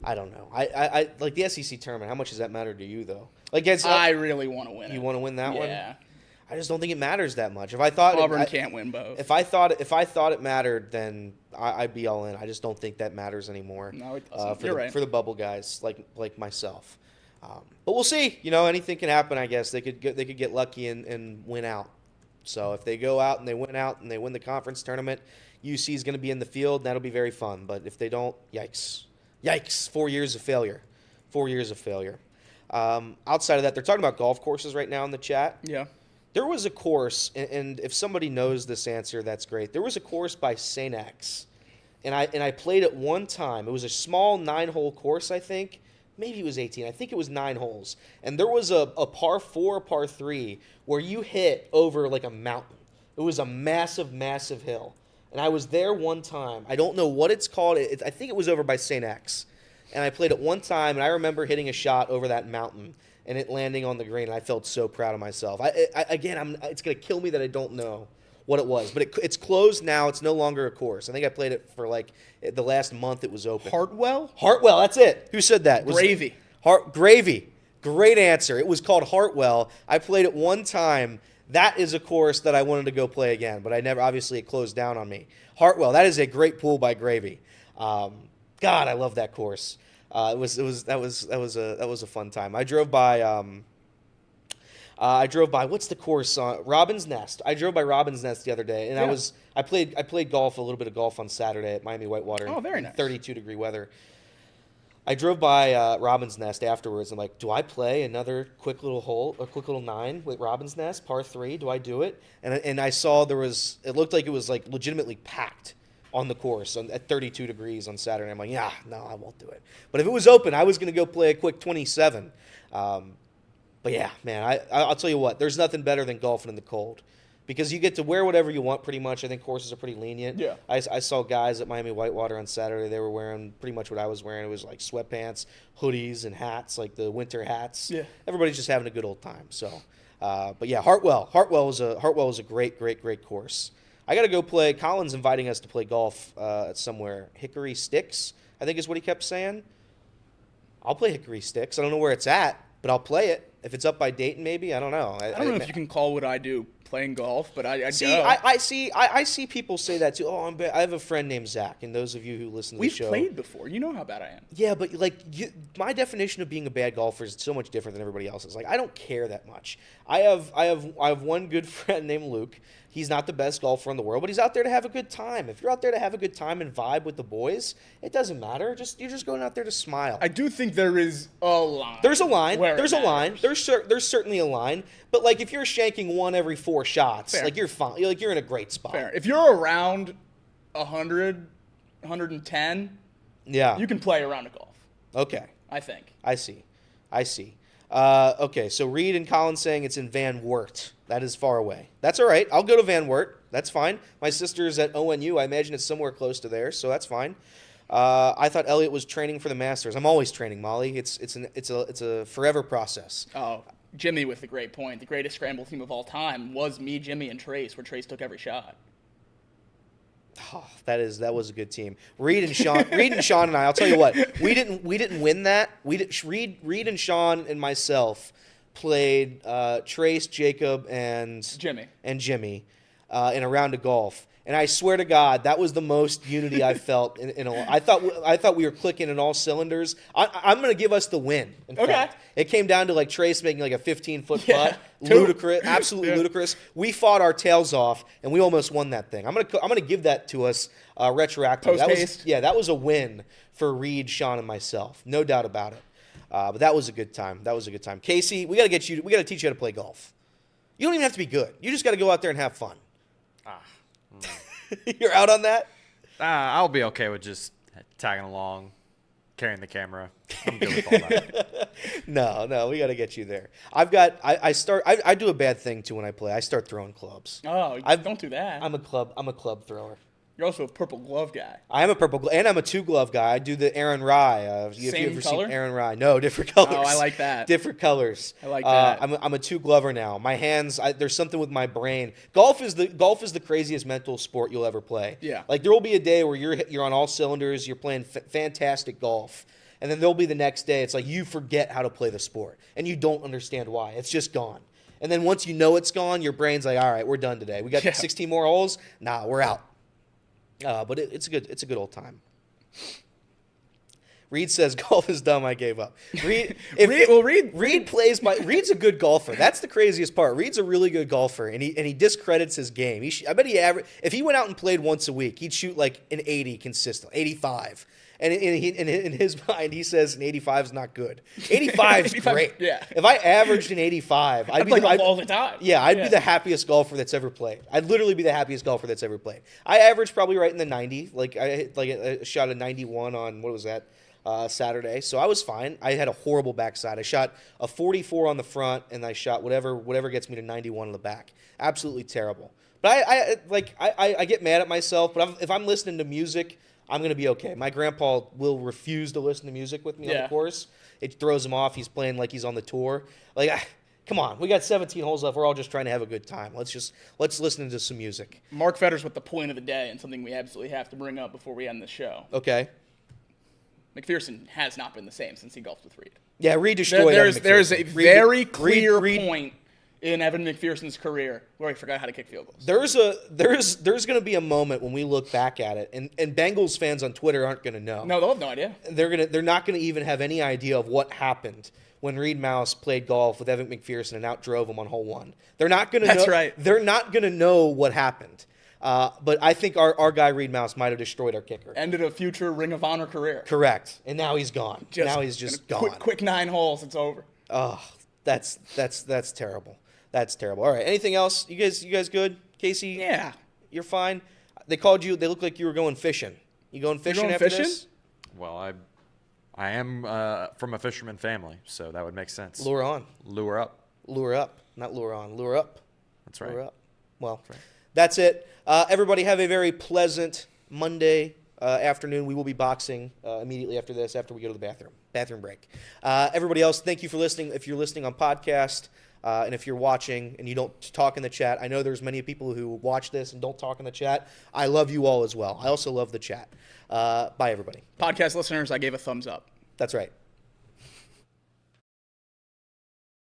I don't know. I like the SEC tournament. How much does that matter to you, though? Like, I really want to win it. You want to win that one? Yeah. I just don't think it matters that much. If I thought Auburn can't win both. If I thought it mattered, then I'd be all in. I just don't think that matters anymore. No, it doesn't. You're right. For the bubble guys like myself. But we'll see. Anything can happen. I guess they could get lucky and win out. So if they go out and they win out and they win the conference tournament, UC is going to be in the field. And that'll be very fun. But if they don't, yikes! 4 years of failure. 4 years of failure. Outside of that, they're talking about golf courses right now in the chat. Yeah. There was a course, and if somebody knows this answer, that's great. There was a course by St. X, and I played it one time. It was a small 9-hole course, I think. Maybe it was 18. I think it was 9 holes. And there was a par 4, par 3 where you hit over like a mountain. It was a massive, massive hill. And I was there one time. I don't know what it's called. I think it was over by St. X. And I played it one time, and I remember hitting a shot over that mountain and it landing on the green, and I felt so proud of myself. It's going to kill me that I don't know what it was. But it's closed now. It's no longer a course. I think I played it for like the last month it was open. Hartwell, that's it. Who said that? Gravy. Gravy. Great answer. It was called Hartwell. I played it one time. That is a course that I wanted to go play again, but obviously it closed down on me. Hartwell, that is a great pool by Gravy. God, I love that course. That was a fun time. I drove by what's the course on Robin's Nest. I drove by Robin's Nest the other day, and I played golf, a little bit of golf on Saturday at Miami Whitewater. Oh, very nice. 32-degree weather. I drove by Robin's Nest afterwards. I'm like, do I play another quick little 9 with Robin's Nest, par 3? Do I do it? And I saw it looked like it was like legitimately packed on the course at 32 degrees on Saturday. I'm like, no, I won't do it. But if it was open, I was going to go play a quick 27. But yeah, man, I'll tell you what, there's nothing better than golfing in the cold because you get to wear whatever you want pretty much. I think courses are pretty lenient. Yeah. I saw guys at Miami Whitewater on Saturday. They were wearing pretty much what I was wearing. It was like sweatpants, hoodies, and hats, like the winter hats. Yeah. Everybody's just having a good old time. So, but yeah, Hartwell was a great course. I got to go play. Colin's inviting us to play golf somewhere. Hickory Sticks, I think is what he kept saying. I'll play Hickory Sticks. I don't know where it's at, but I'll play it. If it's up by Dayton, maybe. I don't know. I don't know if you can call what I do playing golf, but I see. Go. I see people say that too. Oh, I have a friend named Zach, and those of you who listen to the show, we've played before. You know how bad I am. Yeah, but my definition of being a bad golfer is so much different than everybody else's. Like, I don't care that much. I have one good friend named Luke. He's not the best golfer in the world, but he's out there to have a good time. If you're out there to have a good time and vibe with the boys, it doesn't matter. You're just going out there to smile. I do think there is a line. There's a line. There's a line. There's certainly a line. But like if you're shanking 1 every 4 shots, fair. Like you're fine. Like you're in a great spot. Fair. If you're around 100, 110, Yeah. You can play around a golf, Okay. I think. I see. Okay, so Reed and Colin saying it's in Van Wert. That is far away. That's all right. I'll go to Van Wert. That's fine. My sister's at ONU. I imagine it's somewhere close to there, so that's fine. I thought Elliot was training for the Masters. I'm always training, Molly. It's a forever process. Oh, Jimmy with the great point. The greatest scramble team of all time was me, Jimmy, and Trace, where Trace took every shot. Oh, that was a good team. Reed and Sean and I. I'll tell you what. We didn't win that. Reed and Sean and myself played Trace, Jacob, and Jimmy in a round of golf. And I swear to God, that was the most unity I felt in a while. I thought we were clicking in all cylinders. I'm going to give us the win. In fact. It came down to like Trace making like a 15-foot putt. Ludicrous, absolutely ludicrous. We fought our tails off, and we almost won that thing. I'm gonna give that to us retroactively. That was a win for Reed, Sean, and myself, no doubt about it. But that was a good time. Casey, we got to teach you how to play golf. You don't even have to be good. You just got to go out there and have fun. You're out on that? I'll be okay with just tagging along, carrying the camera. I'm good with all that. No, we got to get you there. I do a bad thing too when I play. I start throwing clubs. Oh, don't do that. I'm a club thrower. You're also a purple glove guy. I am a purple and I'm a 2-glove guy. I do the Aaron Rye. Same color? Seen Aaron Rye? No, different colors. Oh, I like that. Different colors. I like that. I'm a 2-glover now. My hands. There's something with my brain. Golf is the craziest mental sport you'll ever play. Yeah. Like there will be a day where you're on all cylinders. You're playing fantastic golf, and then there'll be the next day. It's like you forget how to play the sport, and you don't understand why. It's just gone. And then once you know it's gone, your brain's like, all right, we're done today. We got 16 more holes. Nah, we're out. But it's a good old time. Reed says golf is dumb. I gave up. Reed plays by. Reed's a good golfer. That's the craziest part. Reed's a really good golfer, and he discredits his game. I bet if he went out and played once a week, he'd shoot like an 80 consistent, 85. And in his mind, he says an 85 is not good. 85 is great. Yeah. If I averaged an 85, I'd play golf all the time. Yeah, I'd be the happiest golfer that's ever played. I'd literally be the happiest golfer that's ever played. I averaged probably right in the 90. I shot a 91 on, what was that, Saturday. So I was fine. I had a horrible backside. I shot a 44 on the front, and I shot whatever gets me to 91 on the back. Absolutely terrible. But I get mad at myself. But if I'm listening to music, I'm going to be okay. My grandpa will refuse to listen to music with me on the course. It throws him off. He's playing like he's on the tour. Come on. We got 17 holes left. We're all just trying to have a good time. Let's listen to some music. Mark Fetter's with the point of the day and something we absolutely have to bring up before we end the show. Okay. McPherson has not been the same since he golfed with Reed. Yeah, Reed destroyed There's a very clear point in Evan McPherson's career where he forgot how to kick field goals. There's going to be a moment when we look back at it, and Bengals fans on Twitter aren't going to know. No, they'll have no idea. They're not going to even have any idea of what happened when Reed Mouse played golf with Evan McPherson and outdrove him on hole 1. They're not going to know. That's right. They're not going to know what happened. But I think our guy Reed Mouse might have destroyed our kicker. Ended a future Ring of Honor career. Correct. And now he's gone. Now he's just gone. Quick 9 holes. It's over. Oh, that's terrible. That's terrible. All right. Anything else? You guys good? Casey? Yeah. You're fine? They called you. They looked like you were going fishing. You going fishing after this? Well, I am from a fisherman family, so that would make sense. Lure on. Lure up. Lure up. Not lure on. Lure up. That's right. Lure up. Well, that's it. Everybody have a very pleasant Monday afternoon. We will be boxing immediately after this, after we go to the bathroom break. Everybody else, thank you for listening. If you're listening on podcast, and if you're watching and you don't talk in the chat, I know there's many people who watch this and don't talk in the chat. I love you all as well. I also love the chat. Bye, everybody. Podcast listeners, I gave a thumbs up. That's right.